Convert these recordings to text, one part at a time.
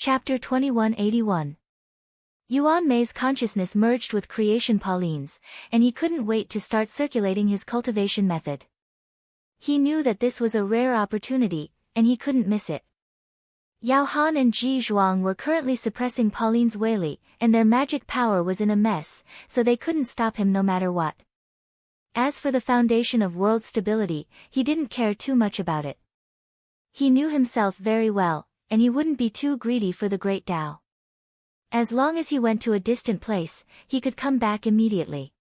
Chapter 2181. Yuan Mei's consciousness merged with creation Pauline's, and he couldn't wait to start circulating his cultivation method. He knew that this was a rare opportunity, and he couldn't miss it. Yao Han and Ji Zhuang were currently suppressing Pauline's Weili, and their magic power was in a mess, so they couldn't stop him no matter what. As for the foundation of world stability, he didn't care too much about it. He knew himself very well, and he wouldn't be too greedy for the great Tao. As long as he went to a distant place, he could come back immediately.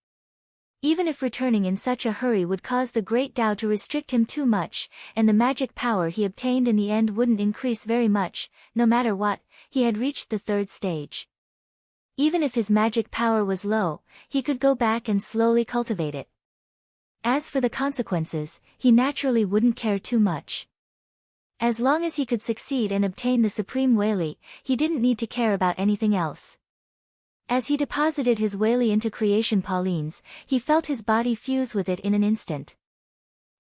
Even if returning in such a hurry would cause the great Tao to restrict him too much, and the magic power he obtained in the end wouldn't increase very much, no matter what, he had reached the third stage. Even if his magic power was low, he could go back and slowly cultivate it. As for the consequences, he naturally wouldn't care too much. As long as he could succeed and obtain the supreme Weili, he didn't need to care about anything else. As he deposited his Weili into creation Pauline's, he felt his body fuse with it in an instant.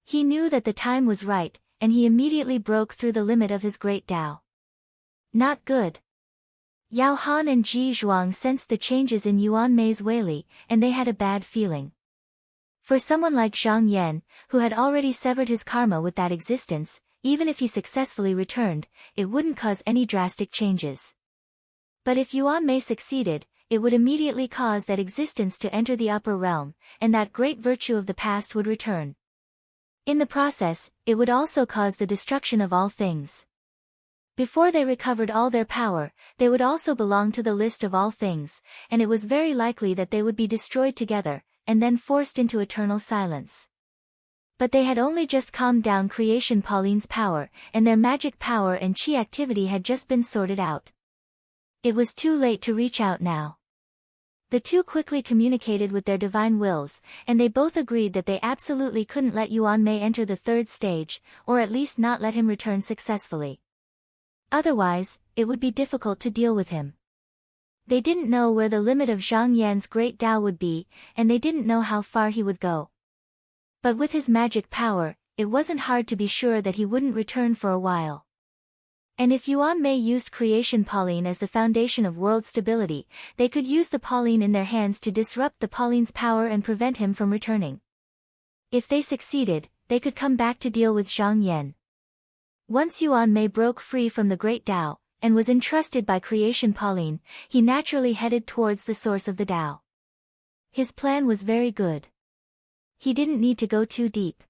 He knew that the time was right, and he immediately broke through the limit of his great Tao. Not good. Yao Han and Ji Zhuang sensed the changes in Yuan Mei's Weili, and they had a bad feeling. For someone like Zhang Yan, who had already severed his karma with that existence, even if he successfully returned, it wouldn't cause any drastic changes. But if Yuan Mei succeeded, it would immediately cause that existence to enter the upper realm, and that great virtue of the past would return. In the process, it would also cause the destruction of all things. Before they recovered all their power, they would also belong to the list of all things, and it was very likely that they would be destroyed together, and then forced into eternal silence. But they had only just calmed down creation Pauline's power, and their magic power and chi activity had just been sorted out. It was too late to reach out now. The two quickly communicated with their divine wills, and they both agreed that they absolutely couldn't let Yuan Mei enter the third stage, or at least not let him return successfully. Otherwise, it would be difficult to deal with him. They didn't know where the limit of Zhang Yan's great Tao would be, and they didn't know how far he would go. But with his magic power, it wasn't hard to be sure that he wouldn't return for a while. And if Yuan Mei used creation Pauline as the foundation of world stability, they could use the Pauline in their hands to disrupt the Pauline's power and prevent him from returning. If they succeeded, they could come back to deal with Zhang Yan. Once Yuan Mei broke free from the great Tao, and was entrusted by creation Pauline, he naturally headed towards the source of the Tao. His plan was very good. He didn't need to go too deep.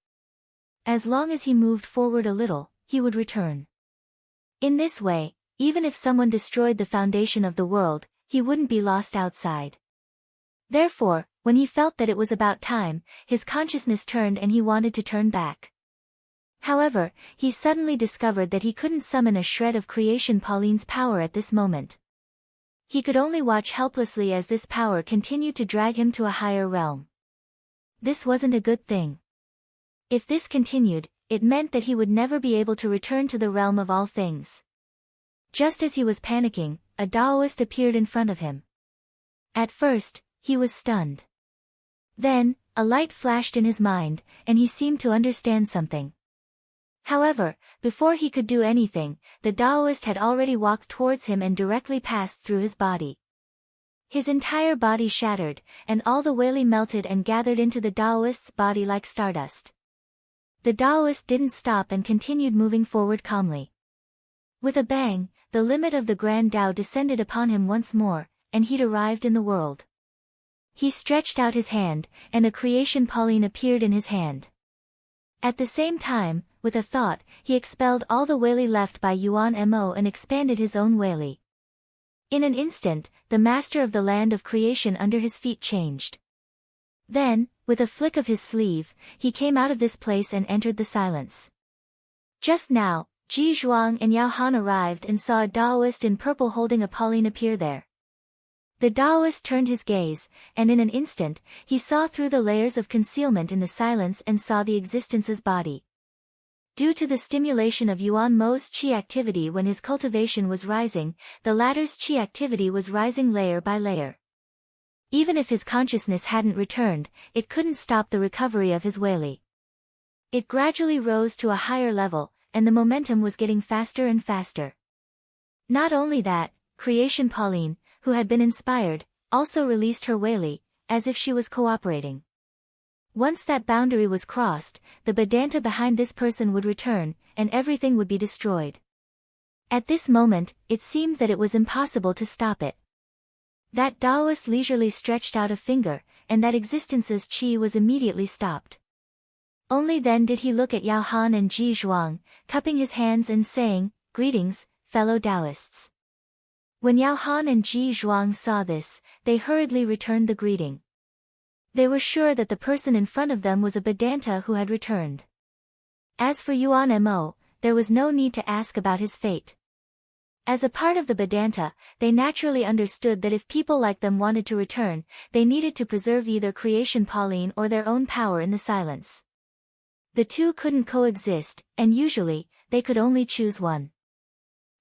As long as he moved forward a little, he would return. In this way, even if someone destroyed the foundation of the world, he wouldn't be lost outside. Therefore, when he felt that it was about time, his consciousness turned and he wanted to turn back. However, he suddenly discovered that he couldn't summon a shred of creation Pauline's power at this moment. He could only watch helplessly as this power continued to drag him to a higher realm. This wasn't a good thing. If this continued, it meant that he would never be able to return to the realm of all things. Just as he was panicking, a Taoist appeared in front of him. At first, he was stunned. Then, a light flashed in his mind, and he seemed to understand something. However, before he could do anything, the Taoist had already walked towards him and directly passed through his body. His entire body shattered, and all the Weili melted and gathered into the Taoist's body like stardust. The Taoist didn't stop and continued moving forward calmly. With a bang, the limit of the Grand Tao descended upon him once more, and he'd arrived in the world. He stretched out his hand, and a creation Pauline appeared in his hand. At the same time, with a thought, he expelled all the Weili left by Yuan Mo and expanded his own Weili. In an instant, the master of the land of creation under his feet changed. Then, with a flick of his sleeve, he came out of this place and entered the silence. Just now, Ji Zhuang and Yao Han arrived and saw a Taoist in purple holding a Pauline appear there. The Taoist turned his gaze, and in an instant, he saw through the layers of concealment in the silence and saw the existence's body. Due to the stimulation of Yuan Mo's chi activity when his cultivation was rising, the latter's chi activity was rising layer by layer. Even if his consciousness hadn't returned, it couldn't stop the recovery of his Weili. It gradually rose to a higher level, and the momentum was getting faster and faster. Not only that, Creation Pauline, who had been inspired, also released her Whaley, as if she was cooperating. Once that boundary was crossed, the Vedanta behind this person would return, and everything would be destroyed. At this moment, it seemed that it was impossible to stop it. That Taoist leisurely stretched out a finger, and that existence's qi was immediately stopped. Only then did he look at Yao Han and Ji Zhuang, cupping his hands and saying, "Greetings, fellow Taoists." When Yao Han and Ji Zhuang saw this, they hurriedly returned the greeting. They were sure that the person in front of them was a Vedanta who had returned. As for Yuan Mo, there was no need to ask about his fate. As a part of the Vedanta, they naturally understood that if people like them wanted to return, they needed to preserve either Creation Pauline or their own power in the silence. The two couldn't coexist, and usually, they could only choose one.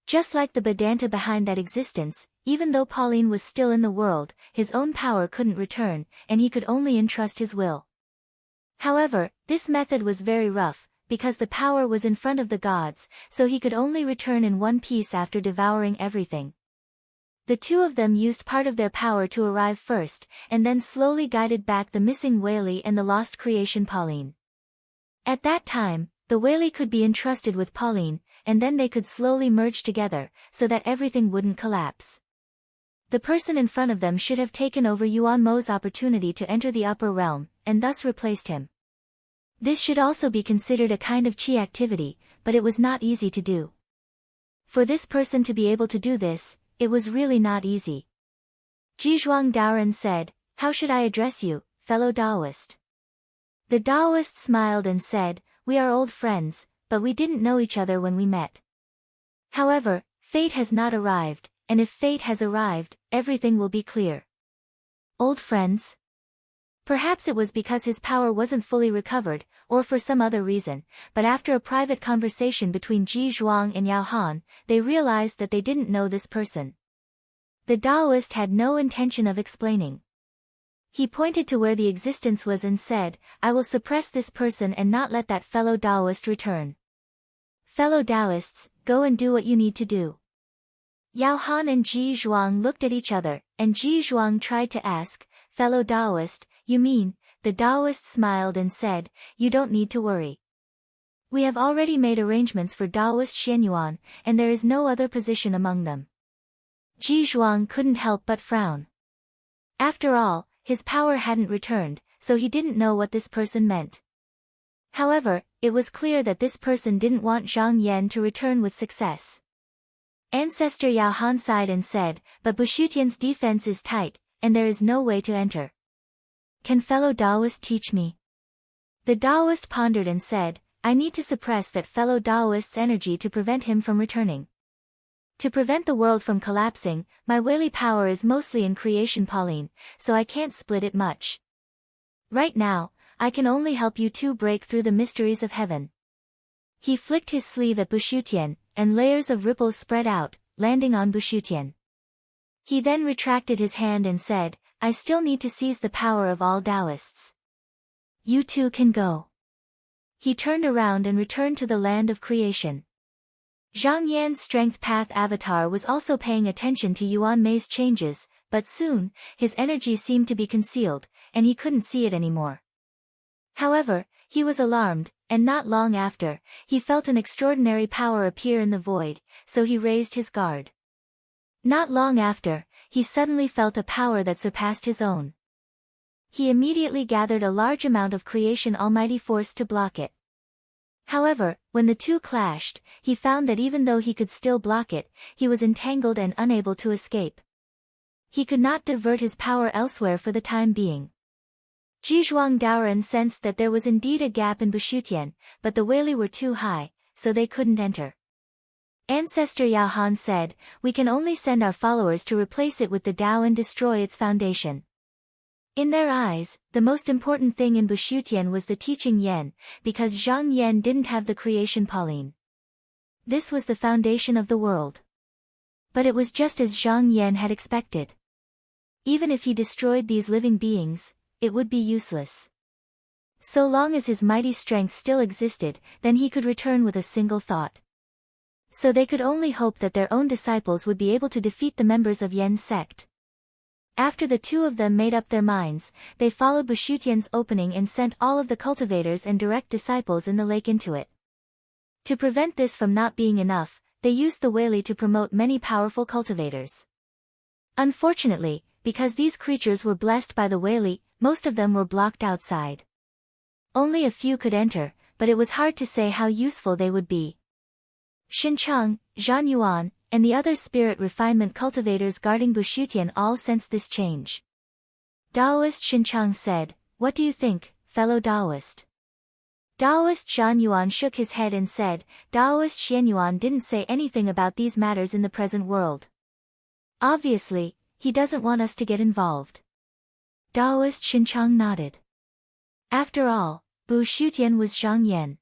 Just like the Vedanta behind that existence, even though Pauline was still in the world, his own power couldn't return, and he could only entrust his will. However, this method was very rough, because the power was in front of the gods, so he could only return in one piece after devouring everything. The two of them used part of their power to arrive first, and then slowly guided back the missing Whaley and the lost Creation Pauline. At that time, the Whaley could be entrusted with Pauline, and then they could slowly merge together, so that everything wouldn't collapse. The person in front of them should have taken over Yuan Mo's opportunity to enter the upper realm, and thus replaced him. This should also be considered a kind of qi activity, but it was not easy to do. For this person to be able to do this, it was really not easy. Jizhuang Daoren said, "How should I address you, fellow Taoist?" The Taoist smiled and said, "We are old friends, but we didn't know each other when we met. However, fate has not arrived, and if fate has arrived, everything will be clear." Old friends? Perhaps it was because his power wasn't fully recovered, or for some other reason, but after a private conversation between Ji Zhuang and Yao Han, they realized that they didn't know this person. The Taoist had no intention of explaining. He pointed to where the existence was and said, "I will suppress this person and not let that fellow Taoist return. Fellow Taoists, go and do what you need to do." Yao Han and Ji Zhuang looked at each other, and Ji Zhuang tried to ask, "Fellow Taoist, you mean?" The Taoist smiled and said, "You don't need to worry. We have already made arrangements for Taoist Xianyuan, and there is no other position among them." Ji Zhuang couldn't help but frown. After all, his power hadn't returned, so he didn't know what this person meant. However, it was clear that this person didn't want Zhang Yan to return with success. Ancestor Yao Han sighed and said, "But Bushutian's defense is tight, and there is no way to enter. Can fellow Taoist teach me?" The Taoist pondered and said, "I need to suppress that fellow Taoist's energy to prevent him from returning. To prevent the world from collapsing, my Whaley power is mostly in Creation Pauline, so I can't split it much. Right now, I can only help you two break through the mysteries of heaven." He flicked his sleeve at Bushutian, and layers of ripples spread out, landing on Bushutian. He then retracted his hand and said, "I still need to seize the power of all Taoists. You two can go." He turned around and returned to the land of creation. Zhang Yan's strength path avatar was also paying attention to Yuan Mei's changes, but soon, his energy seemed to be concealed, and he couldn't see it anymore. However, he was alarmed, and not long after, he felt an extraordinary power appear in the void, so he raised his guard. Not long after, he suddenly felt a power that surpassed his own. He immediately gathered a large amount of creation almighty force to block it. However, when the two clashed, he found that even though he could still block it, he was entangled and unable to escape. He could not divert his power elsewhere for the time being. Jizhuang Daoren sensed that there was indeed a gap in Bushutian, but the Whaley were too high, so they couldn't enter. Ancestor Yao Han said, "We can only send our followers to replace it with the Tao and destroy its foundation." In their eyes, the most important thing in Bushutian was the teaching Yen, because Zhang Yan didn't have the Creation Pauline. This was the foundation of the world. But it was just as Zhang Yan had expected. Even if he destroyed these living beings, it would be useless. So long as his mighty strength still existed, then he could return with a single thought. So they could only hope that their own disciples would be able to defeat the members of Yen's sect. After the two of them made up their minds, they followed Bushutian's opening and sent all of the cultivators and direct disciples in the lake into it. To prevent this from not being enough, they used the Weili to promote many powerful cultivators. Unfortunately, because these creatures were blessed by the Weili, most of them were blocked outside. Only a few could enter, but it was hard to say how useful they would be. Xincheng, Zhan Yuan, and the other spirit refinement cultivators guarding Bushutian all sensed this change. Daoist Xincheng said, "What do you think, fellow Daoist?" Daoist Zhan Yuan shook his head and said, "Daoist Xianyuan didn't say anything about these matters in the present world. Obviously, he doesn't want us to get involved." Daoist Xincheng nodded. After all, Bushutian was Zhang Yan.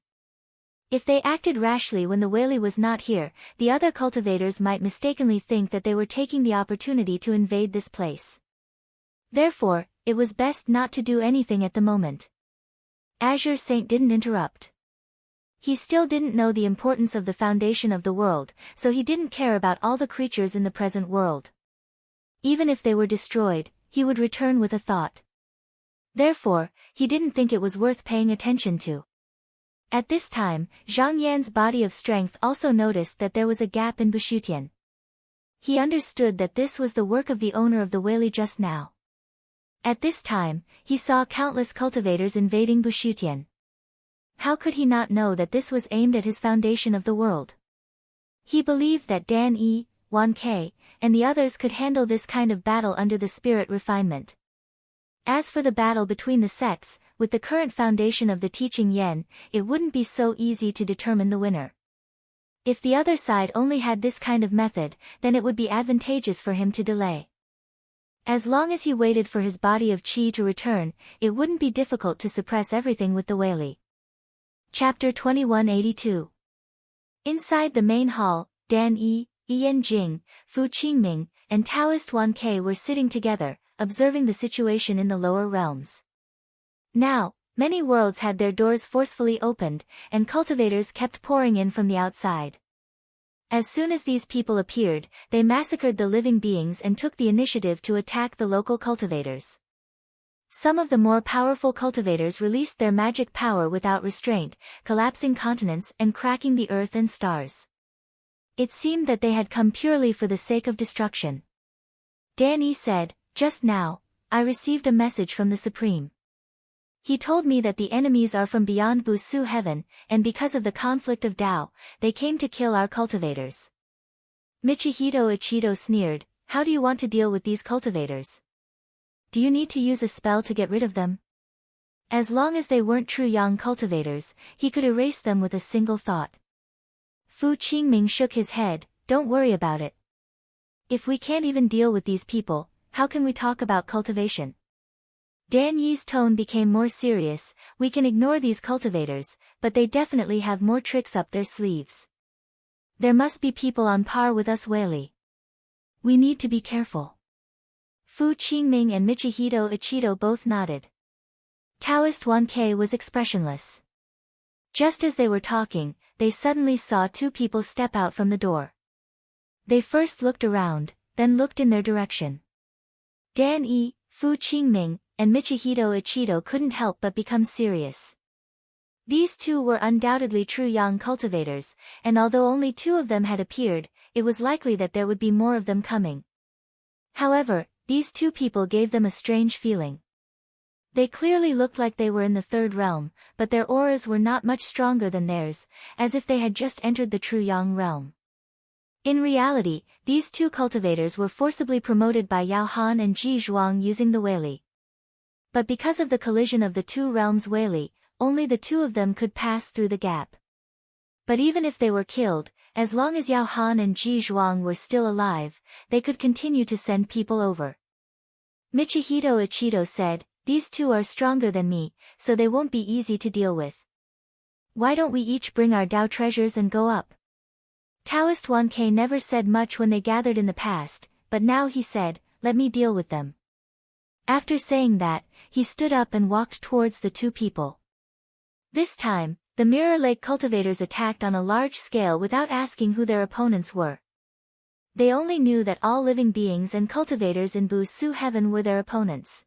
If they acted rashly when the Weili was not here, the other cultivators might mistakenly think that they were taking the opportunity to invade this place. Therefore, it was best not to do anything at the moment. Azure Saint didn't interrupt. He still didn't know the importance of the foundation of the world, so he didn't care about all the creatures in the present world. Even if they were destroyed, he would return with a thought. Therefore, he didn't think it was worth paying attention to. At this time, Zhang Yan's body of strength also noticed that there was a gap in Bushutian. He understood that this was the work of the owner of the Weili just now. At this time, he saw countless cultivators invading Bushutian. How could he not know that this was aimed at his foundation of the world? He believed that Dan Yi, Wan Ke, and the others could handle this kind of battle under the spirit refinement. As for the battle between the sects, with the current foundation of the teaching Yen, it wouldn't be so easy to determine the winner. If the other side only had this kind of method, then it would be advantageous for him to delay. As long as he waited for his body of qi to return, it wouldn't be difficult to suppress everything with the Weili. Chapter 2182. Inside the main hall, Dan Yi, Yan Jing, Fu Qingming, and Taoist Wan Ke were sitting together, observing the situation in the lower realms. Now, many worlds had their doors forcefully opened, and cultivators kept pouring in from the outside. As soon as these people appeared, they massacred the living beings and took the initiative to attack the local cultivators. Some of the more powerful cultivators released their magic power without restraint, collapsing continents and cracking the earth and stars. It seemed that they had come purely for the sake of destruction. Danny said, "Just now, I received a message from the Supreme. He told me that the enemies are from beyond Busu heaven, and because of the conflict of Tao, they came to kill our cultivators." Michihito Ichido sneered, "How do you want to deal with these cultivators? Do you need to use a spell to get rid of them?" As long as they weren't true young cultivators, he could erase them with a single thought. Fu Qingming shook his head, "Don't worry about it. If we can't even deal with these people, how can we talk about cultivation?" Dan Yi's tone became more serious. "We can ignore these cultivators, but they definitely have more tricks up their sleeves. There must be people on par with us Weili. We need to be careful." Fu Qingming and Michihito Ichido both nodded. Taoist Wan Ke was expressionless. Just as they were talking, they suddenly saw two people step out from the door. They first looked around, then looked in their direction. Dan Yi, Fu Qingming, and Michihito Ichido couldn't help but become serious. These two were undoubtedly true young cultivators, and although only two of them had appeared, it was likely that there would be more of them coming. However, these two people gave them a strange feeling. They clearly looked like they were in the third realm, but their auras were not much stronger than theirs, as if they had just entered the true yang realm. In reality, these two cultivators were forcibly promoted by Yao Han and Ji Zhuang using the Weili. But because of the collision of the two realms Weili, only the two of them could pass through the gap. But even if they were killed, as long as Yao Han and Ji Zhuang were still alive, they could continue to send people over. Michihito Ichido said, "These two are stronger than me, so they won't be easy to deal with. Why don't we each bring our Tao treasures and go up?" Taoist Wan Ke never said much when they gathered in the past, but now he said, "Let me deal with them." After saying that, he stood up and walked towards the two people. This time, the Mirror Lake cultivators attacked on a large scale without asking who their opponents were. They only knew that all living beings and cultivators in Bu-Su heaven were their opponents.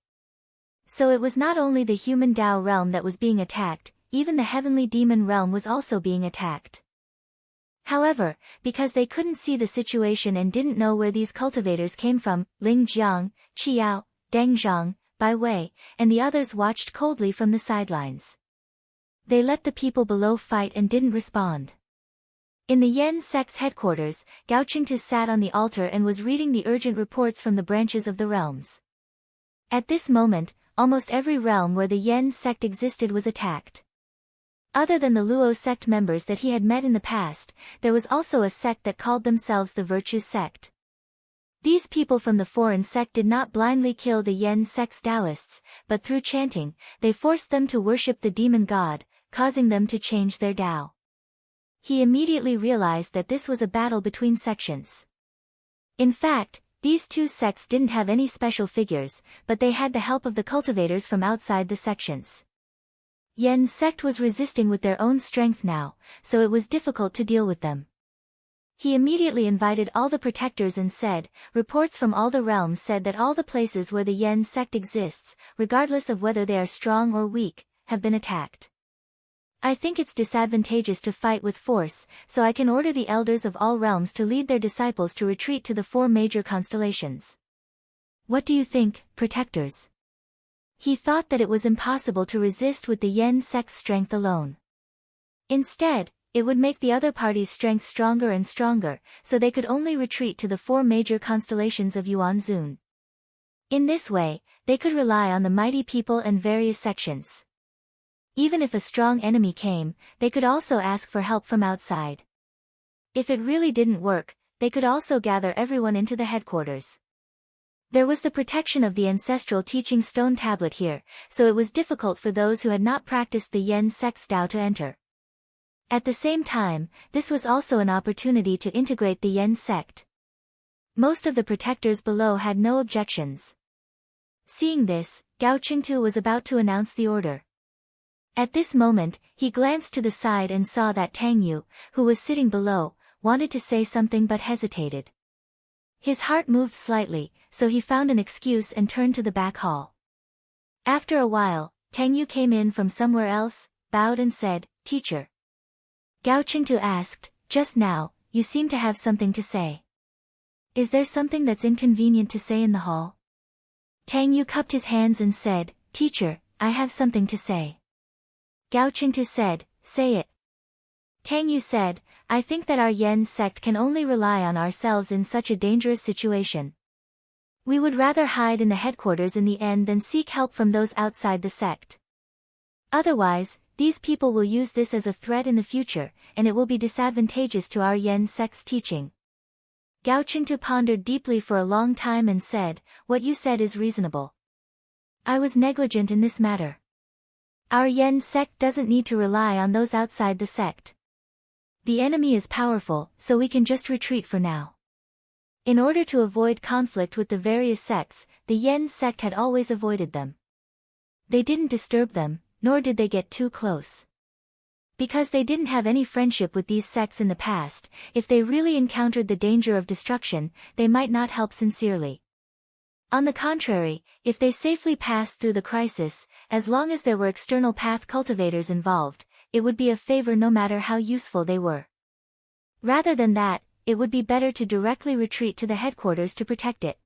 So it was not only the human Tao realm that was being attacked, even the heavenly demon realm was also being attacked. However, because they couldn't see the situation and didn't know where these cultivators came from, Ling Jiang, Qiao, Deng Zhang, Bai Wei, and the others watched coldly from the sidelines. They let the people below fight and didn't respond. In the Yen sect's headquarters, Gao Qingtu sat on the altar and was reading the urgent reports from the branches of the realms. At this moment, almost every realm where the Yen sect existed was attacked. Other than the Luo sect members that he had met in the past, there was also a sect that called themselves the Virtue sect. These people from the foreign sect did not blindly kill the Yen sect's Taoists, but through chanting, they forced them to worship the demon god, causing them to change their Tao. He immediately realized that this was a battle between sections. In fact, these two sects didn't have any special figures, but they had the help of the cultivators from outside the sections. Yen's sect was resisting with their own strength now, so it was difficult to deal with them. He immediately invited all the protectors and said, reports from all the realms said that all the places where the Yen sect exists, regardless of whether they are strong or weak, have been attacked. I think it's disadvantageous to fight with force, so I can order the elders of all realms to lead their disciples to retreat to the 4 major constellations. What do you think, protectors? He thought that it was impossible to resist with the Yen sect's strength alone. Instead, it would make the other party's strength stronger and stronger, so they could only retreat to the 4 major constellations of Yuanzun. In this way, they could rely on the mighty people and various sections. Even if a strong enemy came, they could also ask for help from outside. If it really didn't work, they could also gather everyone into the headquarters. There was the protection of the ancestral teaching stone tablet here, so it was difficult for those who had not practiced the Yen sect's Tao to enter. At the same time, this was also an opportunity to integrate the Yen sect. Most of the protectors below had no objections. Seeing this, Gao Qingtu was about to announce the order. At this moment, he glanced to the side and saw that Tang Yu, who was sitting below, wanted to say something but hesitated. His heart moved slightly, so he found an excuse and turned to the back hall. After a while, Tang Yu came in from somewhere else, bowed and said, "Teacher." Gao Qingtu asked, "Just now, you seem to have something to say. Is there something that's inconvenient to say in the hall?" Tang Yu cupped his hands and said, "Teacher, I have something to say." Gao Qingtu said, "Say it." Tang Yu said, "I think that our Yen sect can only rely on ourselves in such a dangerous situation. We would rather hide in the headquarters in the end than seek help from those outside the sect. Otherwise, these people will use this as a threat in the future, and it will be disadvantageous to our Yen sect's teaching." Gao Qingtu pondered deeply for a long time and said, "What you said is reasonable. I was negligent in this matter. Our Yen sect doesn't need to rely on those outside the sect. The enemy is powerful, so we can just retreat for now." In order to avoid conflict with the various sects, the Yen sect had always avoided them. They didn't disturb them, nor did they get too close. Because they didn't have any friendship with these sects in the past, if they really encountered the danger of destruction, they might not help sincerely. On the contrary, if they safely passed through the crisis, as long as there were external path cultivators involved, it would be a favor no matter how useful they were. Rather than that, it would be better to directly retreat to the headquarters to protect it.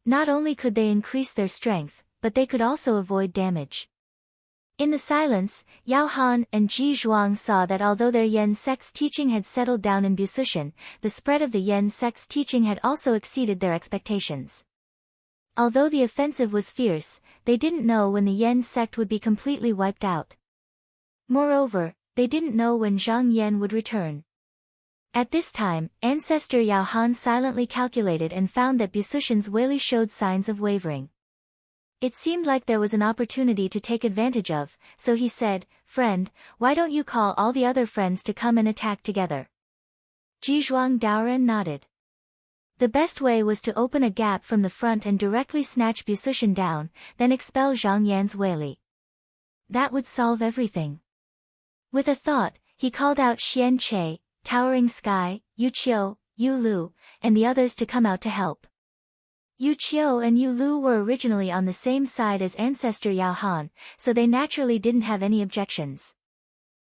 Not only could they increase their strength, but they could also avoid damage. In the silence, Yao Han and Ji Zhuang saw that although their Yen sect's teaching had settled down in Busushan, the spread of the Yen sect's teaching had also exceeded their expectations. Although the offensive was fierce, they didn't know when the Yen sect would be completely wiped out. Moreover, they didn't know when Zhang Yan would return. At this time, ancestor Yao Han silently calculated and found that Busushan's Weili showed signs of wavering. It seemed like there was an opportunity to take advantage of, so he said, "Friend, why don't you call all the other friends to come and attack together?" Ji Zhuang Daoren nodded. The best way was to open a gap from the front and directly snatch Busushan down, then expel Zhang Yan's Weili. That would solve everything. With a thought, he called out Xian Che, Towering Sky, Yu Qiu, Yu Lu, and the others to come out to help. Yu Qiu and Yu Lu were originally on the same side as ancestor Yao Han, so they naturally didn't have any objections.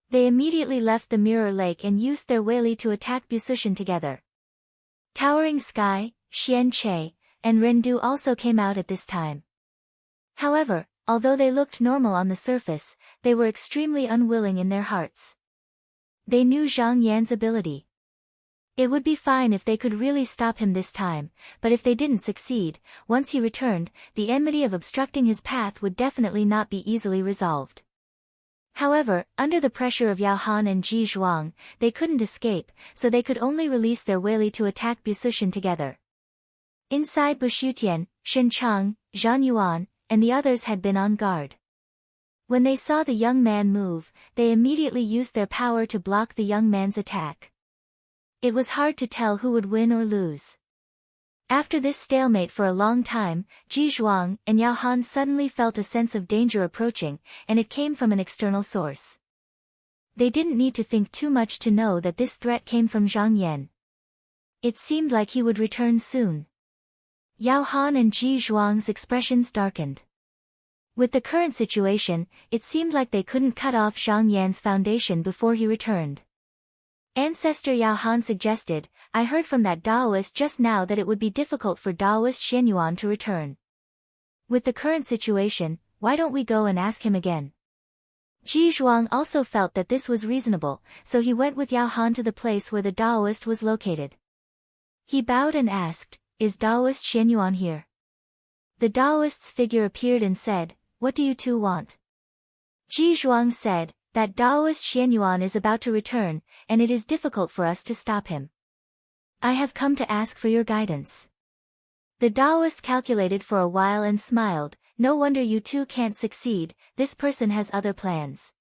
They immediately left the Mirror Lake and used their Weili to attack Busushan together. Towering Sky, Xian Che, and Rendu also came out at this time. However, although they looked normal on the surface, they were extremely unwilling in their hearts. They knew Zhang Yan's ability. It would be fine if they could really stop him this time, but if they didn't succeed, once he returned, the enmity of obstructing his path would definitely not be easily resolved. However, under the pressure of Yao Han and Ji Zhuang, they couldn't escape, so they could only release their Weili to attack Busushan together. Inside Bushutian, Shen Cheng, Zhan Yuan, and the others had been on guard. When they saw the young man move, they immediately used their power to block the young man's attack. It was hard to tell who would win or lose. After this stalemate for a long time, Ji Zhuang and Yao Han suddenly felt a sense of danger approaching, and it came from an external source. They didn't need to think too much to know that this threat came from Zhang Yan. It seemed like he would return soon. Yao Han and Ji Zhuang's expressions darkened. With the current situation, it seemed like they couldn't cut off Zhang Yan's foundation before he returned. Ancestor Yao Han suggested, I heard from that Daoist just now that it would be difficult for Daoist Xianyuan to return. With the current situation, why don't we go and ask him again? Ji Zhuang also felt that this was reasonable, so he went with Yao Han to the place where the Daoist was located. He bowed and asked, Is Daoist Xianyuan here? The Daoist's figure appeared and said, What do you two want? Ji Zhuang said, That Daoist Xianyuan is about to return, and it is difficult for us to stop him. I have come to ask for your guidance. The Daoist calculated for a while and smiled, No wonder you two can't succeed, this person has other plans.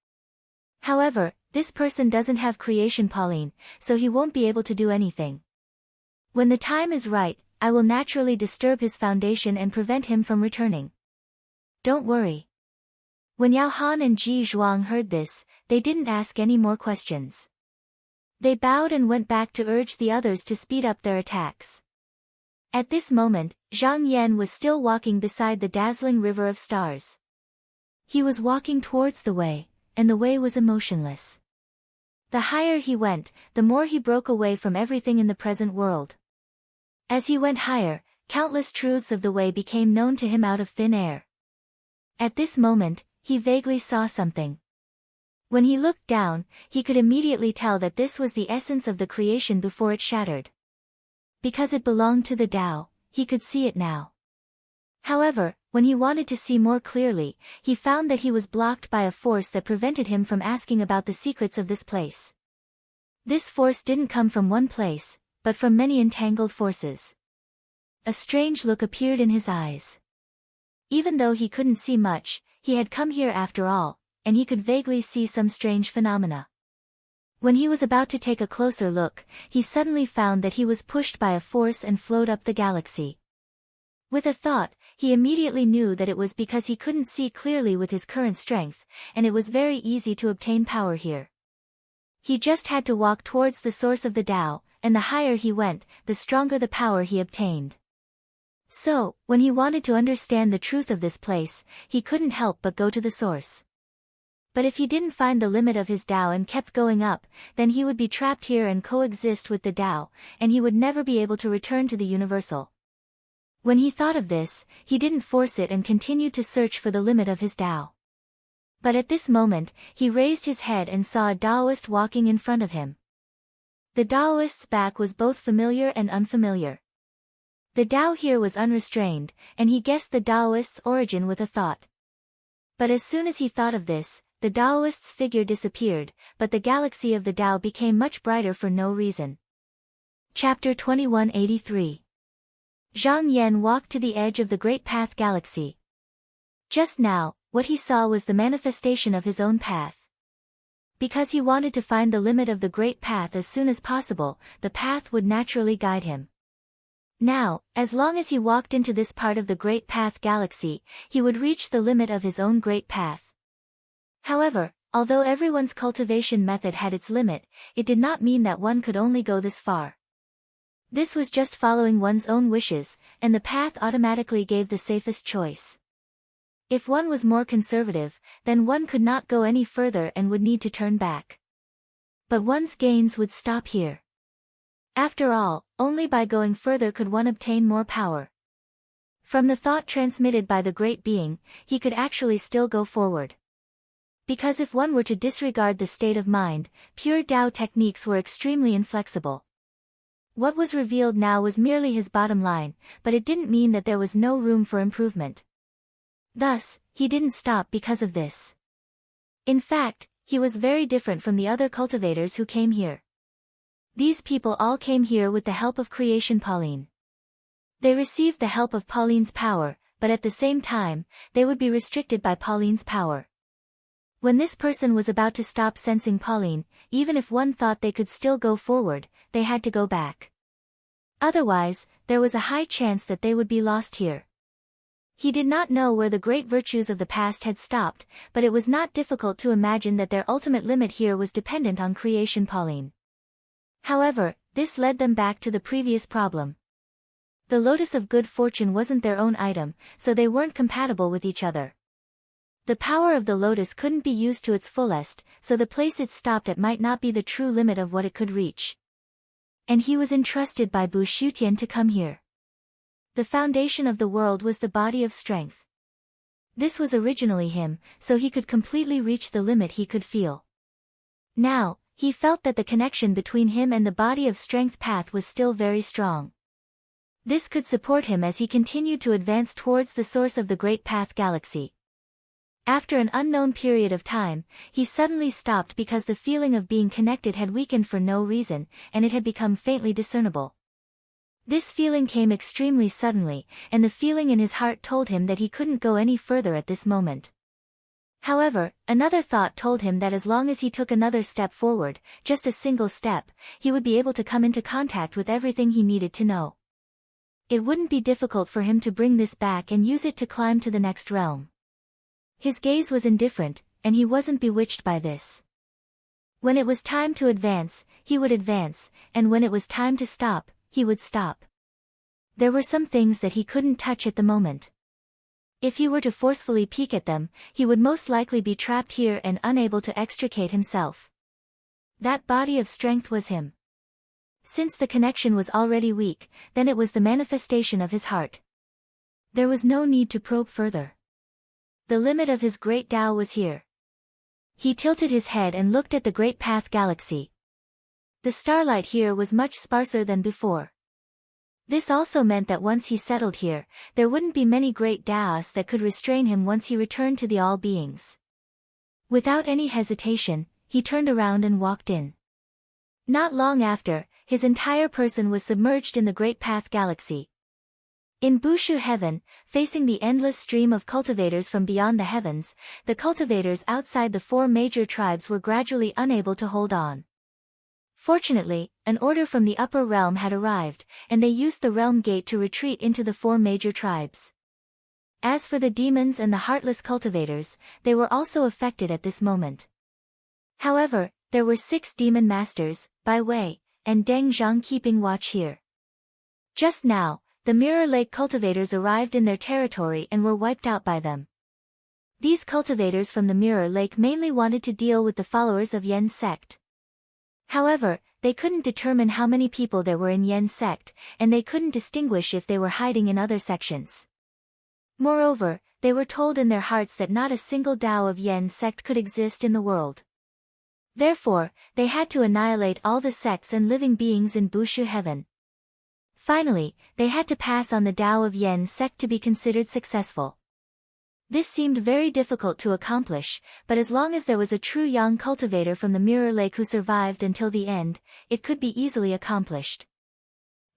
However, this person doesn't have creation Pauline, so he won't be able to do anything. When the time is right, I will naturally disturb his foundation and prevent him from returning. Don't worry. When Yao Han and Ji Zhuang heard this, they didn't ask any more questions. They bowed and went back to urge the others to speed up their attacks. At this moment, Zhang Yan was still walking beside the dazzling river of stars. He was walking towards the way, and the way was emotionless. The higher he went, the more he broke away from everything in the present world. As he went higher, countless truths of the way became known to him out of thin air. At this moment, he vaguely saw something. When he looked down, he could immediately tell that this was the essence of the creation before it shattered. Because it belonged to the Tao, he could see it now. However, when he wanted to see more clearly, he found that he was blocked by a force that prevented him from asking about the secrets of this place. This force didn't come from one place, but from many entangled forces. A strange look appeared in his eyes. Even though he couldn't see much, he had come here after all, and he could vaguely see some strange phenomena. When he was about to take a closer look, he suddenly found that he was pushed by a force and flowed up the galaxy. With a thought, he immediately knew that it was because he couldn't see clearly with his current strength, and it was very easy to obtain power here. He just had to walk towards the source of the Tao, and the higher he went, the stronger the power he obtained. So, when he wanted to understand the truth of this place, he couldn't help but go to the source. But if he didn't find the limit of his Tao and kept going up, then he would be trapped here and coexist with the Tao, and he would never be able to return to the universal. When he thought of this, he didn't force it and continued to search for the limit of his Tao. But at this moment, he raised his head and saw a Taoist walking in front of him. The Taoist's back was both familiar and unfamiliar. The Tao here was unrestrained, and he guessed the Taoist's origin with a thought. But as soon as he thought of this, the Taoist's figure disappeared, but the galaxy of the Tao became much brighter for no reason. Chapter 2183. Zhang Yan walked to the edge of the Great Path Galaxy. Just now, what he saw was the manifestation of his own path. Because he wanted to find the limit of the Great Path as soon as possible, the path would naturally guide him. Now, as long as he walked into this part of the Great Path Galaxy, he would reach the limit of his own Great Path. However, Although everyone's cultivation method had its limit, it did not mean that one could only go this far. This was just following one's own wishes, and the path automatically gave the safest choice. If one was more conservative, then one could not go any further and would need to turn back. But one's gains would stop here. After all, only by going further could one obtain more power. From the thought transmitted by the Great Being, he could actually still go forward. Because if one were to disregard the state of mind, pure Tao techniques were extremely inflexible. What was revealed now was merely his bottom line, but it didn't mean that there was no room for improvement. Thus, he didn't stop because of this. In fact, he was very different from the other cultivators who came here. These people all came here with the help of Creation Pauline. They received the help of Pauline's power, but at the same time, they would be restricted by Pauline's power. When this person was about to stop sensing Pauline, even if one thought they could still go forward, they had to go back. Otherwise, there was a high chance that they would be lost here. He did not know where the great virtues of the past had stopped, but it was not difficult to imagine that their ultimate limit here was dependent on Creation Pauline. However, this led them back to the previous problem. The lotus of good fortune wasn't their own item, so they weren't compatible with each other. The power of the lotus couldn't be used to its fullest, so the place it stopped at might not be the true limit of what it could reach. And he was entrusted by Bu Shutian to come here. The foundation of the world was the body of strength. This was originally him, so he could completely reach the limit he could feel. Now, he felt that the connection between him and the body of strength path was still very strong. This could support him as he continued to advance towards the source of the Great Path Galaxy. After an unknown period of time, he suddenly stopped because the feeling of being connected had weakened for no reason, and it had become faintly discernible. This feeling came extremely suddenly, and the feeling in his heart told him that he couldn't go any further at this moment. However, another thought told him that as long as he took another step forward, just a single step, he would be able to come into contact with everything he needed to know. It wouldn't be difficult for him to bring this back and use it to climb to the next realm. His gaze was indifferent, and he wasn't bewitched by this. When it was time to advance, he would advance, and when it was time to stop, he would stop. There were some things that he couldn't touch at the moment. If he were to forcefully peek at them, he would most likely be trapped here and unable to extricate himself. That body of strength was him. Since the connection was already weak, then it was the manifestation of his heart. There was no need to probe further. The limit of his great Tao was here. He tilted his head and looked at the Great Path Galaxy. The starlight here was much sparser than before. This also meant that once he settled here, there wouldn't be many great Taos that could restrain him once he returned to the All-Beings. Without any hesitation, he turned around and walked in. Not long after, his entire person was submerged in the Great Path Galaxy. In Bushu Heaven, facing the endless stream of cultivators from beyond the heavens, the cultivators outside the four major tribes were gradually unable to hold on. Fortunately, an order from the upper realm had arrived, and they used the realm gate to retreat into the four major tribes. As for the demons and the heartless cultivators, they were also affected at this moment. However, there were 6 demon masters, Bai Wei, and Deng Zhang keeping watch here. Just now, the Mirror Lake cultivators arrived in their territory and were wiped out by them. These cultivators from the Mirror Lake mainly wanted to deal with the followers of Yen's sect. However, they couldn't determine how many people there were in Yen's sect, and they couldn't distinguish if they were hiding in other sections. Moreover, they were told in their hearts that not a single Tao of Yen's sect could exist in the world. Therefore, they had to annihilate all the sects and living beings in Bushu Heaven. Finally, they had to pass on the Tao of Yen's sect to be considered successful. This seemed very difficult to accomplish, but as long as there was a true young cultivator from the Mirror Lake who survived until the end, it could be easily accomplished.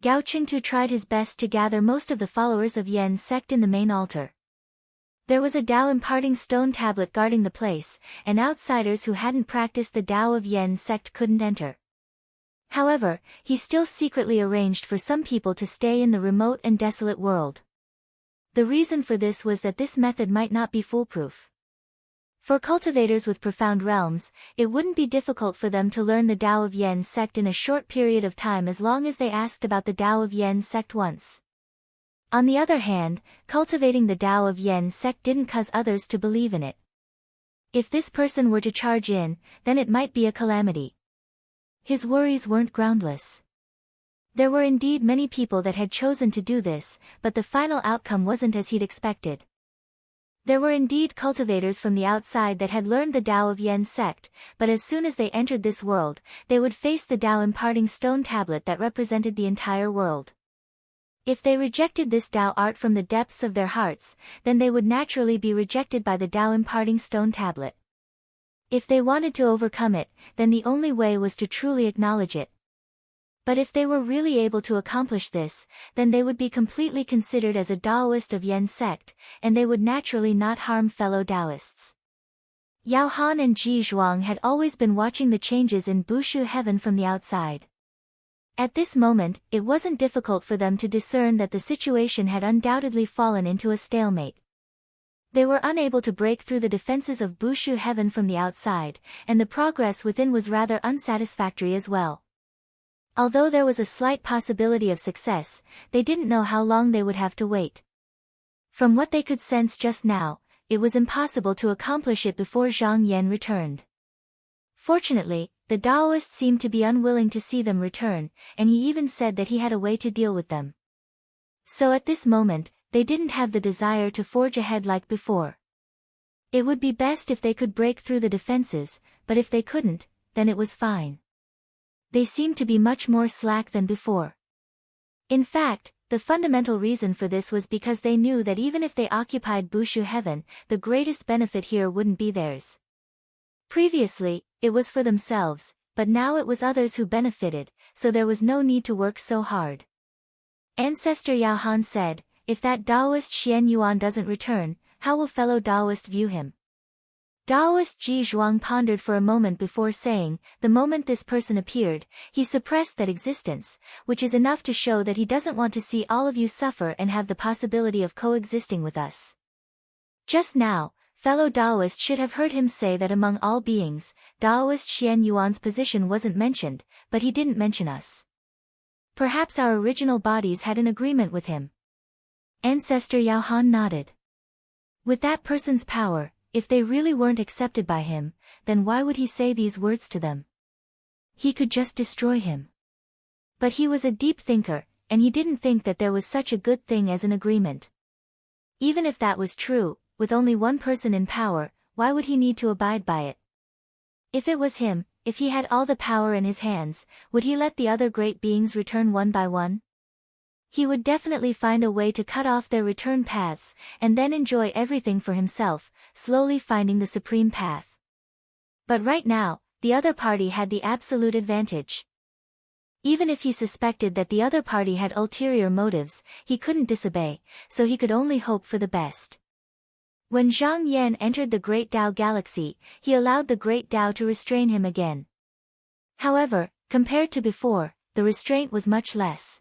Gao Qingtu tried his best to gather most of the followers of Yen's sect in the main altar. There was a Tao imparting stone tablet guarding the place, and outsiders who hadn't practiced the Tao of Yen's sect couldn't enter. However, he still secretly arranged for some people to stay in the remote and desolate world. The reason for this was that this method might not be foolproof. For cultivators with profound realms, it wouldn't be difficult for them to learn the Tao of Yen sect in a short period of time as long as they asked about the Tao of Yen sect once. On the other hand, cultivating the Tao of Yen sect didn't cause others to believe in it. If this person were to charge in, then it might be a calamity. His worries weren't groundless. There were indeed many people that had chosen to do this, but the final outcome wasn't as he'd expected. There were indeed cultivators from the outside that had learned the Tao of Yen sect, but as soon as they entered this world, they would face the Tao imparting stone tablet that represented the entire world. If they rejected this Tao art from the depths of their hearts, then they would naturally be rejected by the Tao imparting stone tablet. If they wanted to overcome it, then the only way was to truly acknowledge it. But if they were really able to accomplish this, then they would be completely considered as a Taoist of Yen sect, and they would naturally not harm fellow Taoists. Yao Han and Ji Zhuang had always been watching the changes in Bushu heaven from the outside. At this moment, it wasn't difficult for them to discern that the situation had undoubtedly fallen into a stalemate. They were unable to break through the defenses of Bushu heaven from the outside, and the progress within was rather unsatisfactory as well. Although there was a slight possibility of success, they didn't know how long they would have to wait. From what they could sense just now, it was impossible to accomplish it before Zhang Yan returned. Fortunately, the Taoist seemed to be unwilling to see them return, and he even said that he had a way to deal with them. So at this moment, they didn't have the desire to forge ahead like before. It would be best if they could break through the defenses, but if they couldn't, then it was fine. They seemed to be much more slack than before. In fact, the fundamental reason for this was because they knew that even if they occupied Bushu heaven, the greatest benefit here wouldn't be theirs. Previously, it was for themselves, but now it was others who benefited, so there was no need to work so hard. Ancestor Yao Han said, "If that Taoist Xian Yuan doesn't return, how will fellow Taoist view him?" Taoist Ji Zhuang pondered for a moment before saying, "The moment this person appeared, he suppressed that existence, which is enough to show that he doesn't want to see all of you suffer and have the possibility of coexisting with us." Just now, fellow Taoist should have heard him say that among all beings, Taoist Xian Yuan's position wasn't mentioned, but he didn't mention us. Perhaps our original bodies had an agreement with him. Ancestor Yao Han nodded. With that person's power, if they really weren't accepted by him, then why would he say these words to them? He could just destroy him. But he was a deep thinker, and he didn't think that there was such a good thing as an agreement. Even if that was true, with only one person in power, why would he need to abide by it? If it was him, if he had all the power in his hands, would he let the other great beings return one by one? He would definitely find a way to cut off their return paths, and then enjoy everything for himself, slowly finding the supreme path. But right now, the other party had the absolute advantage. Even if he suspected that the other party had ulterior motives, he couldn't disobey, so he could only hope for the best. When Zhang Yan entered the Great Tao Galaxy, he allowed the Great Tao to restrain him again. However, compared to before, the restraint was much less.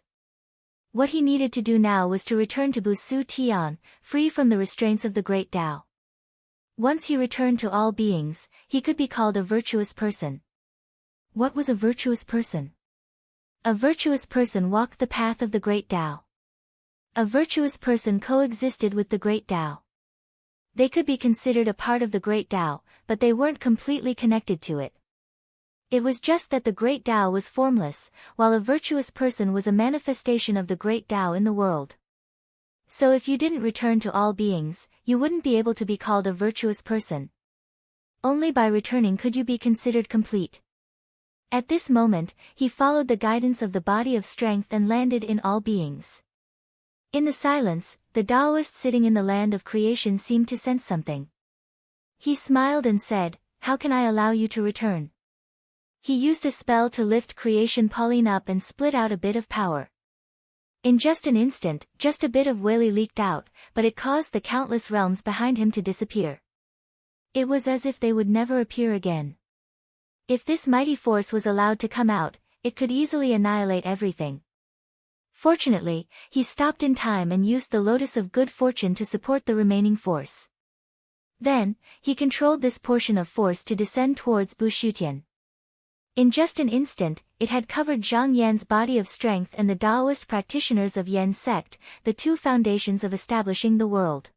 What he needed to do now was to return to Busu Tian, free from the restraints of the Great Tao. Once he returned to all beings, he could be called a virtuous person. What was a virtuous person? A virtuous person walked the path of the Great Tao. A virtuous person coexisted with the Great Tao. They could be considered a part of the Great Tao, but they weren't completely connected to it. It was just that the Great Tao was formless, while a virtuous person was a manifestation of the Great Tao in the world. So if you didn't return to all beings, you wouldn't be able to be called a virtuous person. Only by returning could you be considered complete. At this moment, he followed the guidance of the body of strength and landed in all beings. In the silence, the Taoist sitting in the land of creation seemed to sense something. He smiled and said, "How can I allow you to return?" He used a spell to lift creation Pauline up and split out a bit of power. In just an instant, just a bit of Wei leaked out, but it caused the countless realms behind him to disappear. It was as if they would never appear again. If this mighty force was allowed to come out, it could easily annihilate everything. Fortunately, he stopped in time and used the Lotus of Good Fortune to support the remaining force. Then, he controlled this portion of force to descend towards Bushutian. In just an instant, it had covered Zhang Yan's body of strength and the Taoist practitioners of Yan sect, the two foundations of establishing the world.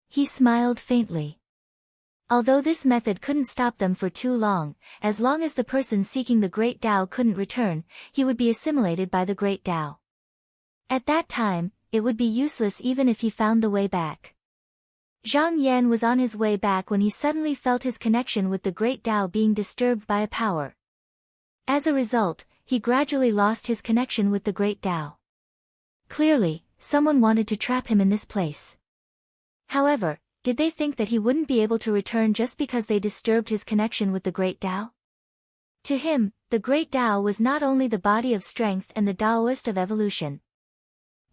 He smiled faintly. Although this method couldn't stop them for too long as the person seeking the Great Tao couldn't return, he would be assimilated by the Great Tao. At that time, it would be useless even if he found the way back. Zhang Yan was on his way back when he suddenly felt his connection with the Great Tao being disturbed by a power. As a result, he gradually lost his connection with the Great Tao. Clearly, someone wanted to trap him in this place. However, did they think that he wouldn't be able to return just because they disturbed his connection with the Great Tao? To him, the Great Tao was not only the body of strength and the Taoist of evolution.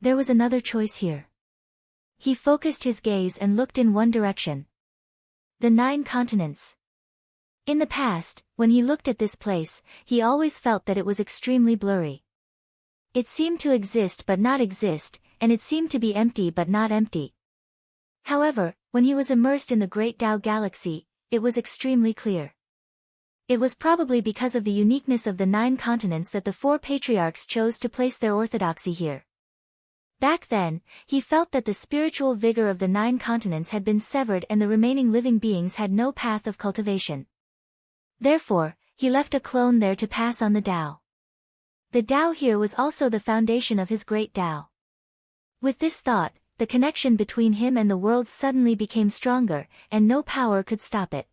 There was another choice here. He focused his gaze and looked in one direction. The 9 continents. In the past, when he looked at this place, he always felt that it was extremely blurry. It seemed to exist but not exist, and it seemed to be empty but not empty. However, when he was immersed in the Great Tao Galaxy, it was extremely clear. It was probably because of the uniqueness of the 9 continents that the 4 patriarchs chose to place their orthodoxy here. Back then, he felt that the spiritual vigor of the 9 continents had been severed and the remaining living beings had no path of cultivation. Therefore, he left a clone there to pass on the Tao. The Tao here was also the foundation of his Great Tao. With this thought, the connection between him and the world suddenly became stronger, and no power could stop it.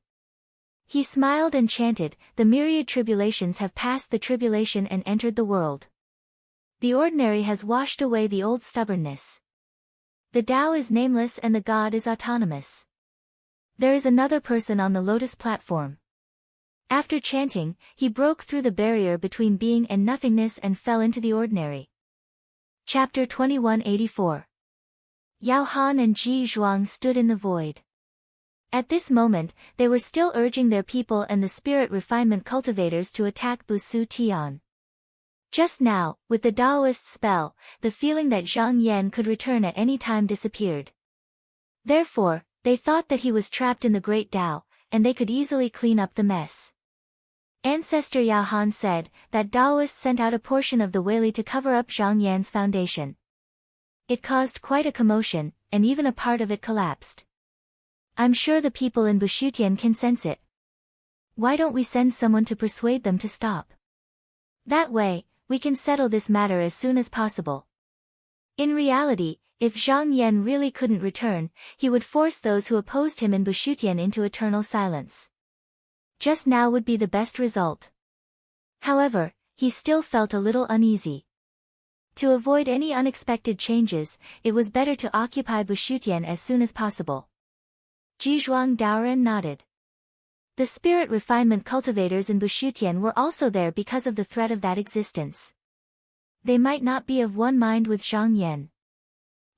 He smiled and chanted, "The myriad tribulations have passed the tribulation and entered the world. The ordinary has washed away the old stubbornness. The Tao is nameless and the God is autonomous. There is another person on the lotus platform." After chanting, he broke through the barrier between being and nothingness and fell into the ordinary. Chapter 2184. Yao Han and Ji Zhuang stood in the void. At this moment, they were still urging their people and the spirit refinement cultivators to attack Busu Tian. Just now, with the Taoist spell, the feeling that Zhang Yan could return at any time disappeared. Therefore, they thought that he was trapped in the Great Tao, and they could easily clean up the mess. Ancestor Yao Han said that Taoists sent out a portion of the Weili to cover up Zhang Yan's foundation. It caused quite a commotion, and even a part of it collapsed. I'm sure the people in Bushutian can sense it. Why don't we send someone to persuade them to stop? That way, we can settle this matter as soon as possible. In reality, if Zhang Yan really couldn't return, he would force those who opposed him in Bushutian into eternal silence. Just now would be the best result. However, he still felt a little uneasy. To avoid any unexpected changes, it was better to occupy Bushutian as soon as possible. Jizhuang Daoren nodded. The spirit refinement cultivators in Bushutian were also there because of the threat of that existence. They might not be of one mind with Zhang Yan.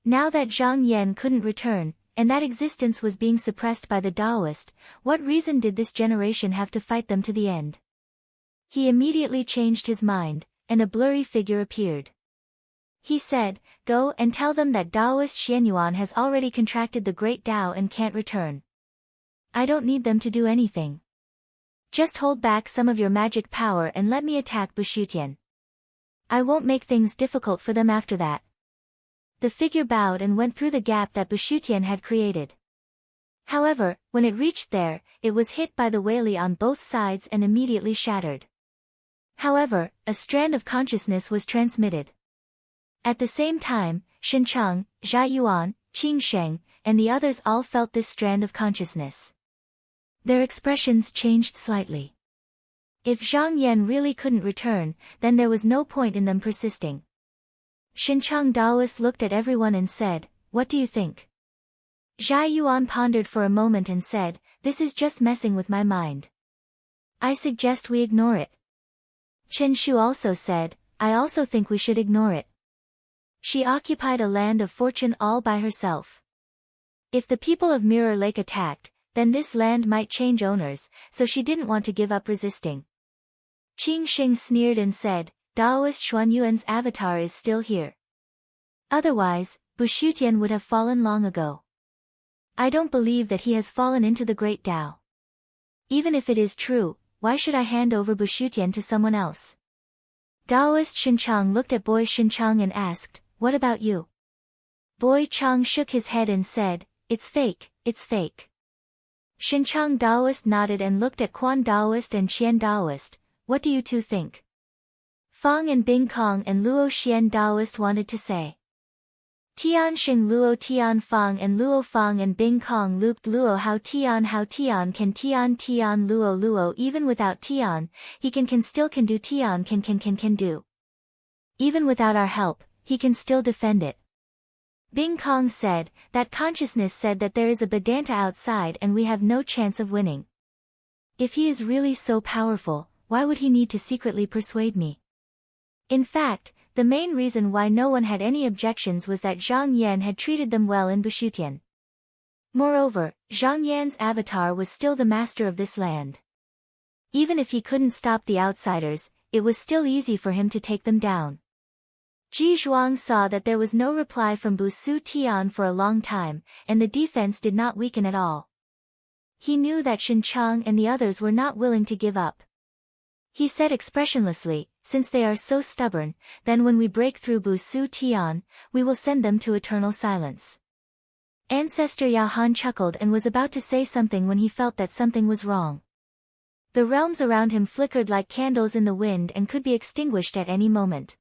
Now that Zhang Yan couldn't return, and that existence was being suppressed by the Taoist, what reason did this generation have to fight them to the end? He immediately changed his mind, and a blurry figure appeared. He said, "Go and tell them that Taoist Xianyuan has already contracted the Great Tao and can't return. I don't need them to do anything. Just hold back some of your magic power and let me attack Bushutian. I won't make things difficult for them after that." The figure bowed and went through the gap that Bushutian had created. However, when it reached there, it was hit by the Weili on both sides and immediately shattered. However, a strand of consciousness was transmitted. At the same time, Shencheng, Jia Yuan, Qing Sheng, and the others all felt this strand of consciousness. Their expressions changed slightly. If Zhang Yan really couldn't return, then there was no point in them persisting. Shencheng Taoist looked at everyone and said, "What do you think?" Jia Yuan pondered for a moment and said, "This is just messing with my mind. I suggest we ignore it." Chen Shu also said, "I also think we should ignore it." She occupied a land of fortune all by herself. If the people of Mirror Lake attacked, then this land might change owners, so she didn't want to give up resisting. Qing Sheng sneered and said, "Taoist Xuanyuan's avatar is still here. Otherwise, Bushutian would have fallen long ago." I don't believe that he has fallen into the great Tao. Even if it is true, why should I hand over Bushutian to someone else? Taoist Shinchang looked at Boy Shinchang and asked, what about you? Boy Chang shook his head and said, it's fake, it's fake. Shinchang Taoist nodded and looked at Quan Taoist and Qian Taoist, what do you two think? Fang and Bing Kong and Luo Xian Taoist wanted to say. Tian Xing Luo Tian Fang and Luo Fang and Bing Kong looped Luo how Tian can Tian Luo even without Tian, he can still can do Tian can do. Even without our help, he can still defend it. Bing Kong said, that consciousness said that there is a Vedanta outside and we have no chance of winning. If he is really so powerful, why would he need to secretly persuade me? In fact, the main reason why no one had any objections was that Zhang Yan had treated them well in Bushutian. Moreover, Zhang Yan's avatar was still the master of this land. Even if he couldn't stop the outsiders, it was still easy for him to take them down. Ji Zhuang saw that there was no reply from Bu Su Tian for a long time, and the defense did not weaken at all. He knew that Shin Chang and the others were not willing to give up. He said expressionlessly, since they are so stubborn, then when we break through Bu Su Tian, we will send them to eternal silence. Ancestor Yao Han chuckled and was about to say something when he felt that something was wrong. The realms around him flickered like candles in the wind and could be extinguished at any moment.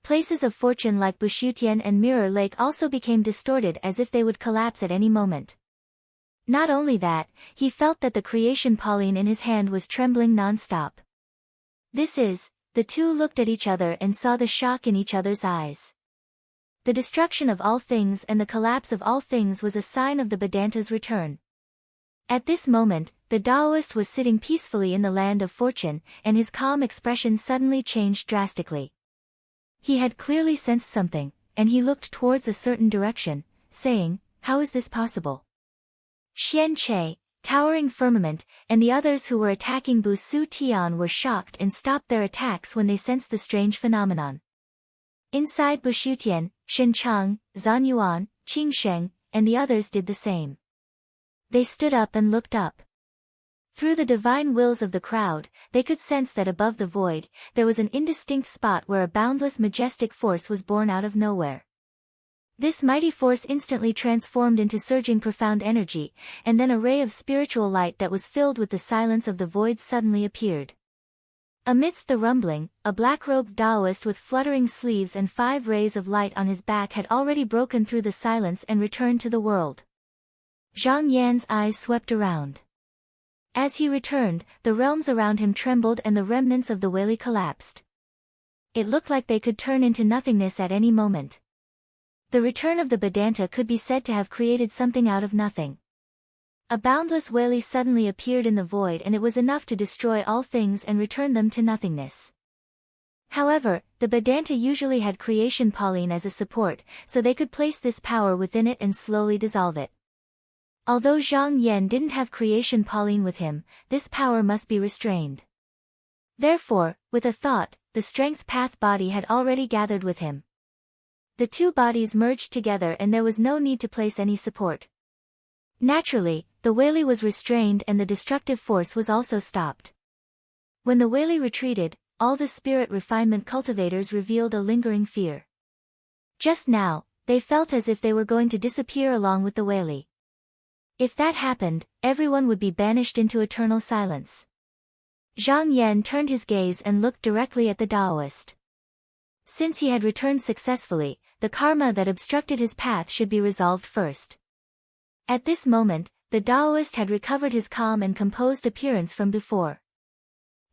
Places of fortune like Bushutian and Mirror Lake also became distorted as if they would collapse at any moment. Not only that, he felt that the creation Pauline in his hand was trembling non-stop. The two looked at each other and saw the shock in each other's eyes. The destruction of all things and the collapse of all things was a sign of the Vedanta's return. At this moment, the Taoist was sitting peacefully in the land of fortune, and his calm expression suddenly changed drastically. He had clearly sensed something, and he looked towards a certain direction, saying, how is this possible? Xian Che, Towering Firmament, and the others who were attacking Bu Su Tian were shocked and stopped their attacks when they sensed the strange phenomenon. Inside Bushutian, Shin Chang, Zan Yuan, Qing Sheng, and the others did the same. They stood up and looked up. Through the divine wills of the crowd, they could sense that above the void, there was an indistinct spot where a boundless majestic force was born out of nowhere. This mighty force instantly transformed into surging profound energy, and then a ray of spiritual light that was filled with the silence of the void suddenly appeared. Amidst the rumbling, a black-robed Taoist with fluttering sleeves and 5 rays of light on his back had already broken through the silence and returned to the world. Zhang Yan's eyes swept around. As he returned, the realms around him trembled and the remnants of the Wali collapsed. It looked like they could turn into nothingness at any moment. The return of the Vedanta could be said to have created something out of nothing. A boundless Wali suddenly appeared in the void and it was enough to destroy all things and return them to nothingness. However, the Vedanta usually had creation Pauline as a support, so they could place this power within it and slowly dissolve it. Although Zhang Yan didn't have creation Pauline with him, this power must be restrained. Therefore, with a thought, the strength path body had already gathered with him. The two bodies merged together and there was no need to place any support. Naturally, the Wali was restrained and the destructive force was also stopped. When the Wali retreated, all the spirit refinement cultivators revealed a lingering fear. Just now, they felt as if they were going to disappear along with the Wali. If that happened, everyone would be banished into eternal silence. Zhang Yan turned his gaze and looked directly at the Taoist. Since he had returned successfully, the karma that obstructed his path should be resolved first. At this moment, the Taoist had recovered his calm and composed appearance from before.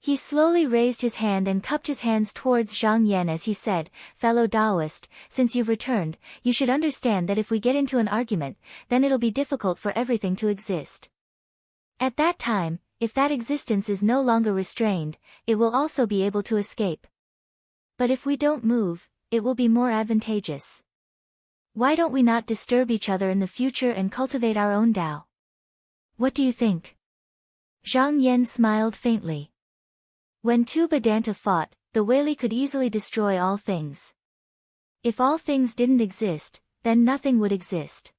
He slowly raised his hand and cupped his hands towards Zhang Yan as he said, "Fellow Taoist, since you've returned, you should understand that if we get into an argument, then it'll be difficult for everything to exist. At that time, if that existence is no longer restrained, it will also be able to escape. But if we don't move, it will be more advantageous. Why don't we not disturb each other in the future and cultivate our own Tao? What do you think?" Zhang Yan smiled faintly. When two Vedanta fought, the Wali could easily destroy all things. If all things didn't exist, then nothing would exist.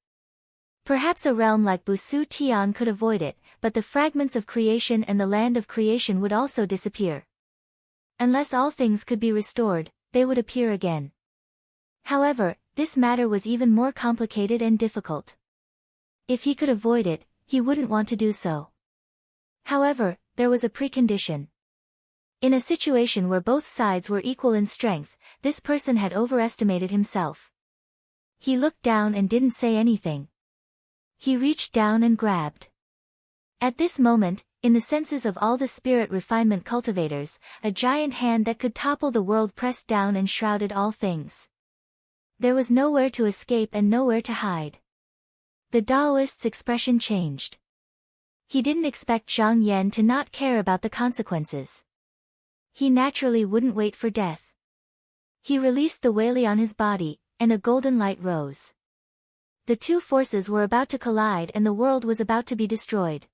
Perhaps a realm like Busu Tian could avoid it, but the fragments of creation and the land of creation would also disappear. Unless all things could be restored, they would appear again. However, this matter was even more complicated and difficult. If he could avoid it, he wouldn't want to do so. However, there was a precondition. In a situation where both sides were equal in strength, this person had overestimated himself. He looked down and didn't say anything. He reached down and grabbed. At this moment, in the senses of all the spirit refinement cultivators, a giant hand that could topple the world pressed down and shrouded all things. There was nowhere to escape and nowhere to hide. The Taoist's expression changed. He didn't expect Zhang Yan to not care about the consequences. He naturally wouldn't wait for death. He released the Weili on his body, and a golden light rose. The two forces were about to collide and the world was about to be destroyed.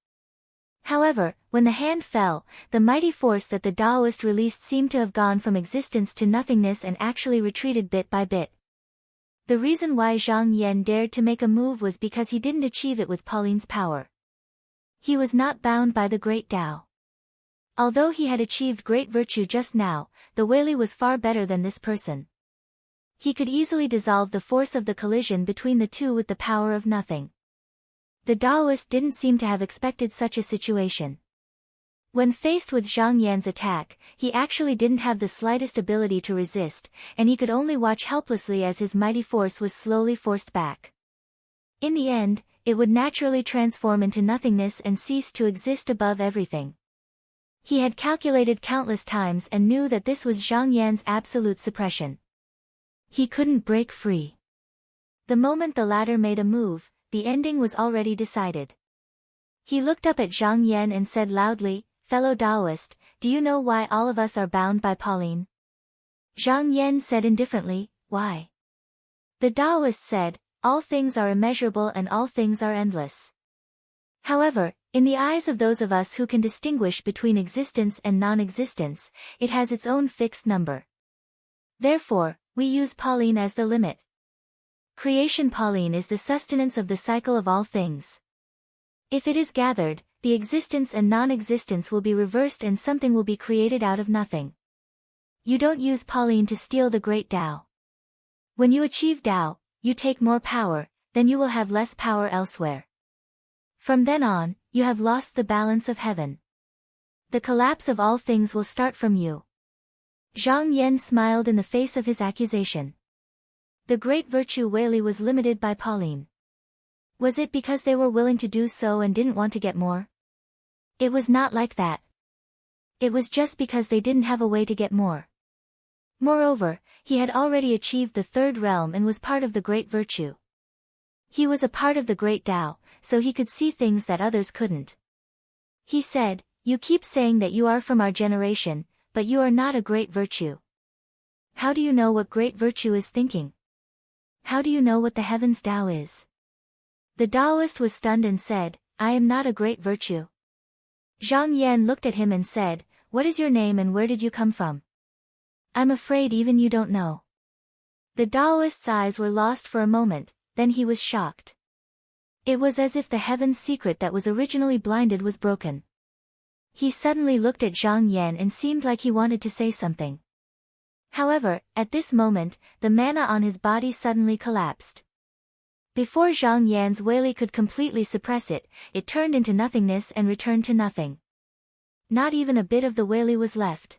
However, when the hand fell, the mighty force that the Taoist released seemed to have gone from existence to nothingness and actually retreated bit by bit. The reason why Zhang Yan dared to make a move was because he didn't achieve it with Pauline's power. He was not bound by the great Tao. Although he had achieved great virtue just now, the Weili was far better than this person. He could easily dissolve the force of the collision between the two with the power of nothing. The Taoist didn't seem to have expected such a situation. When faced with Zhang Yan's attack, he actually didn't have the slightest ability to resist, and he could only watch helplessly as his mighty force was slowly forced back. In the end, it would naturally transform into nothingness and cease to exist above everything. He had calculated countless times and knew that this was Zhang Yan's absolute suppression. He couldn't break free. The moment the latter made a move, the ending was already decided. He looked up at Zhang Yan and said loudly, "Fellow Taoist, do you know why all of us are bound by Pauline?" Zhang Yan said indifferently, "Why?" The Taoist said, "All things are immeasurable and all things are endless. However, in the eyes of those of us who can distinguish between existence and non-existence, it has its own fixed number. Therefore, we use Pauline as the limit. Creation Pauline is the sustenance of the cycle of all things. If it is gathered, the existence and non-existence will be reversed and something will be created out of nothing. You don't use Pauline to steal the great Tao. When you achieve Tao, you take more power, then you will have less power elsewhere. From then on, you have lost the balance of heaven. The collapse of all things will start from you." Zhang Yan smiled in the face of his accusation. The great virtue Weili was limited by Pauline. Was it because they were willing to do so and didn't want to get more? It was not like that. It was just because they didn't have a way to get more. Moreover, he had already achieved the third realm and was part of the great virtue. He was a part of the great Tao, so he could see things that others couldn't. He said, "You keep saying that you are from our generation, but you are not a great virtue. How do you know what great virtue is thinking? How do you know what the heavens Tao is?" The Taoist was stunned and said, "I am not a great virtue." Zhang Yan looked at him and said, "What is your name and where did you come from? I'm afraid even you don't know." The Taoist's eyes were lost for a moment, then he was shocked. It was as if the heaven's secret that was originally blinded was broken. He suddenly looked at Zhang Yan and seemed like he wanted to say something. However, at this moment, the mana on his body suddenly collapsed. Before Zhang Yan's Weili could completely suppress it, it turned into nothingness and returned to nothing. Not even a bit of the Weili was left.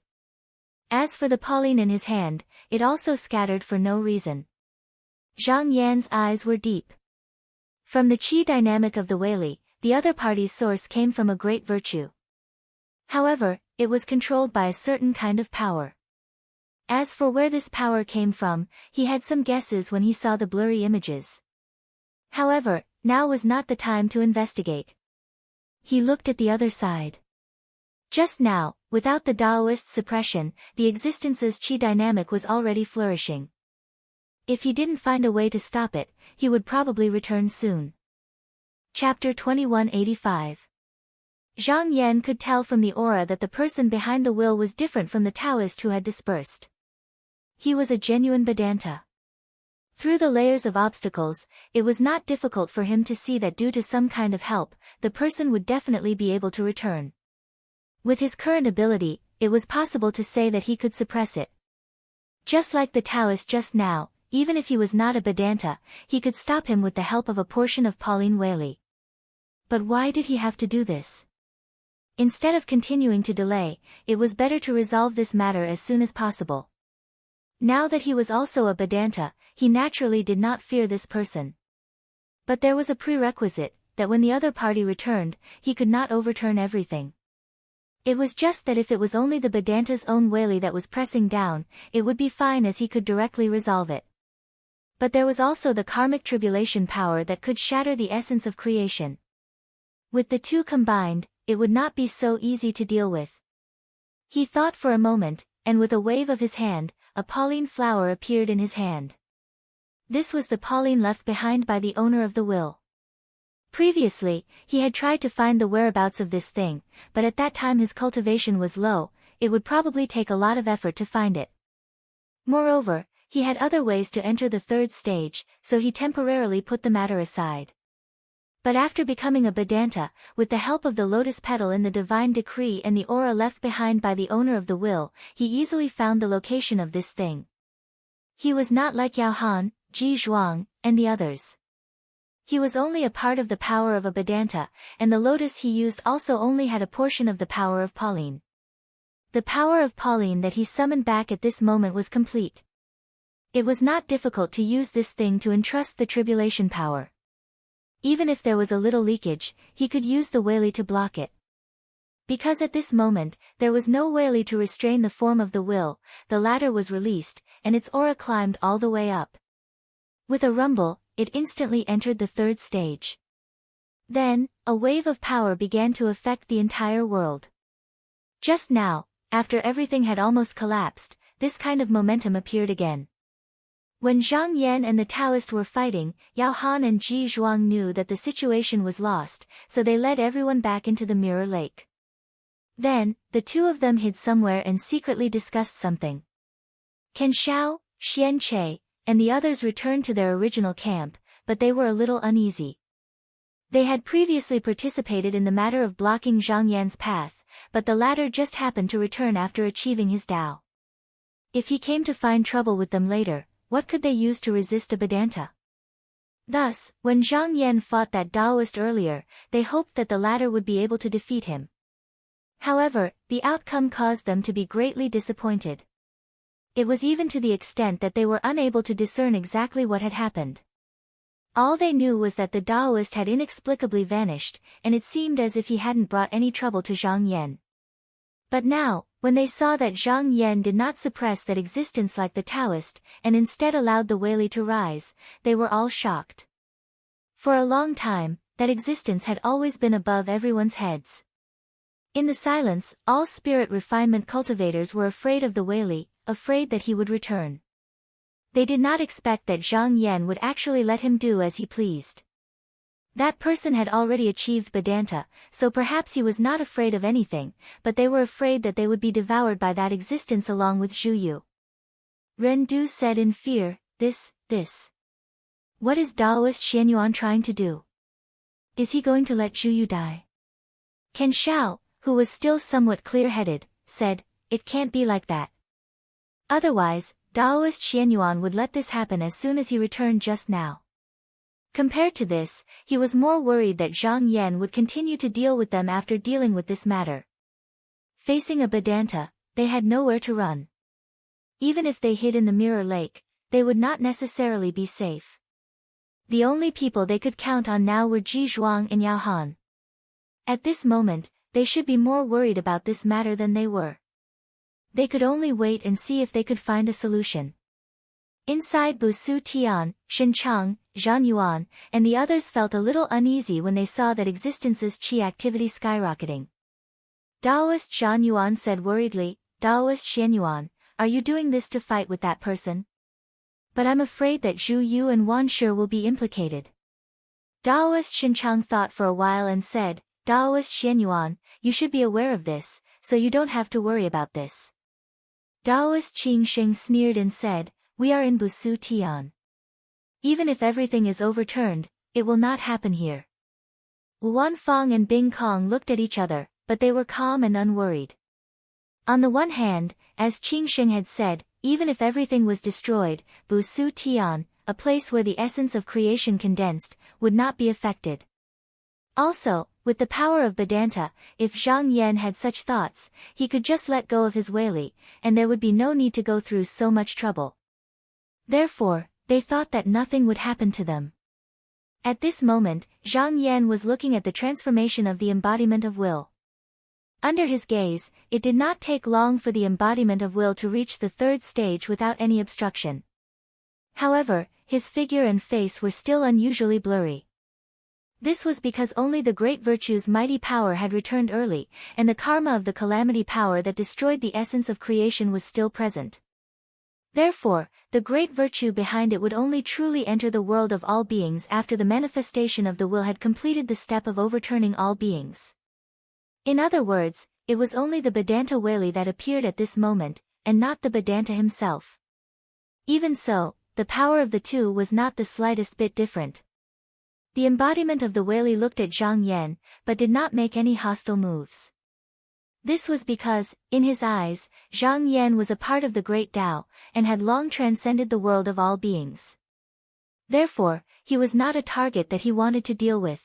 As for the Pauline in his hand, it also scattered for no reason. Zhang Yan's eyes were deep. From the qi dynamic of the Weili, the other party's source came from a great virtue. However, it was controlled by a certain kind of power. As for where this power came from, he had some guesses when he saw the blurry images. However, now was not the time to investigate. He looked at the other side. Just now, without the Taoist suppression, the existence's qi dynamic was already flourishing. If he didn't find a way to stop it, he would probably return soon. Chapter 2185. Zhang Yan could tell from the aura that the person behind the will was different from the Taoist who had dispersed. He was a genuine Vedanta. Through the layers of obstacles, it was not difficult for him to see that due to some kind of help, the person would definitely be able to return. With his current ability, it was possible to say that he could suppress it. Just like the Taoist just now, even if he was not a Vedanta, he could stop him with the help of a portion of Pauline Whaley. But why did he have to do this? Instead of continuing to delay, it was better to resolve this matter as soon as possible. Now that he was also a Vedanta, he naturally did not fear this person. But there was a prerequisite, that when the other party returned, he could not overturn everything. It was just that if it was only the Vedanta's own Whaley that was pressing down, it would be fine as he could directly resolve it. But there was also the karmic tribulation power that could shatter the essence of creation. With the two combined, it would not be so easy to deal with. He thought for a moment, and with a wave of his hand, a Pauline flower appeared in his hand. This was the Pauline left behind by the owner of the will. Previously, he had tried to find the whereabouts of this thing, but at that time his cultivation was low, it would probably take a lot of effort to find it. Moreover, he had other ways to enter the third stage, so he temporarily put the matter aside. But after becoming a Vedanta, with the help of the lotus petal in the divine decree and the aura left behind by the owner of the will, he easily found the location of this thing. He was not like Yao Han, Ji Zhuang, and the others. He was only a part of the power of a Vedanta, and the lotus he used also only had a portion of the power of Pauline. The power of Pauline that he summoned back at this moment was complete. It was not difficult to use this thing to entrust the tribulation power. Even if there was a little leakage, he could use the Whaley to block it. Because at this moment, there was no Whaley to restrain the form of the will, the latter was released, and its aura climbed all the way up. With a rumble, it instantly entered the third stage. Then, a wave of power began to affect the entire world. Just now, after everything had almost collapsed, this kind of momentum appeared again. When Zhang Yan and the Taoist were fighting, Yao Han and Ji Zhuang knew that the situation was lost, so they led everyone back into the mirror lake. Then, the two of them hid somewhere and secretly discussed something. Ken Shao, Xian Che, and the others returned to their original camp, but they were a little uneasy. They had previously participated in the matter of blocking Zhang Yan's path, but the latter just happened to return after achieving his Tao. If he came to find trouble with them later, what could they use to resist a Vedanta? Thus, when Zhang Yan fought that Taoist earlier, they hoped that the latter would be able to defeat him. However, the outcome caused them to be greatly disappointed. It was even to the extent that they were unable to discern exactly what had happened. All they knew was that the Taoist had inexplicably vanished, and it seemed as if he hadn't brought any trouble to Zhang Yan. But now, when they saw that Zhang Yan did not suppress that existence like the Taoist, and instead allowed the Whaley to rise, they were all shocked. For a long time, that existence had always been above everyone's heads. In the silence, all spirit refinement cultivators were afraid of the Whaley, afraid that he would return. They did not expect that Zhang Yan would actually let him do as he pleased. That person had already achieved Vedanta, so perhaps he was not afraid of anything, but they were afraid that they would be devoured by that existence along with Zhu Yu. Ren Du said in fear, this. What is Taoist Xianyuan trying to do? Is he going to let Zhu Yu die? Ken Shao, who was still somewhat clear-headed, said, it can't be like that. Otherwise, Taoist Xianyuan would let this happen as soon as he returned just now. Compared to this, he was more worried that Zhang Yan would continue to deal with them after dealing with this matter. Facing a Vedanta, they had nowhere to run. Even if they hid in the mirror lake, they would not necessarily be safe. The only people they could count on now were Ji Zhuang and Yao Han. At this moment, they should be more worried about this matter than they were. They could only wait and see if they could find a solution. Inside Busu Tian, Shen Chang, Zhan Yuan, and the others felt a little uneasy when they saw that existence's qi activity skyrocketing. Taoist Zhan Yuan said worriedly, Taoist Xianyuan, are you doing this to fight with that person? But I'm afraid that Zhu Yu and Wan Shi will be implicated. Taoist Shen Chang thought for a while and said, Taoist Xianyuan, you should be aware of this, so you don't have to worry about this. Taoist Qing Sheng sneered and said, we are in Busu Tian. Even if everything is overturned, it will not happen here. Wan Fang and Bing Kong looked at each other, but they were calm and unworried. On the one hand, as Qing Sheng had said, even if everything was destroyed, Bu Su Tian, a place where the essence of creation condensed, would not be affected. Also, with the power of Vedanta, if Zhang Yan had such thoughts, he could just let go of his Weili, and there would be no need to go through so much trouble. Therefore, they thought that nothing would happen to them. At this moment, Zhang Yan was looking at the transformation of the embodiment of will. Under his gaze, it did not take long for the embodiment of will to reach the third stage without any obstruction. However, his figure and face were still unusually blurry. This was because only the great virtue's mighty power had returned early, and the karma of the calamity power that destroyed the essence of creation was still present. Therefore, the great virtue behind it would only truly enter the world of all beings after the manifestation of the will had completed the step of overturning all beings. In other words, it was only the Vedanta Weili that appeared at this moment, and not the Vedanta himself. Even so, the power of the two was not the slightest bit different. The embodiment of the Weili looked at Zhang Yan, but did not make any hostile moves. This was because, in his eyes, Zhang Yan was a part of the great Tao, and had long transcended the world of all beings. Therefore, he was not a target that he wanted to deal with.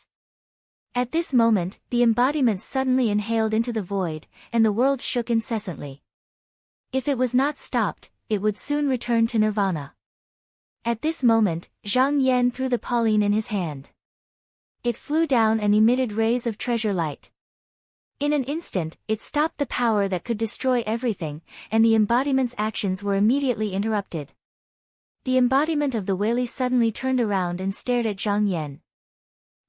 At this moment, the embodiment suddenly inhaled into the void, and the world shook incessantly. If it was not stopped, it would soon return to nirvana. At this moment, Zhang Yan threw the Pauline in his hand. It flew down and emitted rays of treasure light. In an instant, it stopped the power that could destroy everything, and the embodiment's actions were immediately interrupted. The embodiment of the Weili suddenly turned around and stared at Zhang Yan.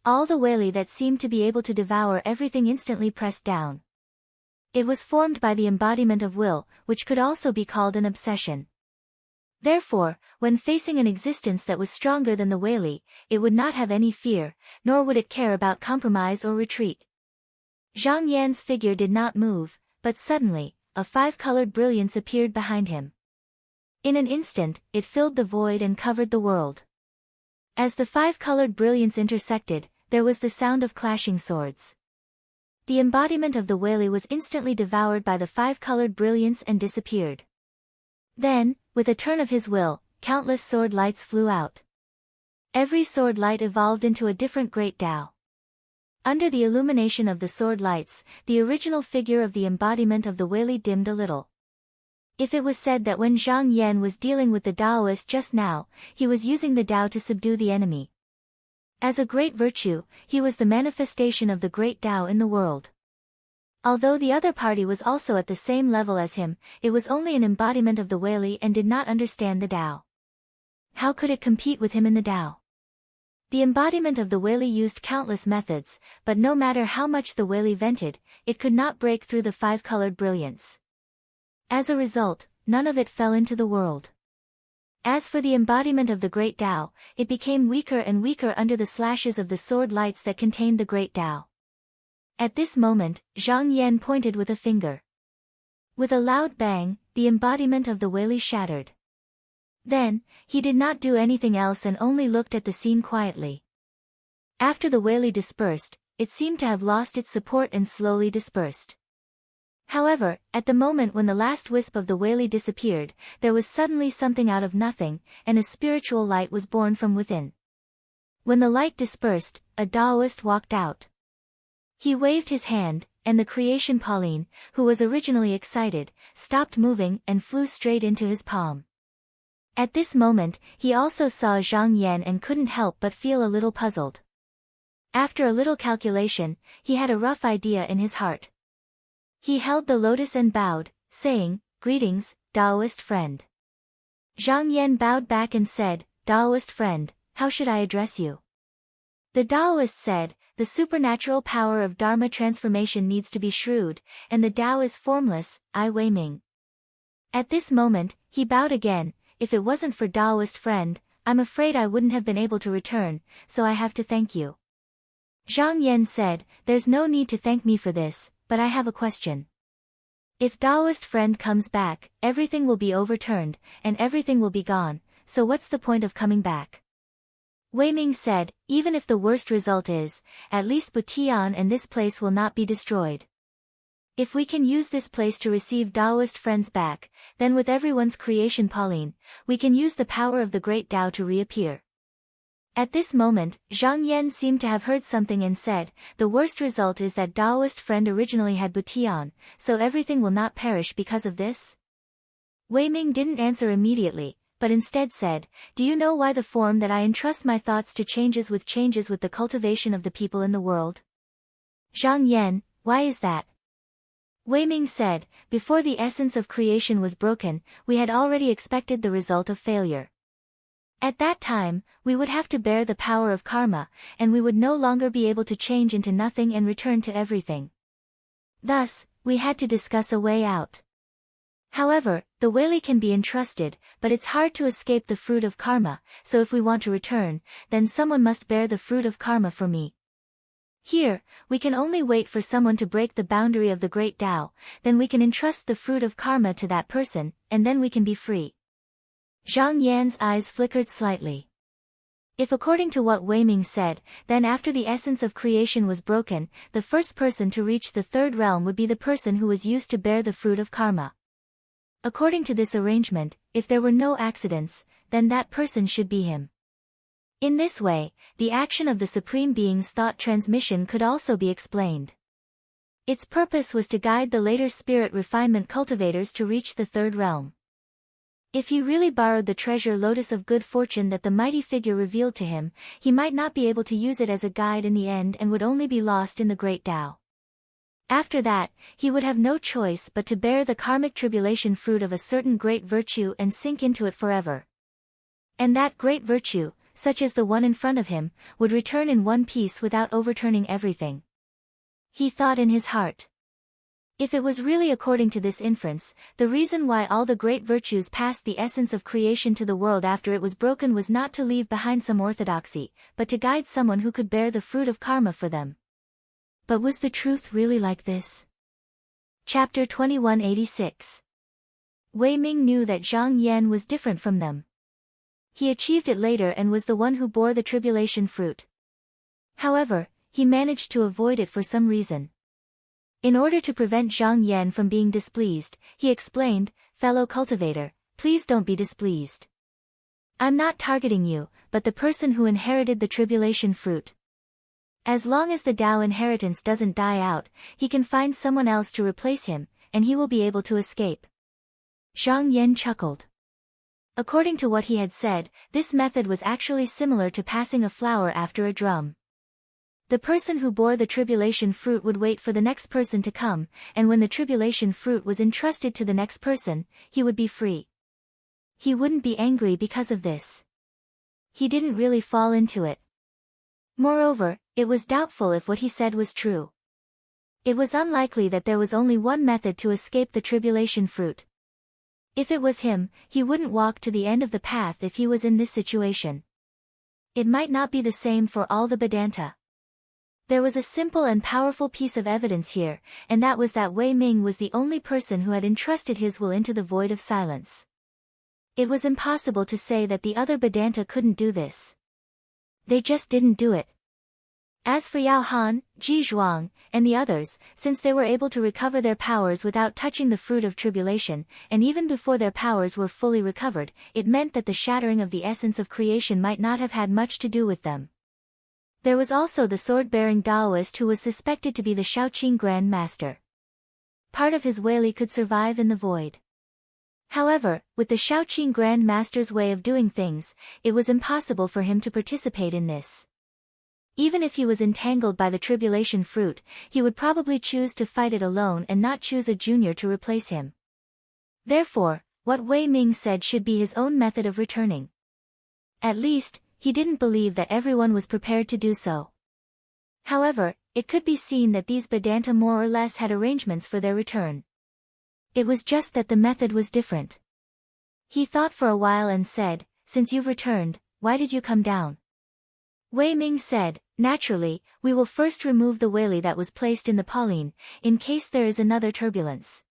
All the Weili that seemed to be able to devour everything instantly pressed down. It was formed by the embodiment of will, which could also be called an obsession. Therefore, when facing an existence that was stronger than the Weili, it would not have any fear, nor would it care about compromise or retreat. Zhang Yan's figure did not move, but suddenly, a five-colored brilliance appeared behind him. In an instant, it filled the void and covered the world. As the five-colored brilliance intersected, there was the sound of clashing swords. The embodiment of the Weili was instantly devoured by the five-colored brilliance and disappeared. Then, with a turn of his will, countless sword lights flew out. Every sword light evolved into a different great Tao. Under the illumination of the sword lights, the original figure of the embodiment of the Weili dimmed a little. If it was said that when Zhang Yan was dealing with the Taoist just now, he was using the Tao to subdue the enemy. As a great virtue, he was the manifestation of the great Tao in the world. Although the other party was also at the same level as him, it was only an embodiment of the Weili and did not understand the Tao. How could it compete with him in the Tao? The embodiment of the Weili used countless methods, but no matter how much the Weili vented, it could not break through the five-colored brilliance. As a result, none of it fell into the world. As for the embodiment of the great Tao, it became weaker and weaker under the slashes of the sword lights that contained the great Tao. At this moment, Zhang Yan pointed with a finger. With a loud bang, the embodiment of the Weili shattered. Then, he did not do anything else and only looked at the scene quietly. After the Weili dispersed, it seemed to have lost its support and slowly dispersed. However, at the moment when the last wisp of the Weili disappeared, there was suddenly something out of nothing, and a spiritual light was born from within. When the light dispersed, a Taoist walked out. He waved his hand, and the creation Pauline, who was originally excited, stopped moving and flew straight into his palm. At this moment, he also saw Zhang Yan and couldn't help but feel a little puzzled. After a little calculation, he had a rough idea in his heart. He held the lotus and bowed, saying, "Greetings, Taoist friend." Zhang Yan bowed back and said, "Taoist friend, how should I address you?" The Taoist said, "The supernatural power of Dharma transformation needs to be shrewd, and the Tao is formless, I Wei Ming." At this moment, he bowed again. "If it wasn't for Taoist friend, I'm afraid I wouldn't have been able to return, so I have to thank you." Zhang Yan said, "There's no need to thank me for this, but I have a question. If Taoist friend comes back, everything will be overturned, and everything will be gone, so what's the point of coming back?" Wei Ming said, even if the worst result is, at least Butian and this place will not be destroyed. If we can use this place to receive Taoist friends back, then with everyone's creation Pauline, we can use the power of the great Tao to reappear. At this moment, Zhang Yan seemed to have heard something and said, the worst result is that Taoist friend originally had Butian, so everything will not perish because of this? Wei Ming didn't answer immediately, but instead said, do you know why the form that I entrust my thoughts to changes with the cultivation of the people in the world? Zhang Yan, why is that? Wei Ming said, before the essence of creation was broken, we had already expected the result of failure. At that time, we would have to bear the power of karma, and we would no longer be able to change into nothing and return to everything. Thus, we had to discuss a way out. However, the Wei can be entrusted, but it's hard to escape the fruit of karma, so if we want to return, then someone must bear the fruit of karma for me. Here, we can only wait for someone to break the boundary of the great Tao, then we can entrust the fruit of karma to that person, and then we can be free. Zhang Yan's eyes flickered slightly. If according to what Wei Ming said, then after the essence of creation was broken, the first person to reach the third realm would be the person who was used to bear the fruit of karma. According to this arrangement, if there were no accidents, then that person should be him. In this way, the action of the Supreme Being's thought transmission could also be explained. Its purpose was to guide the later spirit refinement cultivators to reach the third realm. If he really borrowed the treasure lotus of good fortune that the mighty figure revealed to him, he might not be able to use it as a guide in the end and would only be lost in the great Tao. After that, he would have no choice but to bear the karmic tribulation fruit of a certain great virtue and sink into it forever. And that great virtue, such as the one in front of him, would return in one piece without overturning everything. He thought in his heart. If it was really according to this inference, the reason why all the great virtues passed the essence of creation to the world after it was broken was not to leave behind some orthodoxy, but to guide someone who could bear the fruit of karma for them. But was the truth really like this? Chapter 2186. Wei Ming knew that Zhang Yan was different from them. He achieved it later and was the one who bore the tribulation fruit. However, he managed to avoid it for some reason. In order to prevent Zhang Yan from being displeased, he explained, fellow cultivator, please don't be displeased. I'm not targeting you, but the person who inherited the tribulation fruit. As long as the Tao inheritance doesn't die out, he can find someone else to replace him, and he will be able to escape. Zhang Yan chuckled. According to what he had said, this method was actually similar to passing a flower after a drum. The person who bore the tribulation fruit would wait for the next person to come, and when the tribulation fruit was entrusted to the next person, he would be free. He wouldn't be angry because of this. He didn't really fall into it. Moreover, it was doubtful if what he said was true. It was unlikely that there was only one method to escape the tribulation fruit. If it was him, he wouldn't walk to the end of the path if he was in this situation. It might not be the same for all the Vedanta. There was a simple and powerful piece of evidence here, and that was that Wei Ming was the only person who had entrusted his will into the void of silence. It was impossible to say that the other Vedanta couldn't do this. They just didn't do it. As for Yao Han, Ji Zhuang, and the others, since they were able to recover their powers without touching the fruit of tribulation, and even before their powers were fully recovered, it meant that the shattering of the essence of creation might not have had much to do with them. There was also the sword-bearing Taoist who was suspected to be the Shaoqing Grand Master. Part of his Weili could survive in the void. However, with the Shaoqing Grand Master's way of doing things, it was impossible for him to participate in this. Even if he was entangled by the tribulation fruit, he would probably choose to fight it alone and not choose a junior to replace him. Therefore, what Wei Ming said should be his own method of returning. At least, he didn't believe that everyone was prepared to do so. However, it could be seen that these Vedanta more or less had arrangements for their return. It was just that the method was different. He thought for a while and said, since you've returned, why did you come down? Wei Ming said, naturally, we will first remove the Weili that was placed in the Pauline, in case there is another turbulence.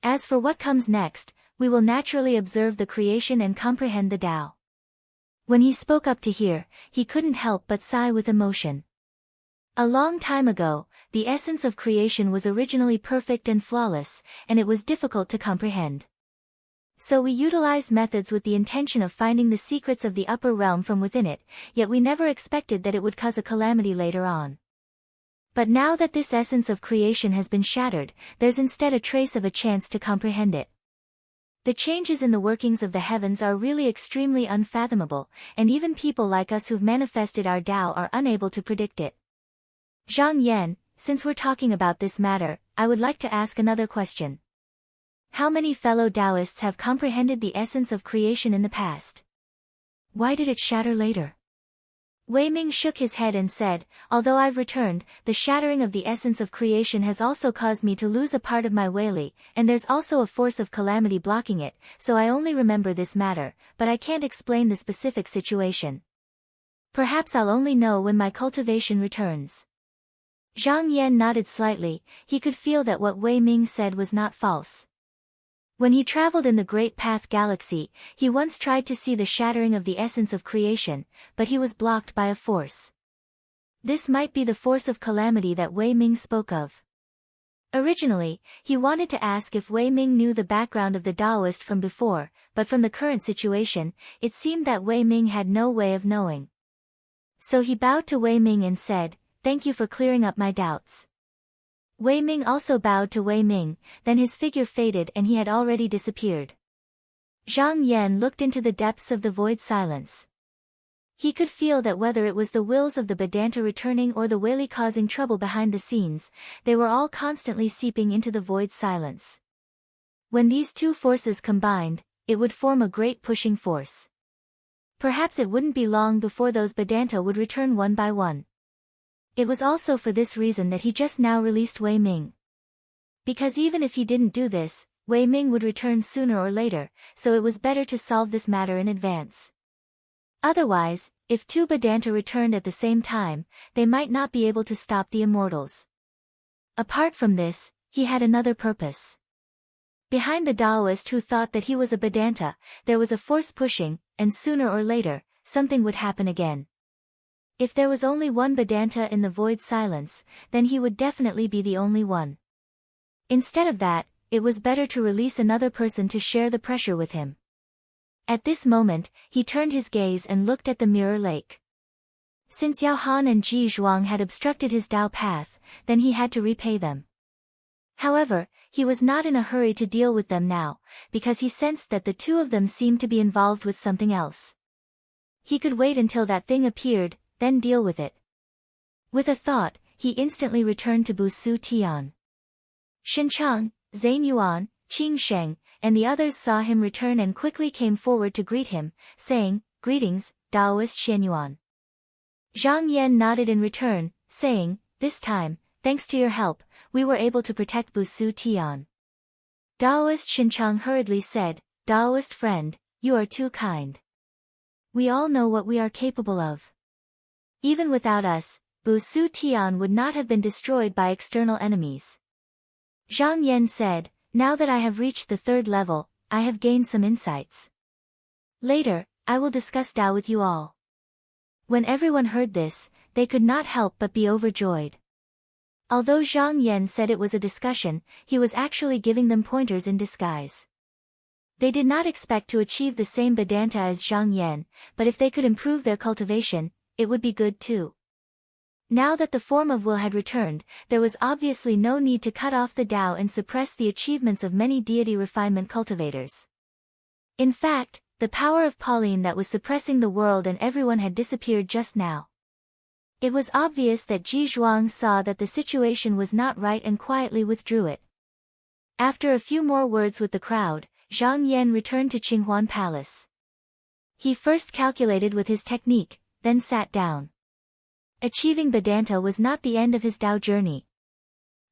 As for what comes next, we will naturally observe the creation and comprehend the Tao. When he spoke up to hear, he couldn't help but sigh with emotion. A long time ago, the essence of creation was originally perfect and flawless, and it was difficult to comprehend. So we utilized methods with the intention of finding the secrets of the upper realm from within it, yet we never expected that it would cause a calamity later on. But now that this essence of creation has been shattered, there's instead a trace of a chance to comprehend it. The changes in the workings of the heavens are really extremely unfathomable, and even people like us who've manifested our Tao are unable to predict it. Zhang Yan, since we're talking about this matter, I would like to ask another question. How many fellow Taoists have comprehended the essence of creation in the past? Why did it shatter later? Wei Ming shook his head and said, although I've returned, the shattering of the essence of creation has also caused me to lose a part of my Weili, and there's also a force of calamity blocking it, so I only remember this matter, but I can't explain the specific situation. Perhaps I'll only know when my cultivation returns. Zhang Yan nodded slightly. He could feel that what Wei Ming said was not false. When he traveled in the Great Path Galaxy, he once tried to see the shattering of the essence of creation, but he was blocked by a force. This might be the force of calamity that Wei Ming spoke of. Originally, he wanted to ask if Wei Ming knew the background of the Taoist from before, but from the current situation, it seemed that Wei Ming had no way of knowing. So he bowed to Wei Ming and said, "Thank you for clearing up my doubts." Wei Ming also bowed to Wei Ming, then his figure faded and he had already disappeared. Zhang Yan looked into the depths of the void silence. He could feel that whether it was the wills of the Vedanta returning or the Weili causing trouble behind the scenes, they were all constantly seeping into the void silence. When these two forces combined, it would form a great pushing force. Perhaps it wouldn't be long before those Vedanta would return one by one. It was also for this reason that he just now released Wei Ming. Because even if he didn't do this, Wei Ming would return sooner or later, so it was better to solve this matter in advance. Otherwise, if two Vedanta returned at the same time, they might not be able to stop the immortals. Apart from this, he had another purpose. Behind the Taoist who thought that he was a Vedanta, there was a force pushing, and sooner or later, something would happen again. If there was only one Vedanta in the void silence, then he would definitely be the only one. Instead of that, it was better to release another person to share the pressure with him. At this moment, he turned his gaze and looked at the mirror lake. Since Yao Han and Ji Zhuang had obstructed his Tao path, then he had to repay them. However, he was not in a hurry to deal with them now, because he sensed that the two of them seemed to be involved with something else. He could wait until that thing appeared, then deal with it. With a thought, he instantly returned to Bu Su Tian. Shen Chang, Zhang Yuan, Qing Sheng, and the others saw him return and quickly came forward to greet him, saying, "Greetings, Taoist Shen Yuan." Zhang Yan nodded in return, saying, "This time, thanks to your help, we were able to protect Bu Su Tian." Taoist Shen Chang hurriedly said, "Taoist friend, you are too kind. We all know what we are capable of. Even without us, Bu Su Tian would not have been destroyed by external enemies." Zhang Yan said, "Now that I have reached the third level, I have gained some insights. Later, I will discuss Tao with you all." When everyone heard this, they could not help but be overjoyed. Although Zhang Yan said it was a discussion, he was actually giving them pointers in disguise. They did not expect to achieve the same Vedanta as Zhang Yan, but if they could improve their cultivation, it would be good too. Now that the form of will had returned, there was obviously no need to cut off the Tao and suppress the achievements of many deity refinement cultivators. In fact, the power of Pauline that was suppressing the world and everyone had disappeared just now. It was obvious that Ji Zhuang saw that the situation was not right and quietly withdrew it. After a few more words with the crowd, Zhang Yan returned to Qinghuan Palace. He first calculated with his technique, then sat down. Achieving Vedanta was not the end of his Tao journey.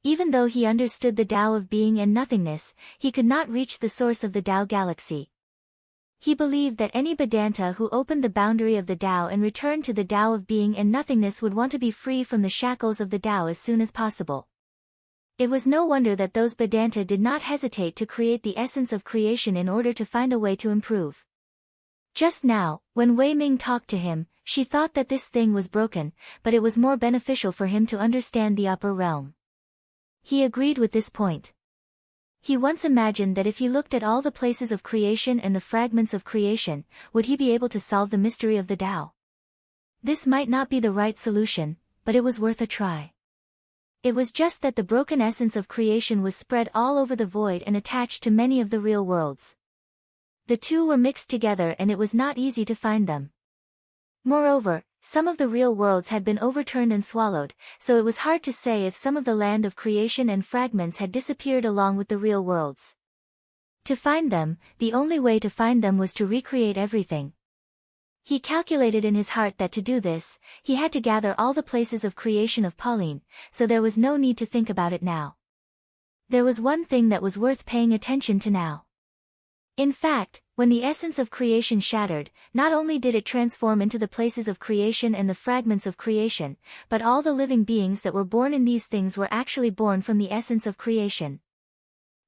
Even though he understood the Tao of being and nothingness, he could not reach the source of the Tao galaxy. He believed that any Vedanta who opened the boundary of the Tao and returned to the Tao of being and nothingness would want to be free from the shackles of the Tao as soon as possible. It was no wonder that those Vedanta did not hesitate to create the essence of creation in order to find a way to improve. Just now, when Wei Ming talked to him, she thought that this thing was broken, but it was more beneficial for him to understand the upper realm. He agreed with this point. He once imagined that if he looked at all the places of creation and the fragments of creation, would he be able to solve the mystery of the Tao? This might not be the right solution, but it was worth a try. It was just that the broken essence of creation was spread all over the void and attached to many of the real worlds. The two were mixed together and it was not easy to find them. Moreover, some of the real worlds had been overturned and swallowed, so it was hard to say if some of the land of creation and fragments had disappeared along with the real worlds. To find them, the only way to find them was to recreate everything. He calculated in his heart that to do this, he had to gather all the places of creation of Pauline, so there was no need to think about it now. There was one thing that was worth paying attention to now. In fact, when the essence of creation shattered, not only did it transform into the places of creation and the fragments of creation, but all the living beings that were born in these things were actually born from the essence of creation.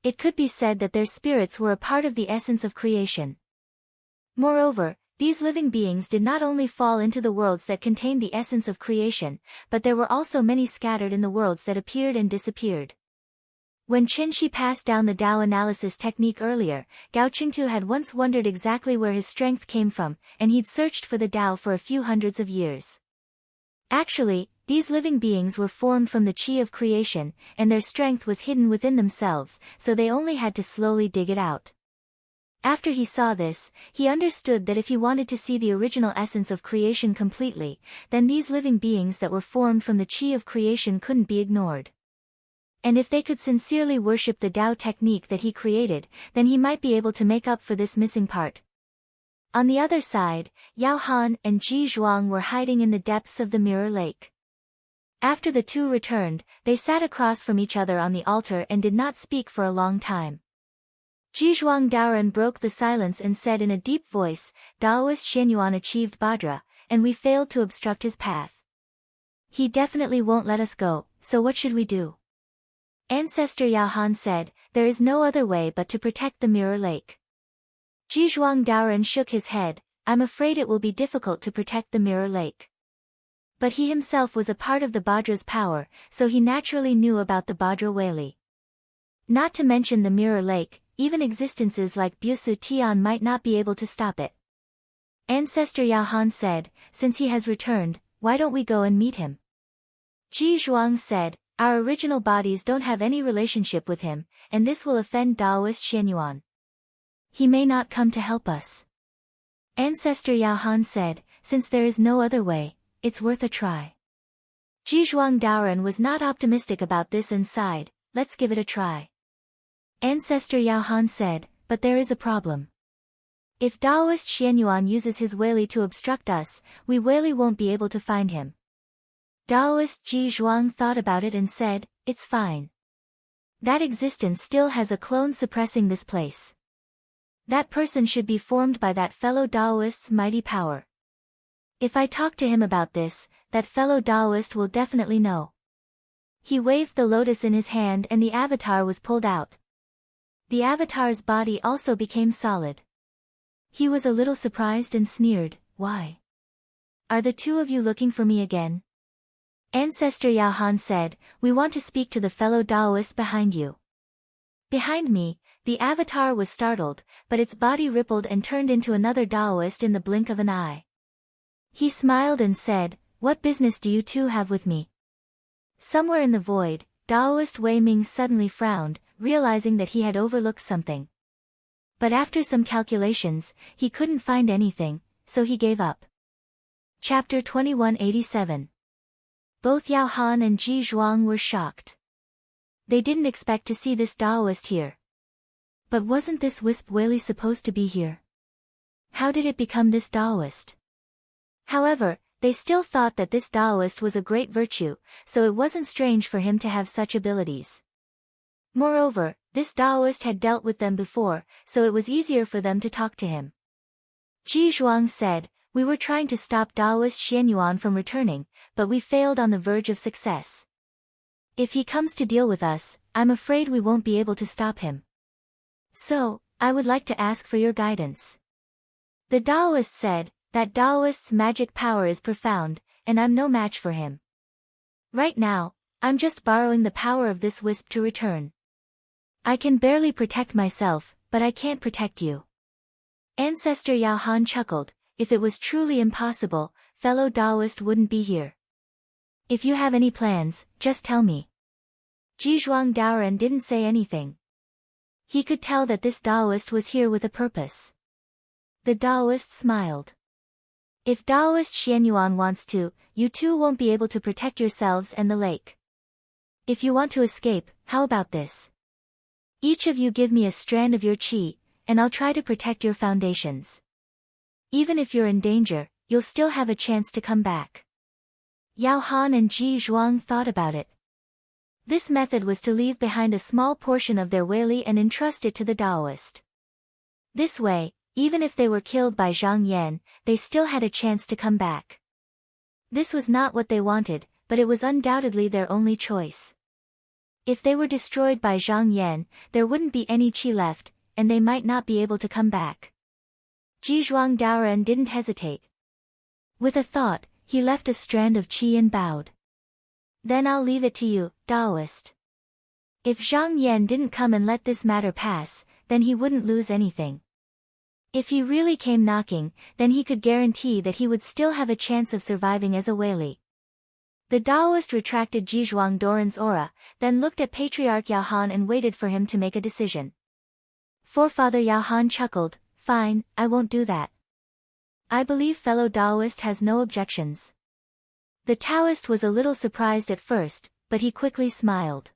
It could be said that their spirits were a part of the essence of creation. Moreover, these living beings did not only fall into the worlds that contained the essence of creation, but there were also many scattered in the worlds that appeared and disappeared. When Qin Shi passed down the Tao analysis technique earlier, Gao Qingtu had once wondered exactly where his strength came from, and he'd searched for the Tao for a few hundreds of years. Actually, these living beings were formed from the Qi of creation, and their strength was hidden within themselves, so they only had to slowly dig it out. After he saw this, he understood that if he wanted to see the original essence of creation completely, then these living beings that were formed from the Qi of creation couldn't be ignored. And if they could sincerely worship the Tao technique that he created, then he might be able to make up for this missing part. On the other side, Yao Han and Ji Zhuang were hiding in the depths of the mirror lake. After the two returned, they sat across from each other on the altar and did not speak for a long time. Ji Zhuang Daoren broke the silence and said in a deep voice, "Daoist Xianyuan achieved Bhadra, and we failed to obstruct his path. He definitely won't let us go, so what should we do?" Ancestor Yao Han said, "There is no other way but to protect the mirror lake." Ji Zhuang Daoren shook his head, "I'm afraid it will be difficult to protect the mirror lake." But he himself was a part of the Bhadra's power, so he naturally knew about the Bhadra Weili. Not to mention the mirror lake, even existences like Busu Tian might not be able to stop it. Ancestor Yao Han said, "Since he has returned, why don't we go and meet him?" Ji Zhuang said, "Our original bodies don't have any relationship with him, and this will offend Daoist Xianyuan. He may not come to help us." Ancestor Yao Han said, "Since there is no other way, it's worth a try." Ji Zhuang Daoren was not optimistic about this and sighed, "Let's give it a try." Ancestor Yao Han said, "But there is a problem. If Daoist Xianyuan uses his Weili to obstruct us, we Weili won't be able to find him." Daoist Ji Zhuang thought about it and said, "It's fine. That existence still has a clone suppressing this place. That person should be formed by that fellow Daoist's mighty power. If I talk to him about this, that fellow Daoist will definitely know." He waved the lotus in his hand and the avatar was pulled out. The avatar's body also became solid. He was a little surprised and sneered, "Why? Are the two of you looking for me again?" Ancestor Yao Han said, "We want to speak to the fellow Daoist behind you." Behind me, the avatar was startled, but its body rippled and turned into another Daoist in the blink of an eye. He smiled and said, "What business do you two have with me?" Somewhere in the void, Daoist Wei Ming suddenly frowned, realizing that he had overlooked something. But after some calculations, he couldn't find anything, so he gave up. Chapter 2187. Both Yao Han and Ji Zhuang were shocked. They didn't expect to see this Daoist here. But wasn't this Wisp Weili supposed to be here? How did it become this Daoist? However, they still thought that this Daoist was a great virtue, so it wasn't strange for him to have such abilities. Moreover, this Daoist had dealt with them before, so it was easier for them to talk to him. Ji Zhuang said, "We were trying to stop Daoist Xianyuan from returning, but we failed on the verge of success. If he comes to deal with us, I'm afraid we won't be able to stop him. So, I would like to ask for your guidance." The Taoist said, that Taoist's magic power is profound, and I'm no match for him. Right now, I'm just borrowing the power of this wisp to return. I can barely protect myself, but I can't protect you. Ancestor Yao Han chuckled. If it was truly impossible, fellow Taoist wouldn't be here. If you have any plans, just tell me. Jizhuang Daoren didn't say anything. He could tell that this Taoist was here with a purpose. The Taoist smiled. If Taoist Xianyuan wants to, you two won't be able to protect yourselves and the lake. If you want to escape, how about this? Each of you give me a strand of your qi, and I'll try to protect your foundations. Even if you're in danger, you'll still have a chance to come back. Yao Han and Ji Zhuang thought about it. This method was to leave behind a small portion of their Weili and entrust it to the Taoist. This way, even if they were killed by Zhang Yan, they still had a chance to come back. This was not what they wanted, but it was undoubtedly their only choice. If they were destroyed by Zhang Yan, there wouldn't be any qi left, and they might not be able to come back. Jizhuang Daoren didn't hesitate. With a thought, he left a strand of qi and bowed. Then I'll leave it to you, Taoist. If Zhang Yan didn't come and let this matter pass, then he wouldn't lose anything. If he really came knocking, then he could guarantee that he would still have a chance of surviving as a Weili. The Taoist retracted Jizhuang Daoren's aura, then looked at Patriarch Yao Han and waited for him to make a decision. Forefather Yao Han chuckled, fine, I won't do that. I believe fellow Taoist has no objections. The Taoist was a little surprised at first, but he quickly smiled.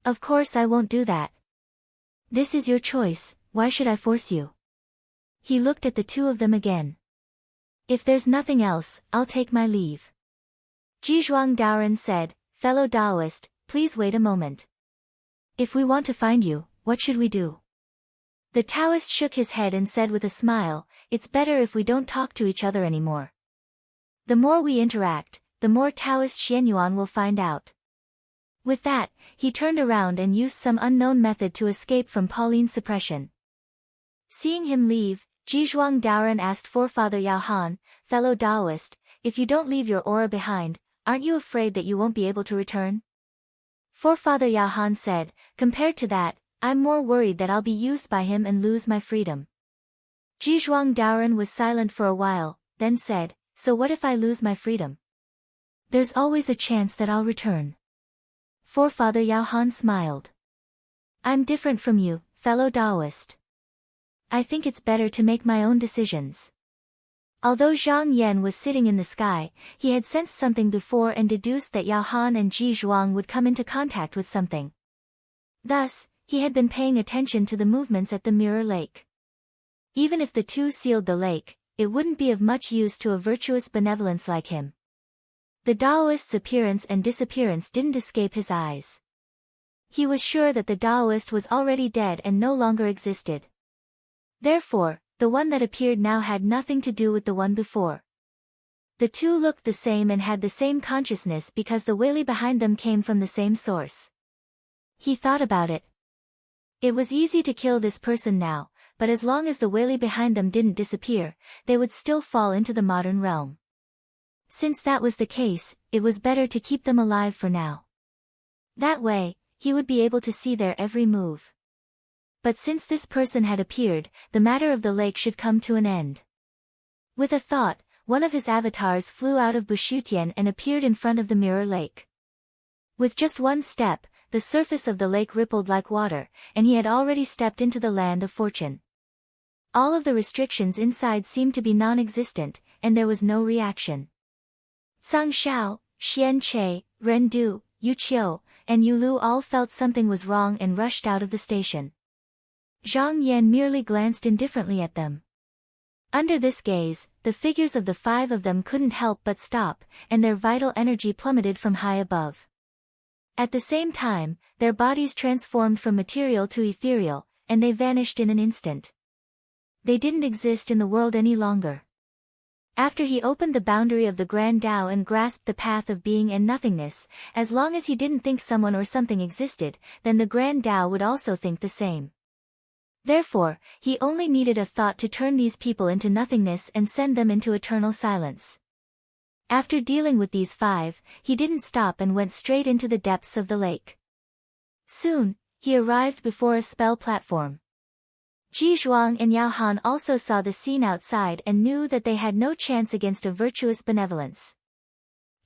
Of course I won't do that. This is your choice, why should I force you? He looked at the two of them again. If there's nothing else, I'll take my leave. Jizhuang Daoren said, fellow Taoist, please wait a moment. If we want to find you, what should we do? The Taoist shook his head and said with a smile, it's better if we don't talk to each other anymore. The more we interact, the more Taoist Xianyuan will find out. With that, he turned around and used some unknown method to escape from Pauline's suppression. Seeing him leave, Jizhuang Daoren asked Forefather Yao Han, fellow Taoist, if you don't leave your aura behind, aren't you afraid that you won't be able to return? Forefather Yao Han said, compared to that, I'm more worried that I'll be used by him and lose my freedom. Jizhuang Daoren was silent for a while, then said, so what if I lose my freedom? There's always a chance that I'll return. Forefather Yao Han smiled. I'm different from you, fellow Taoist. I think it's better to make my own decisions. Although Zhang Yan was sitting in the sky, he had sensed something before and deduced that Yao Han and Ji Zhuang would come into contact with something. Thus, he had been paying attention to the movements at the Mirror Lake. Even if the two sealed the lake, it wouldn't be of much use to a virtuous benevolence like him. The Taoist's appearance and disappearance didn't escape his eyes. He was sure that the Taoist was already dead and no longer existed. Therefore, the one that appeared now had nothing to do with the one before. The two looked the same and had the same consciousness because the Weili behind them came from the same source. He thought about it. It was easy to kill this person now, but as long as the Weili behind them didn't disappear, they would still fall into the modern realm. Since that was the case, it was better to keep them alive for now. That way, he would be able to see their every move. But since this person had appeared, the matter of the lake should come to an end. With a thought, one of his avatars flew out of Bushutian and appeared in front of the Mirror Lake. With just one step, the surface of the lake rippled like water, and he had already stepped into the land of fortune. All of the restrictions inside seemed to be non-existent, and there was no reaction. Zhang Xiao, Xian Che, Ren Du, Yu Qiu, and Yu Lu all felt something was wrong and rushed out of the station. Zhang Yan merely glanced indifferently at them. Under this gaze, the figures of the five of them couldn't help but stop, and their vital energy plummeted from high above. At the same time, their bodies transformed from material to ethereal, and they vanished in an instant. They didn't exist in the world any longer. After he opened the boundary of the Grand Tao and grasped the path of being and nothingness, as long as he didn't think someone or something existed, then the Grand Tao would also think the same. Therefore, he only needed a thought to turn these people into nothingness and send them into eternal silence. After dealing with these 5, he didn't stop and went straight into the depths of the lake. Soon, he arrived before a spell platform. Ji Zhuang and Yao Han also saw the scene outside and knew that they had no chance against a virtuous benevolence.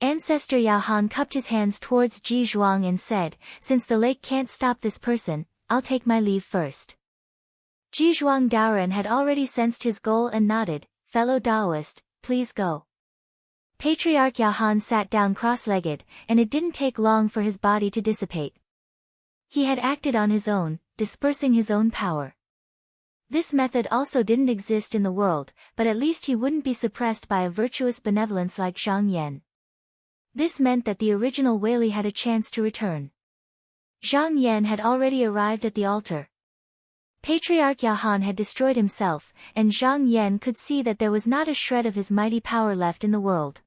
Ancestor Yao Han cupped his hands towards Ji Zhuang and said, "Since the lake can't stop this person, I'll take my leave first." Ji Zhuang Daoren had already sensed his goal and nodded, "Fellow Taoist, please go." Patriarch Yao Han sat down cross-legged, and it didn't take long for his body to dissipate. He had acted on his own, dispersing his own power. This method also didn't exist in the world, but at least he wouldn't be suppressed by a virtuous benevolence like Zhang Yan. This meant that the original Wei Li had a chance to return. Zhang Yan had already arrived at the altar. Patriarch Yao Han had destroyed himself, and Zhang Yan could see that there was not a shred of his mighty power left in the world.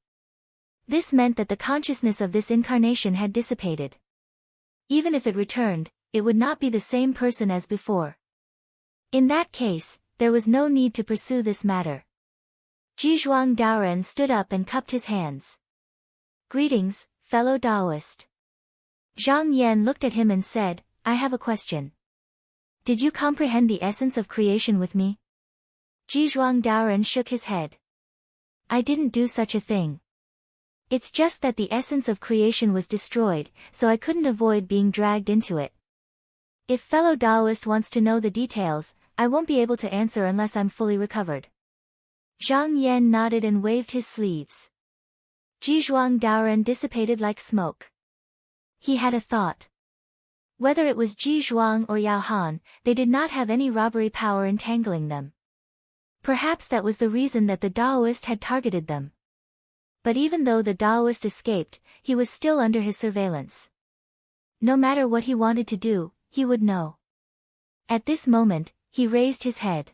This meant that the consciousness of this incarnation had dissipated. Even if it returned, it would not be the same person as before. In that case, there was no need to pursue this matter. Ji Zhuang Daoren stood up and cupped his hands. "Greetings, fellow Taoist." Zhang Yan looked at him and said, "I have a question. Did you comprehend the essence of creation with me?" Ji Zhuang Daoren shook his head. "I didn't do such a thing. It's just that the essence of creation was destroyed, so I couldn't avoid being dragged into it. If fellow Taoist wants to know the details, I won't be able to answer unless I'm fully recovered." Zhang Yan nodded and waved his sleeves. Ji Zhuang Daoren dissipated like smoke. He had a thought. Whether it was Ji Zhuang or Yao Han, they did not have any robbery power entangling them. Perhaps that was the reason that the Taoist had targeted them. But even though the Taoist escaped, he was still under his surveillance. No matter what he wanted to do, he would know. At this moment, he raised his head.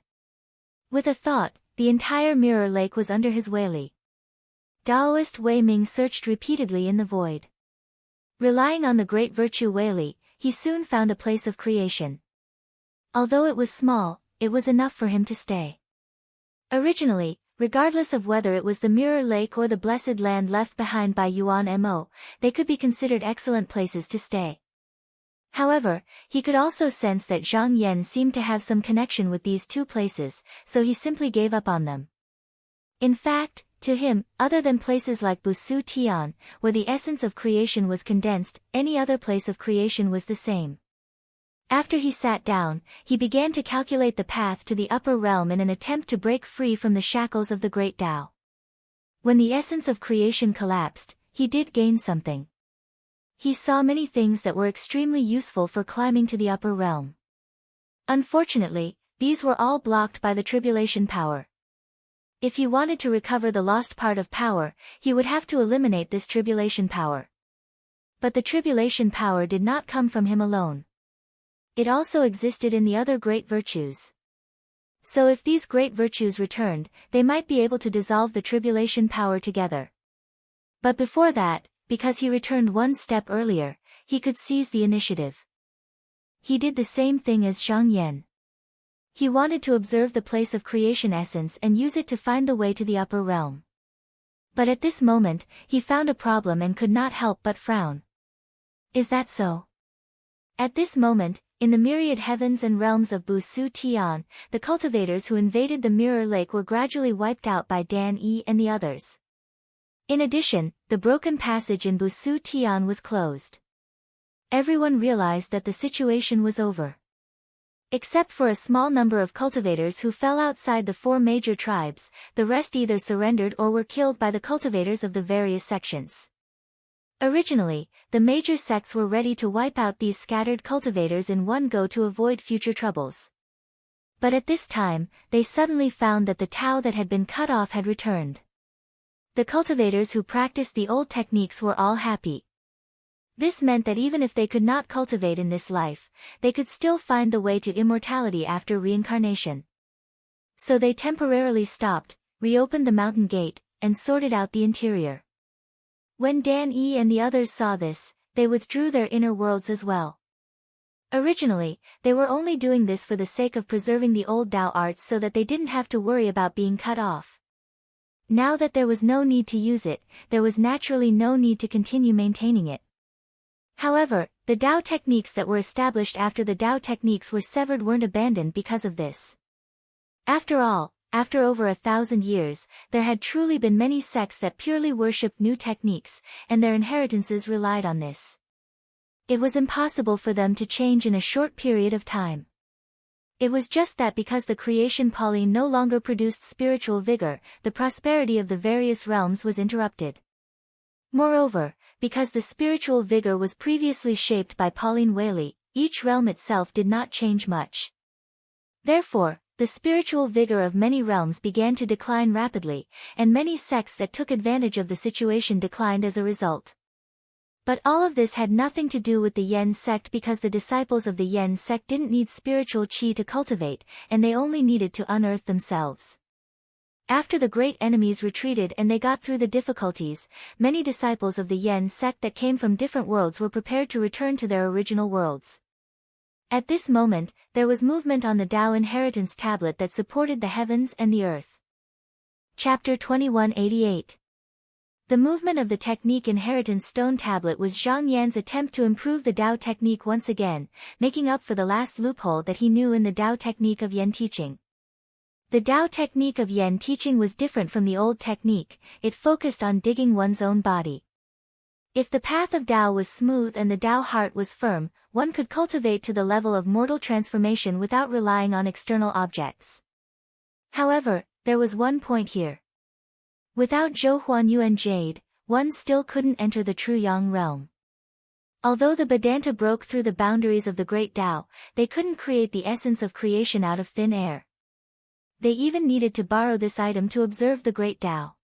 With a thought, the entire mirror lake was under his Wei Li. Taoist Wei Ming searched repeatedly in the void. Relying on the great virtue Wei Li, he soon found a place of creation. Although it was small, it was enough for him to stay. Originally, regardless of whether it was the Mirror Lake or the blessed land left behind by Yuan Mo, they could be considered excellent places to stay. However, he could also sense that Zhang Yan seemed to have some connection with these two places, so he simply gave up on them. In fact, to him, other than places like Busu Tian, where the essence of creation was condensed, any other place of creation was the same. After he sat down, he began to calculate the path to the upper realm in an attempt to break free from the shackles of the great Tao. When the essence of creation collapsed, he did gain something. He saw many things that were extremely useful for climbing to the upper realm. Unfortunately, these were all blocked by the tribulation power. If he wanted to recover the lost part of power, he would have to eliminate this tribulation power. But the tribulation power did not come from him alone. It also existed in the other great virtues. So if these great virtues returned, they might be able to dissolve the tribulation power together. But before that, because he returned one step earlier, he could seize the initiative. He did the same thing as Zhang Yan. He wanted to observe the place of creation essence and use it to find the way to the upper realm. But at this moment, he found a problem and could not help but frown. Is that so? At this moment, in the myriad heavens and realms of Busu Tian, the cultivators who invaded the Mirror Lake were gradually wiped out by Dan Yi and the others. In addition, the broken passage in Busu Tian was closed. Everyone realized that the situation was over. Except for a small number of cultivators who fell outside the 4 major tribes, the rest either surrendered or were killed by the cultivators of the various sections. Originally, the major sects were ready to wipe out these scattered cultivators in one go to avoid future troubles. But at this time, they suddenly found that the Tao that had been cut off had returned. The cultivators who practiced the old techniques were all happy. This meant that even if they could not cultivate in this life, they could still find the way to immortality after reincarnation. So they temporarily stopped, reopened the mountain gate, and sorted out the interior. When Dan Yi and the others saw this, they withdrew their inner worlds as well. Originally, they were only doing this for the sake of preserving the old Tao arts so that they didn't have to worry about being cut off. Now that there was no need to use it, there was naturally no need to continue maintaining it. However, the Tao techniques that were established after the Tao techniques were severed weren't abandoned because of this. After all, after over 1,000 years, there had truly been many sects that purely worshipped new techniques, and their inheritances relied on this. It was impossible for them to change in a short period of time. It was just that because the creation Pauline no longer produced spiritual vigor, the prosperity of the various realms was interrupted. Moreover, because the spiritual vigor was previously shaped by Pauline Whaley, each realm itself did not change much. Therefore, the spiritual vigor of many realms began to decline rapidly, and many sects that took advantage of the situation declined as a result. But all of this had nothing to do with the Yen sect because the disciples of the Yen sect didn't need spiritual qi to cultivate, and they only needed to unearth themselves. After the great enemies retreated and they got through the difficulties, many disciples of the Yen sect that came from different worlds were prepared to return to their original worlds. At this moment, there was movement on the Tao Inheritance Tablet that supported the heavens and the earth. Chapter 2188. The movement of the Technique Inheritance Stone Tablet was Zhang Yan's attempt to improve the Tao technique once again, making up for the last loophole that he knew in the Tao technique of Yen teaching. The Tao technique of Yen teaching was different from the old technique, it focused on digging one's own body. If the path of Tao was smooth and the Tao heart was firm, one could cultivate to the level of mortal transformation without relying on external objects. However, there was one point here. Without Zhou Huanyuan Jade, one still couldn't enter the true Yang realm. Although the Vedanta broke through the boundaries of the great Tao, they couldn't create the essence of creation out of thin air. They even needed to borrow this item to observe the great Tao.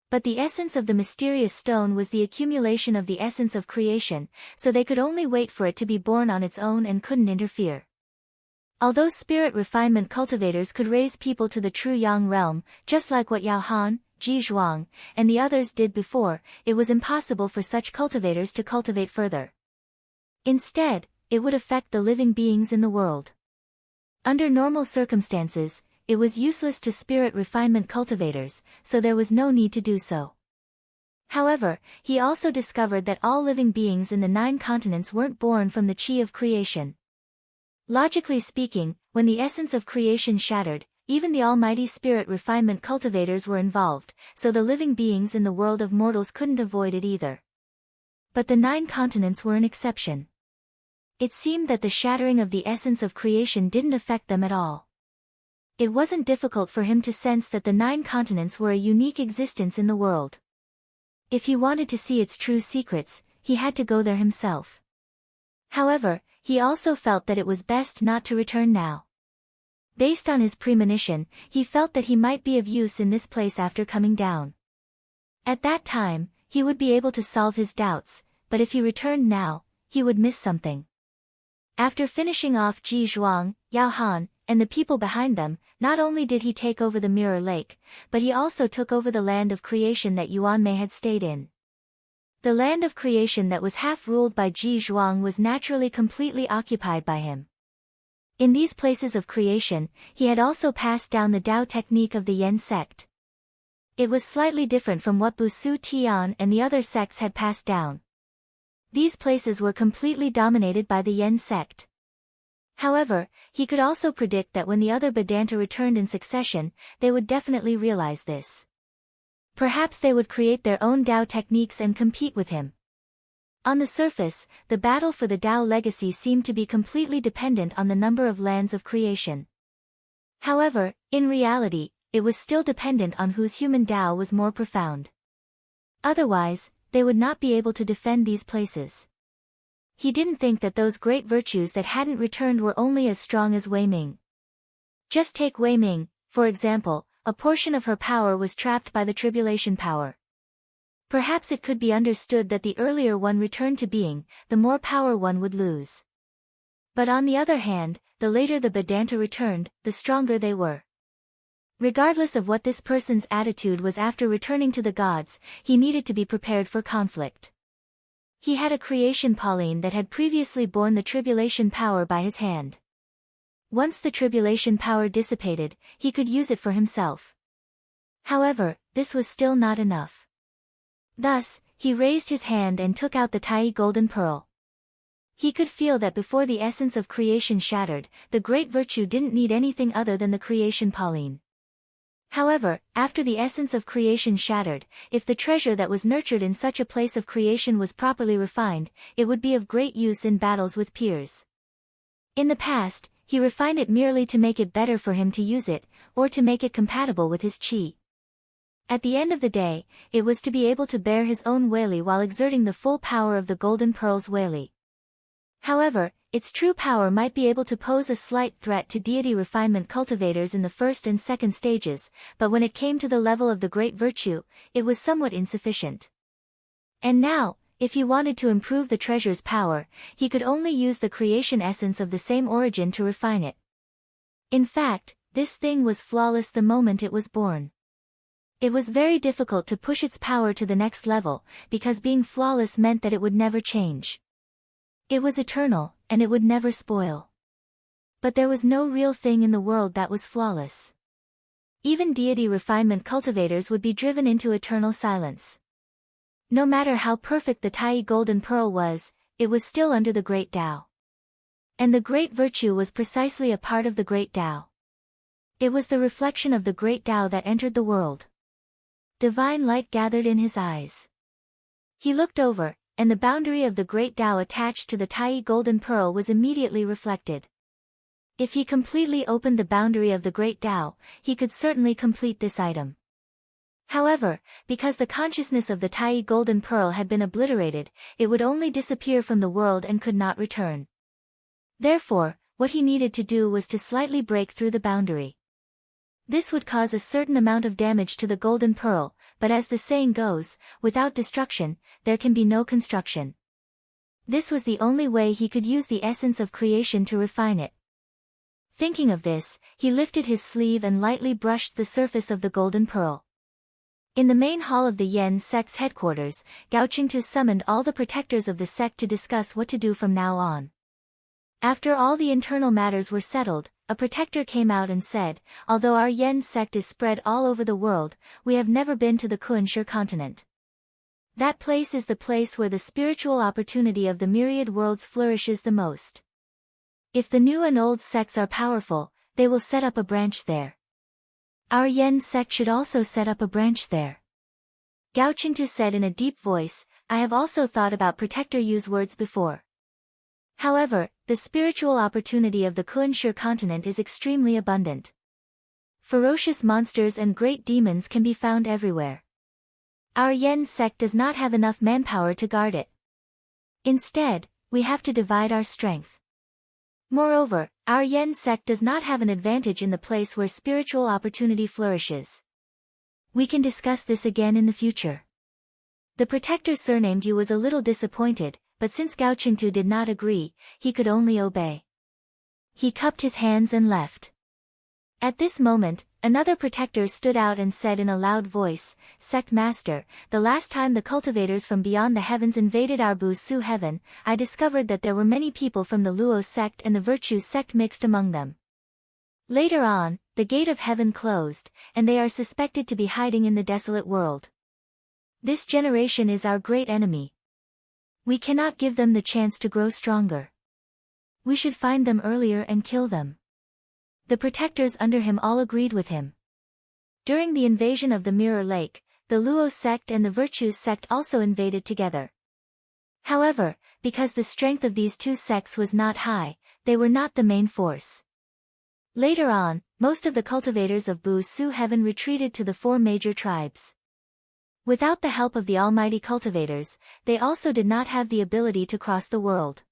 But the essence of the mysterious stone was the accumulation of the essence of creation, so they could only wait for it to be born on its own and couldn't interfere. Although spirit refinement cultivators could raise people to the true Yang realm, just like what Yao Han, Ji Zhuang, and the others did before, it was impossible for such cultivators to cultivate further. Instead, it would affect the living beings in the world. Under normal circumstances, it was useless to spirit refinement cultivators, so there was no need to do so. However, he also discovered that all living beings in the 9 continents weren't born from the qi of creation. Logically speaking, when the essence of creation shattered, even the almighty spirit refinement cultivators were involved, so the living beings in the world of mortals couldn't avoid it either. But the 9 continents were an exception. It seemed that the shattering of the essence of creation didn't affect them at all. It wasn't difficult for him to sense that the 9 continents were a unique existence in the world. If he wanted to see its true secrets, he had to go there himself. However, he also felt that it was best not to return now. Based on his premonition, he felt that he might be of use in this place after coming down. At that time, he would be able to solve his doubts, but if he returned now, he would miss something. After finishing off Ji Zhuang, Yao Han, and the people behind them, not only did he take over the Mirror Lake, but he also took over the land of creation that Yuan Mei had stayed in. The land of creation that was half ruled by Ji Zhuang was naturally completely occupied by him. In these places of creation, he had also passed down the Tao technique of the Yen sect. It was slightly different from what Busu Tian and the other sects had passed down. These places were completely dominated by the Yen sect. However, he could also predict that when the other Vedanta returned in succession, they would definitely realize this. Perhaps they would create their own Tao techniques and compete with him. On the surface, the battle for the Tao legacy seemed to be completely dependent on the number of lands of creation. However, in reality, it was still dependent on whose human Tao was more profound. Otherwise, they would not be able to defend these places. He didn't think that those great virtues that hadn't returned were only as strong as Wei Ming. Just take Wei Ming, for example, a portion of her power was trapped by the tribulation power. Perhaps it could be understood that the earlier one returned to being, the more power one would lose. But on the other hand, the later the Vedanta returned, the stronger they were. Regardless of what this person's attitude was after returning to the gods, he needed to be prepared for conflict. He had a creation Pauline that had previously borne the tribulation power by his hand. Once the tribulation power dissipated, he could use it for himself. However, this was still not enough. Thus, he raised his hand and took out the tiny golden pearl. He could feel that before the essence of creation shattered, the great virtue didn't need anything other than the creation Pauline. However, after the essence of creation shattered, if the treasure that was nurtured in such a place of creation was properly refined, it would be of great use in battles with peers. In the past, he refined it merely to make it better for him to use it, or to make it compatible with his chi. At the end of the day, it was to be able to bear his own Weili while exerting the full power of the golden pearl's Weili. However, its true power might be able to pose a slight threat to deity refinement cultivators in the first and second stages, but when it came to the level of the great virtue, it was somewhat insufficient. And now, if he wanted to improve the treasure's power, he could only use the creation essence of the same origin to refine it. In fact, this thing was flawless the moment it was born. It was very difficult to push its power to the next level, because being flawless meant that it would never change. It was eternal, and it would never spoil. But there was no real thing in the world that was flawless. Even deity refinement cultivators would be driven into eternal silence. No matter how perfect the Tai golden pearl was, it was still under the great Tao. And the great virtue was precisely a part of the great Tao. It was the reflection of the great Tao that entered the world. Divine light gathered in his eyes. He looked over, and the boundary of the great Tao attached to the Tai golden pearl was immediately reflected. If he completely opened the boundary of the great Tao, he could certainly complete this item. However, because the consciousness of the Tai golden pearl had been obliterated, it would only disappear from the world and could not return. Therefore, what he needed to do was to slightly break through the boundary. This would cause a certain amount of damage to the golden pearl, but as the saying goes, without destruction, there can be no construction. This was the only way he could use the essence of creation to refine it. Thinking of this, he lifted his sleeve and lightly brushed the surface of the golden pearl. In the main hall of the Yen sect's headquarters, Gao Qingtu summoned all the protectors of the sect to discuss what to do from now on. After all the internal matters were settled, a protector came out and said, although our Yen sect is spread all over the world, we have never been to the Kunshe continent. That place is the place where the spiritual opportunity of the myriad worlds flourishes the most. If the new and old sects are powerful, they will set up a branch there. Our Yen sect should also set up a branch there. Gao Qingtu said in a deep voice, I have also thought about Protector Yu's words before. However, the spiritual opportunity of the Kunshe continent is extremely abundant. Ferocious monsters and great demons can be found everywhere. Our Yen sect does not have enough manpower to guard it. Instead, we have to divide our strength. Moreover, our Yen sect does not have an advantage in the place where spiritual opportunity flourishes. We can discuss this again in the future. The protector surnamed Yu was a little disappointed, but since Gao Qingtu did not agree, he could only obey. He cupped his hands and left. At this moment, another protector stood out and said in a loud voice, Sect Master, the last time the cultivators from beyond the heavens invaded our Bu Su heaven, I discovered that there were many people from the Luo sect and the Virtue sect mixed among them. Later on, the gate of heaven closed, and they are suspected to be hiding in the desolate world. This generation is our great enemy. We cannot give them the chance to grow stronger. We should find them earlier and kill them. The protectors under him all agreed with him. During the invasion of the Mirror Lake, the Luo sect and the Virtue sect also invaded together. However, because the strength of these two sects was not high, they were not the main force. Later on, most of the cultivators of Bu Su heaven retreated to the four major tribes. Without the help of the almighty cultivators, they also did not have the ability to cross the world.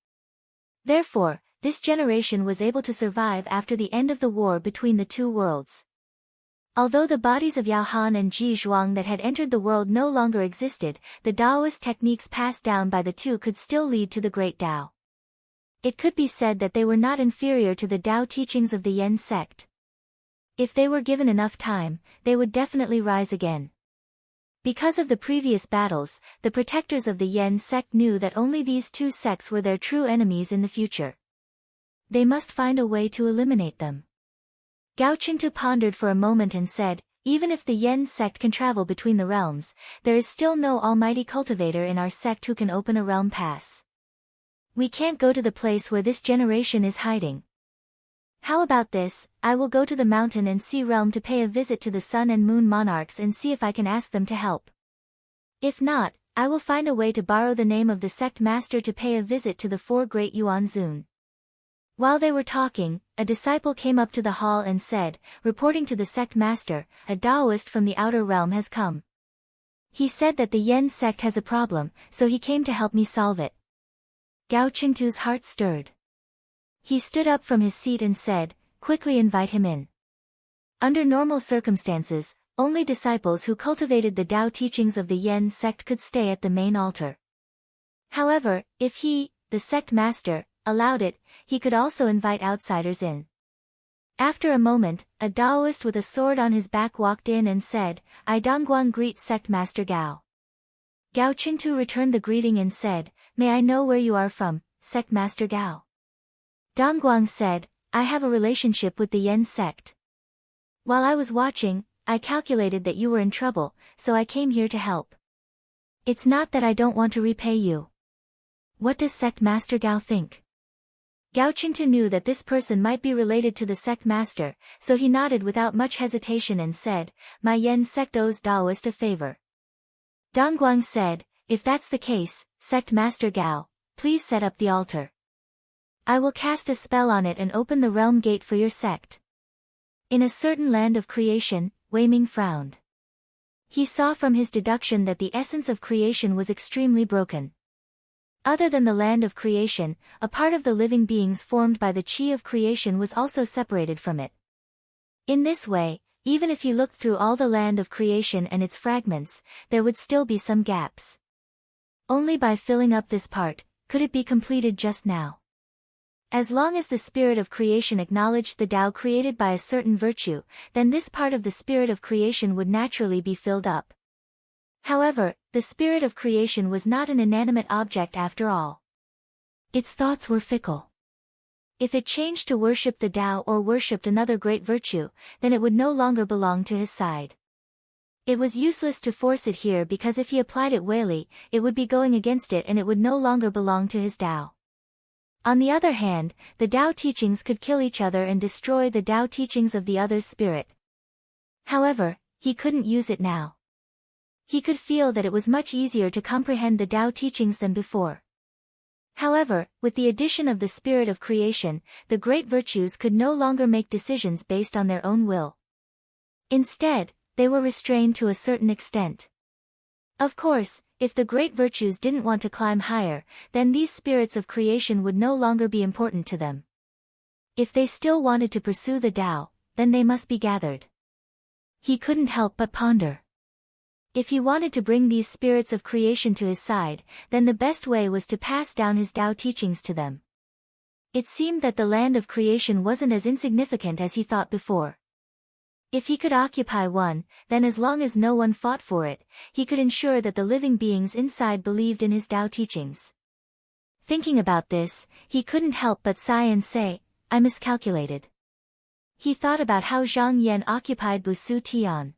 Therefore, this generation was able to survive after the end of the war between the two worlds. Although the bodies of Yao Han and Ji Zhuang that had entered the world no longer existed, the Taoist techniques passed down by the two could still lead to the great Tao. It could be said that they were not inferior to the Tao teachings of the Yen sect. If they were given enough time, they would definitely rise again. Because of the previous battles, the protectors of the Yen sect knew that only these two sects were their true enemies in the future. They must find a way to eliminate them. Gao Qingtu pondered for a moment and said, even if the Yen sect can travel between the realms, there is still no almighty cultivator in our sect who can open a realm pass. We can't go to the place where this generation is hiding. How about this? I will go to the mountain and sea realm to pay a visit to the sun and moon monarchs and see if I can ask them to help. If not, I will find a way to borrow the name of the sect master to pay a visit to the four great Yuan Zun. While they were talking, a disciple came up to the hall and said, reporting to the sect master, a Taoist from the outer realm has come. He said that the Yen sect has a problem, so he came to help me solve it. Gao Qingtu's heart stirred. He stood up from his seat and said, quickly invite him in. Under normal circumstances, only disciples who cultivated the Tao teachings of the Yen sect could stay at the main altar. However, if he, the sect master, allowed it, he could also invite outsiders in. After a moment, a Taoist with a sword on his back walked in and said, I Dongguang greet sect master Gao. Gao Qingtu returned the greeting and said, may I know where you are from, sect master Gao? Dongguang said, I have a relationship with the Yen sect. While I was watching, I calculated that you were in trouble, so I came here to help. It's not that I don't want to repay you. What does sect master Gao think? Gao Qingtu knew that this person might be related to the sect master, so he nodded without much hesitation and said, my Yen sect owes Taoist a favor. Dongguang said, if that's the case, sect master Gao, please set up the altar. I will cast a spell on it and open the realm gate for your sect. In a certain land of creation, Wei Ming frowned. He saw from his deduction that the essence of creation was extremely broken. Other than the land of creation, a part of the living beings formed by the qi of creation was also separated from it. In this way, even if he looked through all the land of creation and its fragments, there would still be some gaps. Only by filling up this part, could it be completed just now. As long as the spirit of creation acknowledged the Tao created by a certain virtue, then this part of the spirit of creation would naturally be filled up. However, the spirit of creation was not an inanimate object after all. Its thoughts were fickle. If it changed to worship the Tao or worshipped another great virtue, then it would no longer belong to his side. It was useless to force it here because if he applied it wayly, it would be going against it and it would no longer belong to his Tao. On the other hand, the Tao teachings could kill each other and destroy the Tao teachings of the other's spirit. However, he couldn't use it now. He could feel that it was much easier to comprehend the Tao teachings than before. However, with the addition of the spirit of creation, the great virtues could no longer make decisions based on their own will. Instead, they were restrained to a certain extent. Of course, if the great virtues didn't want to climb higher, then these spirits of creation would no longer be important to them. If they still wanted to pursue the Tao, then they must be gathered. He couldn't help but ponder. If he wanted to bring these spirits of creation to his side, then the best way was to pass down his Tao teachings to them. It seemed that the land of creation wasn't as insignificant as he thought before. If he could occupy one, then as long as no one fought for it, he could ensure that the living beings inside believed in his Tao teachings. Thinking about this, he couldn't help but sigh and say, I miscalculated. He thought about how Zhang Yan occupied Busu Tian.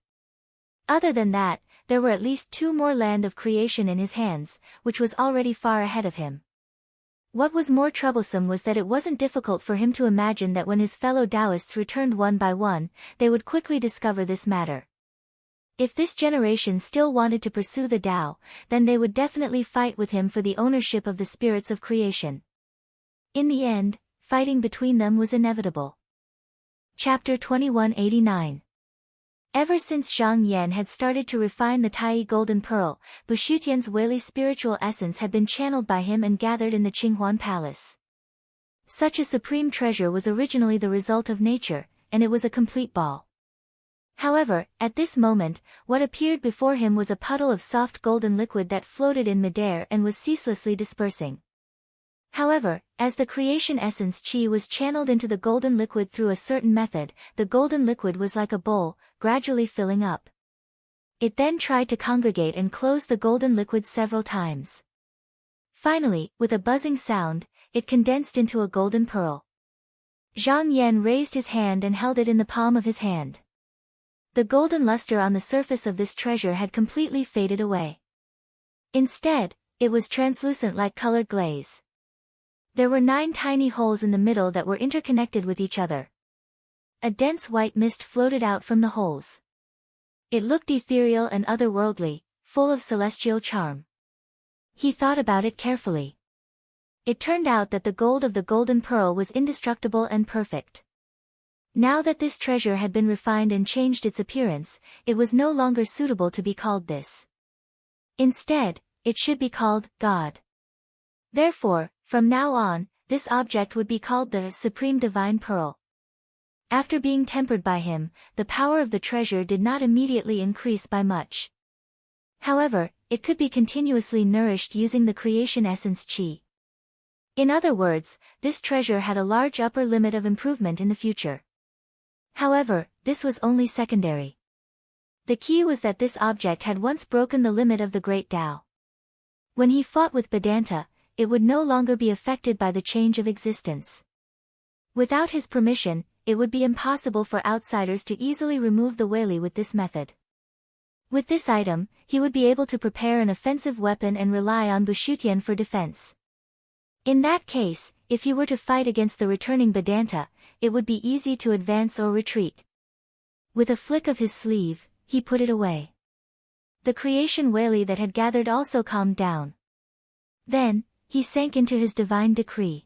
Other than that, there were at least 2 more land of creation in his hands, which was already far ahead of him. What was more troublesome was that it wasn't difficult for him to imagine that when his fellow Taoists returned one by one, they would quickly discover this matter. If this generation still wanted to pursue the Tao, then they would definitely fight with him for the ownership of the spirits of creation. In the end, fighting between them was inevitable. Chapter 2189. Ever since Zhang Yan had started to refine the Tai Golden Pearl, Bushutian's Weili spiritual essence had been channeled by him and gathered in the Qinghuan Palace. Such a supreme treasure was originally the result of nature, and it was a complete ball. However, at this moment, what appeared before him was a puddle of soft golden liquid that floated in midair and was ceaselessly dispersing. However, as the creation essence qi was channeled into the golden liquid through a certain method, the golden liquid was like a bowl, gradually filling up. It then tried to congregate and close the golden liquid several times. Finally, with a buzzing sound, it condensed into a golden pearl. Zhang Yan raised his hand and held it in the palm of his hand. The golden luster on the surface of this treasure had completely faded away. Instead, it was translucent like colored glaze. There were 9 tiny holes in the middle that were interconnected with each other. A dense white mist floated out from the holes. It looked ethereal and otherworldly, full of celestial charm. He thought about it carefully. It turned out that the gold of the golden pearl was indestructible and perfect. Now that this treasure had been refined and changed its appearance, it was no longer suitable to be called this. Instead, it should be called God. Therefore, from now on, this object would be called the Supreme Divine Pearl. After being tempered by him, the power of the treasure did not immediately increase by much. However, it could be continuously nourished using the creation essence Qi. In other words, this treasure had a large upper limit of improvement in the future. However, this was only secondary. The key was that this object had once broken the limit of the Great Tao. When he fought with Vedanta, it would no longer be affected by the change of existence. Without his permission, it would be impossible for outsiders to easily remove the Weili with this method. With this item, he would be able to prepare an offensive weapon and rely on Bushutian for defense. In that case, if he were to fight against the returning Vedanta, it would be easy to advance or retreat. With a flick of his sleeve, he put it away. The creation Weili that had gathered also calmed down. Then, he sank into his divine decree.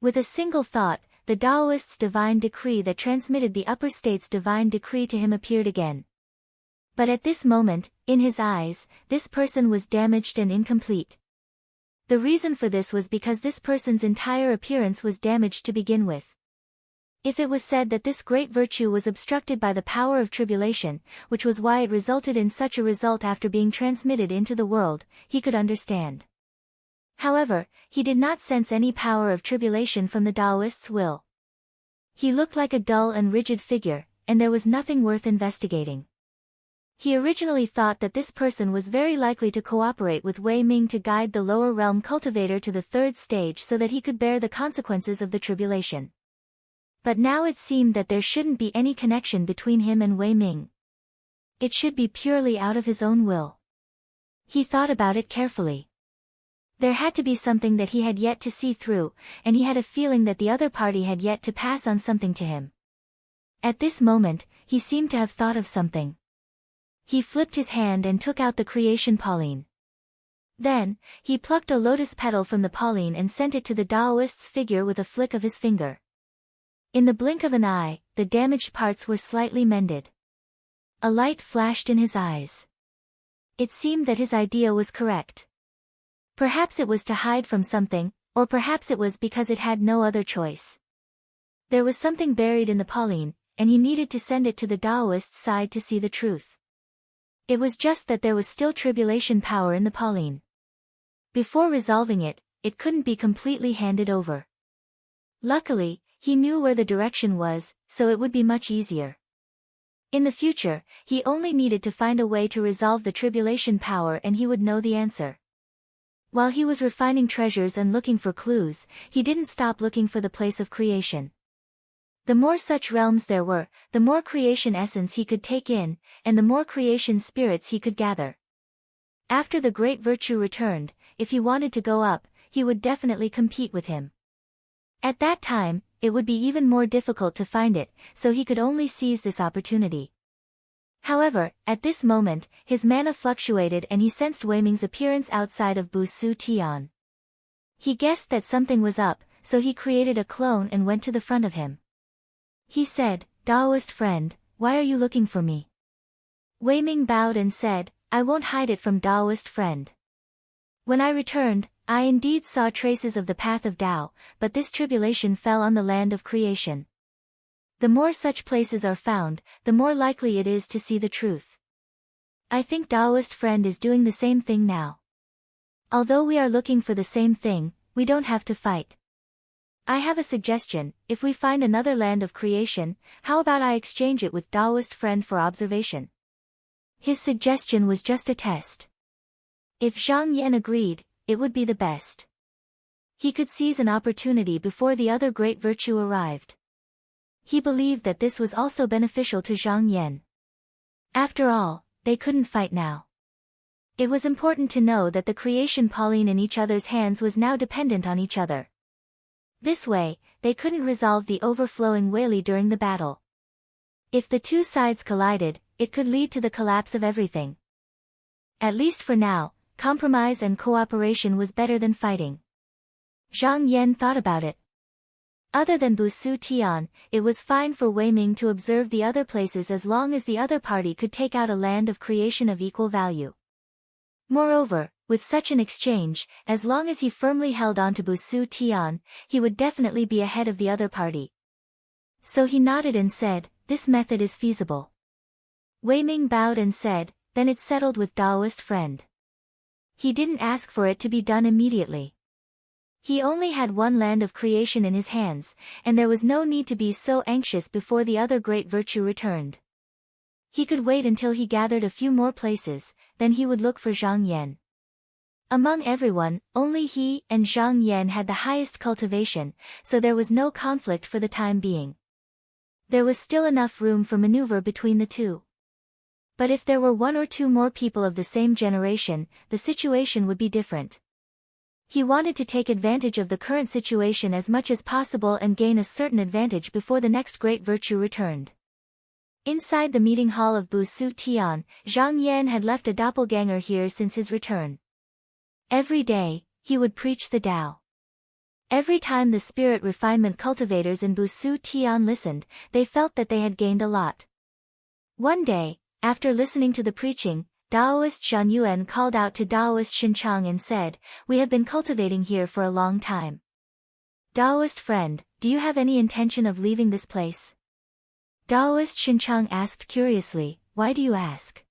With a single thought, the Taoist's divine decree that transmitted the upper state's divine decree to him appeared again. But at this moment, in his eyes, this person was damaged and incomplete. The reason for this was because this person's entire appearance was damaged to begin with. If it was said that this great virtue was obstructed by the power of tribulation, which was why it resulted in such a result after being transmitted into the world, he could understand. However, he did not sense any power of tribulation from the Taoist's will. He looked like a dull and rigid figure, and there was nothing worth investigating. He originally thought that this person was very likely to cooperate with Wei Ming to guide the lower realm cultivator to the 3rd stage so that he could bear the consequences of the tribulation. But now it seemed that there shouldn't be any connection between him and Wei Ming. It should be purely out of his own will. He thought about it carefully. There had to be something that he had yet to see through, and he had a feeling that the other party had yet to pass on something to him. At this moment, he seemed to have thought of something. He flipped his hand and took out the creation Pauline. Then, he plucked a lotus petal from the Pauline and sent it to the Taoist's figure with a flick of his finger. In the blink of an eye, the damaged parts were slightly mended. A light flashed in his eyes. It seemed that his idea was correct. Perhaps it was to hide from something, or perhaps it was because it had no other choice. There was something buried in the Pauline, and he needed to send it to the Taoist's side to see the truth. It was just that there was still tribulation power in the Pauline. Before resolving it, it couldn't be completely handed over. Luckily, he knew where the direction was, so it would be much easier. In the future, he only needed to find a way to resolve the tribulation power and he would know the answer. While he was refining treasures and looking for clues, he didn't stop looking for the place of creation. The more such realms there were, the more creation essence he could take in, and the more creation spirits he could gather. After the great virtue returned, if he wanted to go up, he would definitely compete with him. At that time, it would be even more difficult to find it, so he could only seize this opportunity. However, at this moment, his mana fluctuated and he sensed Wei Ming's appearance outside of Bu Su Tian. He guessed that something was up, so he created a clone and went to the front of him. He said, "Taoist friend, why are you looking for me?" Wei Ming bowed and said, "I won't hide it from Taoist friend. When I returned, I indeed saw traces of the path of Tao, but this tribulation fell on the land of creation. The more such places are found, the more likely it is to see the truth. I think Taoist friend is doing the same thing now. Although we are looking for the same thing, we don't have to fight. I have a suggestion, if we find another land of creation, how about I exchange it with Taoist friend for observation?" His suggestion was just a test. If Zhang Yan agreed, it would be the best. He could seize an opportunity before the other great virtue arrived. He believed that this was also beneficial to Zhang Yan. After all, they couldn't fight now. It was important to know that the creation Pauline in each other's hands was now dependent on each other. This way, they couldn't resolve the overflowing Weili during the battle. If the two sides collided, it could lead to the collapse of everything. At least for now, compromise and cooperation was better than fighting. Zhang Yan thought about it. Other than Busu Tian, it was fine for Wei Ming to observe the other places as long as the other party could take out a land of creation of equal value. Moreover, with such an exchange, as long as he firmly held on to Busu Tian, he would definitely be ahead of the other party. So he nodded and said, "This method is feasible." Wei Ming bowed and said, "Then it's settled with Daoist friend." He didn't ask for it to be done immediately. He only had one land of creation in his hands, and there was no need to be so anxious before the other great virtue returned. He could wait until he gathered a few more places, then he would look for Zhang Yan. Among everyone, only he and Zhang Yan had the highest cultivation, so there was no conflict for the time being. There was still enough room for maneuver between the two. But if there were one or two more people of the same generation, the situation would be different. He wanted to take advantage of the current situation as much as possible and gain a certain advantage before the next great virtue returned. Inside the meeting hall of Busu Tian, Zhang Yan had left a doppelganger here since his return. Every day, he would preach the Tao. Every time the spirit refinement cultivators in Busu Tian listened, they felt that they had gained a lot. One day, after listening to the preaching, Daoist Zhan Yuan called out to Daoist Xinchang and said, "We have been cultivating here for a long time. Daoist friend, do you have any intention of leaving this place?" Daoist Xinchang asked curiously, "Why do you ask?"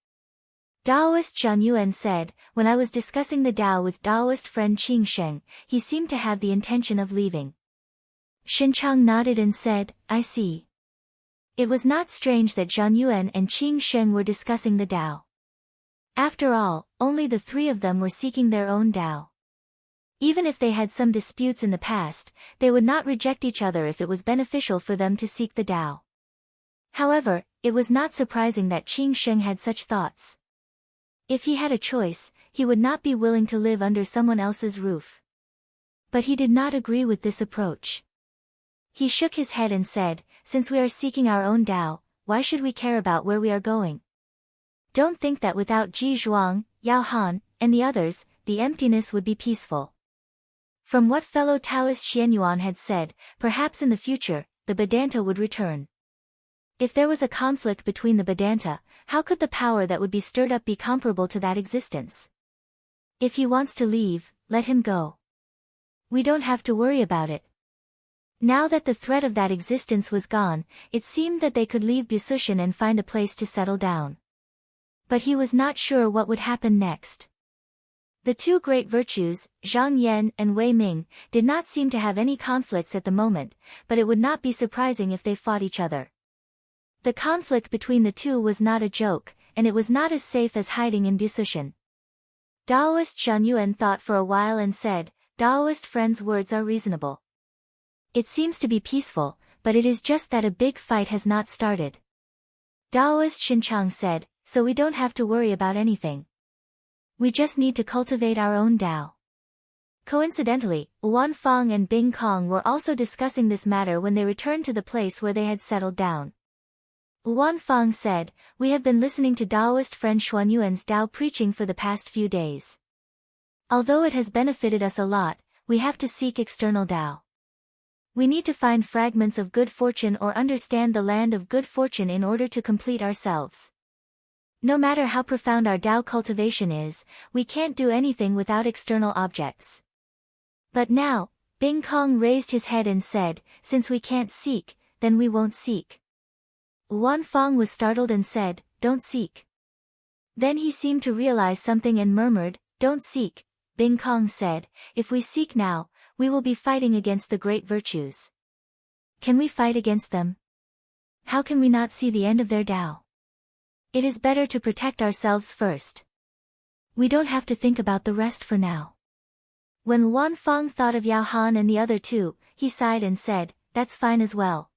Daoist Zhan Yuan said, "When I was discussing the Tao with Daoist friend Qing Sheng, he seemed to have the intention of leaving." Xinchang nodded and said, "I see." It was not strange that Zhan Yuan and Qing Sheng were discussing the Tao. After all, only the three of them were seeking their own Tao. Even if they had some disputes in the past, they would not reject each other if it was beneficial for them to seek the Tao. However, it was not surprising that Qing Sheng had such thoughts. If he had a choice, he would not be willing to live under someone else's roof. But he did not agree with this approach. He shook his head and said, "Since we are seeking our own Tao, why should we care about where we are going? Don't think that without Ji Zhuang, Yao Han, and the others, the emptiness would be peaceful." From what fellow Taoist Xianyuan had said, perhaps in the future, the Vedanta would return. If there was a conflict between the Vedanta, how could the power that would be stirred up be comparable to that existence? If he wants to leave, let him go. We don't have to worry about it. Now that the threat of that existence was gone, it seemed that they could leave Busushan and find a place to settle down. But he was not sure what would happen next. The two great virtues, Zhang Yan and Wei Ming, did not seem to have any conflicts at the moment, but it would not be surprising if they fought each other. The conflict between the two was not a joke, and it was not as safe as hiding in Busushan. Daoist Zhan Yuan thought for a while and said, "Daoist friend's words are reasonable. It seems to be peaceful, but it is just that a big fight has not started." Daoist Xinchang said, "So we don't have to worry about anything. We just need to cultivate our own Tao." Coincidentally, Wan Fang and Bing Kong were also discussing this matter when they returned to the place where they had settled down. Wan Fang said, "We have been listening to Daoist friend Xuanyuan's Tao preaching for the past few days. Although it has benefited us a lot, we have to seek external Tao. We need to find fragments of good fortune or understand the land of good fortune in order to complete ourselves. No matter how profound our Tao cultivation is, we can't do anything without external objects." But now, Bing Kong raised his head and said, "Since we can't seek, then we won't seek." Wan Fang was startled and said, "Don't seek." Then he seemed to realize something and murmured, "Don't seek." Bing Kong said, "If we seek now, we will be fighting against the great virtues. Can we fight against them? How can we not see the end of their Tao?" It is better to protect ourselves first. We don't have to think about the rest for now. When Wan Fang thought of Yao Han and the other two, he sighed and said, "That's fine as well.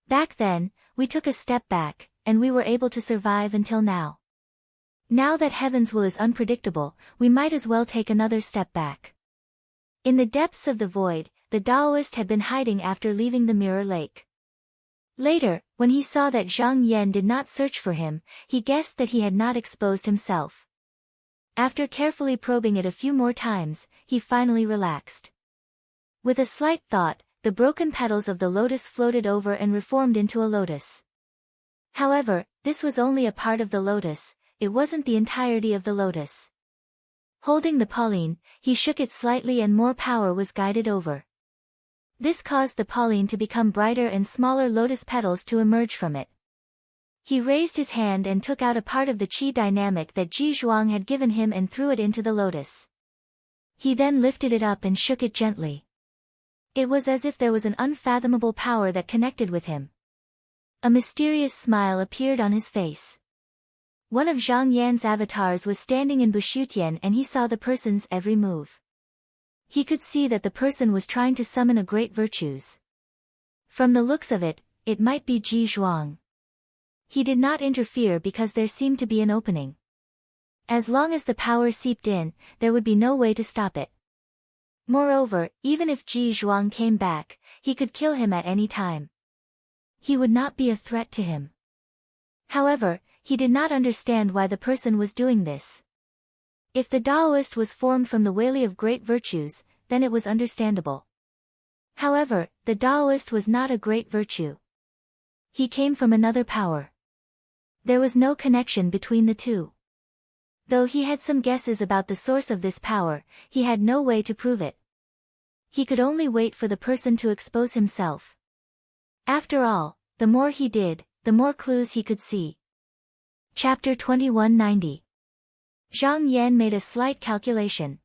Back then, we took a step back, and we were able to survive until now. Now that Heaven's will is unpredictable, we might as well take another step back." In the depths of the void, the Taoist had been hiding after leaving the Mirror Lake. Later, when he saw that Zhang Yan did not search for him, he guessed that he had not exposed himself. After carefully probing it a few more times, he finally relaxed. With a slight thought, the broken petals of the lotus floated over and reformed into a lotus. However, this was only a part of the lotus, it wasn't the entirety of the lotus. Holding the Pauline, he shook it slightly and more power was guided over. This caused the Pauline to become brighter and smaller lotus petals to emerge from it. He raised his hand and took out a part of the qi dynamic that Ji Zhuang had given him and threw it into the lotus. He then lifted it up and shook it gently. It was as if there was an unfathomable power that connected with him. A mysterious smile appeared on his face. One of Zhang Yan's avatars was standing in Bushutian and he saw the person's every move. He could see that the person was trying to summon a great virtues. From the looks of it, it might be Ji Zhuang. He did not interfere because there seemed to be an opening. As long as the power seeped in, there would be no way to stop it. Moreover, even if Ji Zhuang came back, he could kill him at any time. He would not be a threat to him. However, he did not understand why the person was doing this. If the Taoist was formed from the Weili of great virtues, then it was understandable. However, the Taoist was not a great virtue. He came from another power. There was no connection between the two. Though he had some guesses about the source of this power, he had no way to prove it. He could only wait for the person to expose himself. After all, the more he did, the more clues he could see. Chapter 2190. Zhang Yan made a slight calculation.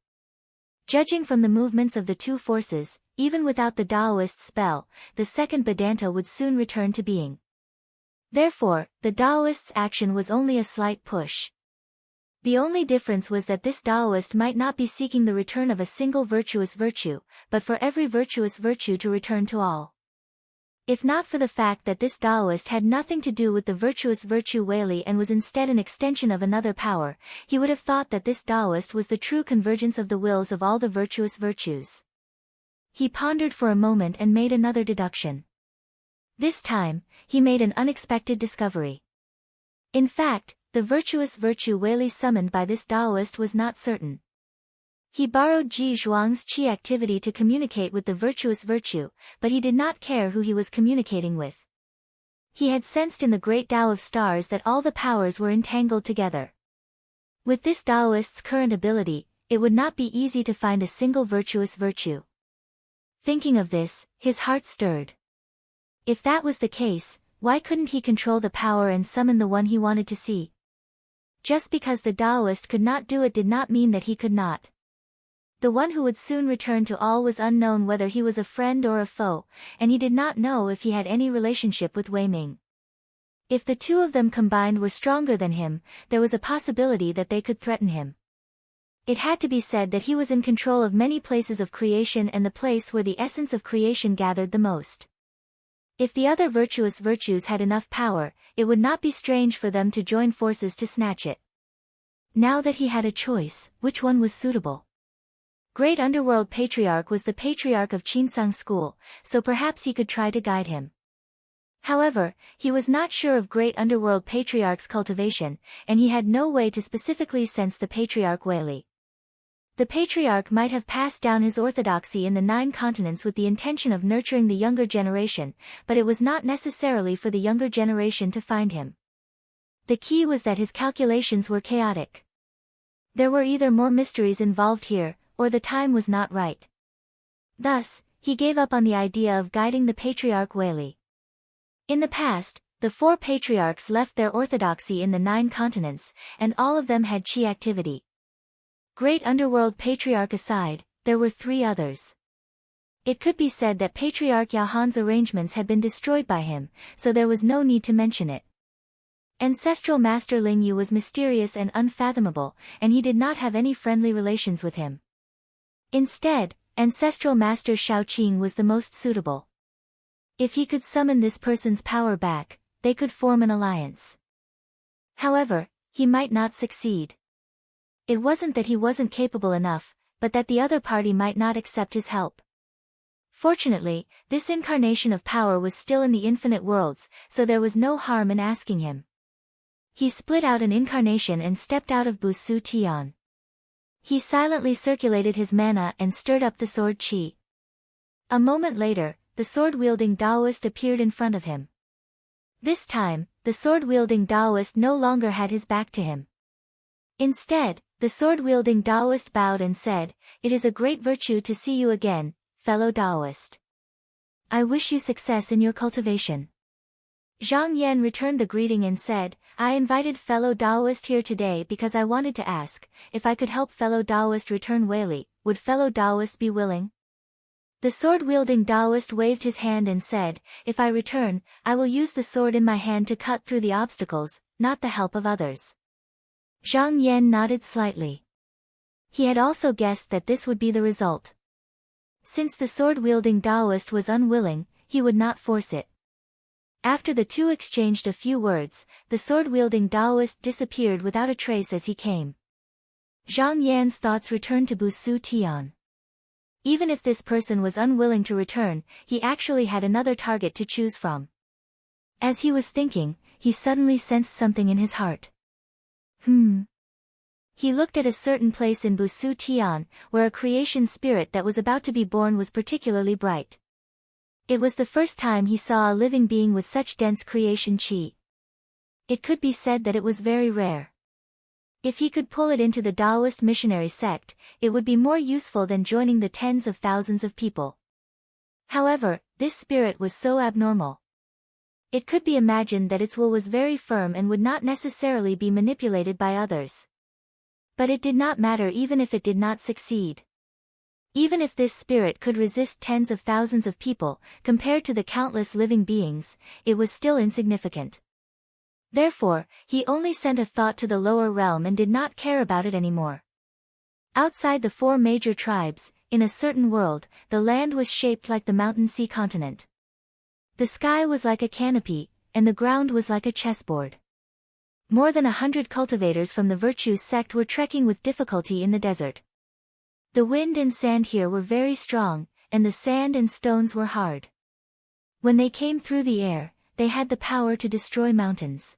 Judging from the movements of the two forces, even without the Taoist spell, the second Vedanta would soon return to being. Therefore, the Taoist's action was only a slight push. The only difference was that this Taoist might not be seeking the return of a single virtuous virtue, but for every virtuous virtue to return to all. If not for the fact that this Taoist had nothing to do with the virtuous virtue Weili and was instead an extension of another power, he would have thought that this Taoist was the true convergence of the wills of all the virtuous virtues. He pondered for a moment and made another deduction. This time, he made an unexpected discovery. In fact, the virtuous virtue Weili summoned by this Taoist was not certain. He borrowed Ji Zhuang's qi activity to communicate with the virtuous virtue, but he did not care who he was communicating with. He had sensed in the great Tao of stars that all the powers were entangled together. With this Taoist's current ability, it would not be easy to find a single virtuous virtue. Thinking of this, his heart stirred. If that was the case, why couldn't he control the power and summon the one he wanted to see? Just because the Taoist could not do it did not mean that he could not. The one who would soon return to all was unknown whether he was a friend or a foe, and he did not know if he had any relationship with Wei Ming. If the two of them combined were stronger than him, there was a possibility that they could threaten him. It had to be said that he was in control of many places of creation and the place where the essence of creation gathered the most. If the other virtuous virtues had enough power, it would not be strange for them to join forces to snatch it. Now that he had a choice, which one was suitable? Great Underworld Patriarch was the patriarch of Qinsang School, so perhaps he could try to guide him. However, he was not sure of Great Underworld Patriarch's cultivation, and he had no way to specifically sense the Patriarch Weili. The Patriarch might have passed down his orthodoxy in the 9 continents with the intention of nurturing the younger generation, but it was not necessarily for the younger generation to find him. The key was that his calculations were chaotic. There were either more mysteries involved here, or the time was not right. Thus, he gave up on the idea of guiding the Patriarch Weili. In the past, the 4 patriarchs left their orthodoxy in the 9 continents, and all of them had qi activity. Great Underworld Patriarch aside, there were 3 others. It could be said that Patriarch Yao Han's arrangements had been destroyed by him, so there was no need to mention it. Ancestral Master Ling Yu was mysterious and unfathomable, and he did not have any friendly relations with him. Instead, Ancestral Master Shaoqing was the most suitable. If he could summon this person's power back, they could form an alliance. However, he might not succeed. It wasn't that he wasn't capable enough, but that the other party might not accept his help. Fortunately, this incarnation of power was still in the infinite worlds, so there was no harm in asking him. He split out an incarnation and stepped out of Busu Tian. He silently circulated his mana and stirred up the sword qi. A moment later, the sword-wielding Taoist appeared in front of him. This time, the sword-wielding Taoist no longer had his back to him. Instead, the sword-wielding Taoist bowed and said, "It is a great virtue to see you again, fellow Taoist. I wish you success in your cultivation." Zhang Yan returned the greeting and said, "I invited fellow Taoist here today because I wanted to ask, if I could help fellow Taoist return Weili, would fellow Taoist be willing?" The sword-wielding Taoist waved his hand and said, "If I return, I will use the sword in my hand to cut through the obstacles, not the help of others." Zhang Yan nodded slightly. He had also guessed that this would be the result. Since the sword-wielding Taoist was unwilling, he would not force it. After the two exchanged a few words, the sword-wielding Taoist disappeared without a trace as he came. Zhang Yan's thoughts returned to Busu Tian. Even if this person was unwilling to return, he actually had another target to choose from. As he was thinking, he suddenly sensed something in his heart. He looked at a certain place in Busu Tian, where a creation spirit that was about to be born was particularly bright. It was the first time he saw a living being with such dense creation qi. It could be said that it was very rare. If he could pull it into the Taoist missionary sect, it would be more useful than joining the tens of thousands of people. However, this spirit was so abnormal. It could be imagined that its will was very firm and would not necessarily be manipulated by others. But it did not matter even if it did not succeed. Even if this spirit could resist tens of thousands of people, compared to the countless living beings, it was still insignificant. Therefore, he only sent a thought to the lower realm and did not care about it anymore. Outside the four major tribes, in a certain world, the land was shaped like the mountain sea continent. The sky was like a canopy, and the ground was like a chessboard. More than 100 cultivators from the Virtue sect were trekking with difficulty in the desert. The wind and sand here were very strong, and the sand and stones were hard. When they came through the air, they had the power to destroy mountains.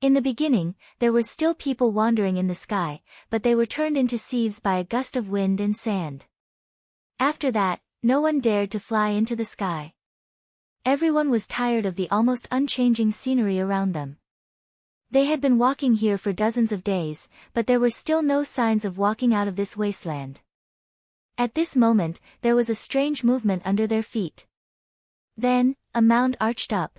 In the beginning, there were still people wandering in the sky, but they were turned into sieves by a gust of wind and sand. After that, no one dared to fly into the sky. Everyone was tired of the almost unchanging scenery around them. They had been walking here for dozens of days, but there were still no signs of walking out of this wasteland. At this moment, there was a strange movement under their feet. Then, a mound arched up.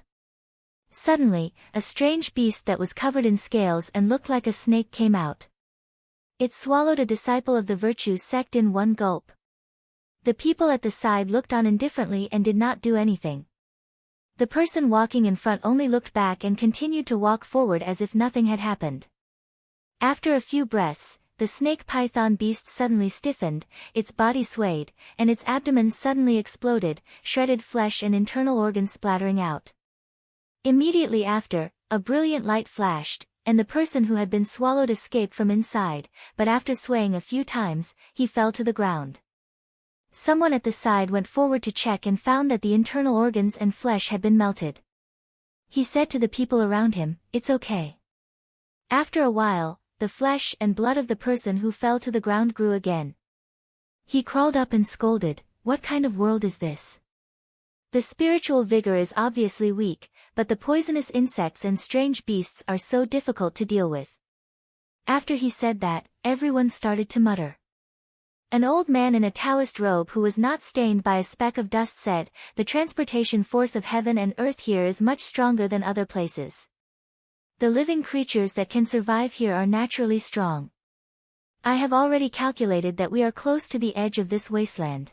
Suddenly, a strange beast that was covered in scales and looked like a snake came out. It swallowed a disciple of the Virtue sect in one gulp. The people at the side looked on indifferently and did not do anything. The person walking in front only looked back and continued to walk forward as if nothing had happened. After a few breaths, the snake python beast suddenly stiffened, its body swayed, and its abdomen suddenly exploded, shredded flesh and internal organs splattering out. Immediately after, a brilliant light flashed, and the person who had been swallowed escaped from inside, but after swaying a few times, he fell to the ground. Someone at the side went forward to check and found that the internal organs and flesh had been melted. He said to the people around him, "It's okay." After a while, the flesh and blood of the person who fell to the ground grew again. He crawled up and scolded, "What kind of world is this? The spiritual vigor is obviously weak, but the poisonous insects and strange beasts are so difficult to deal with." After he said that, everyone started to mutter. An old man in a Taoist robe who was not stained by a speck of dust said, "The transportation force of heaven and earth here is much stronger than other places. The living creatures that can survive here are naturally strong. I have already calculated that we are close to the edge of this wasteland.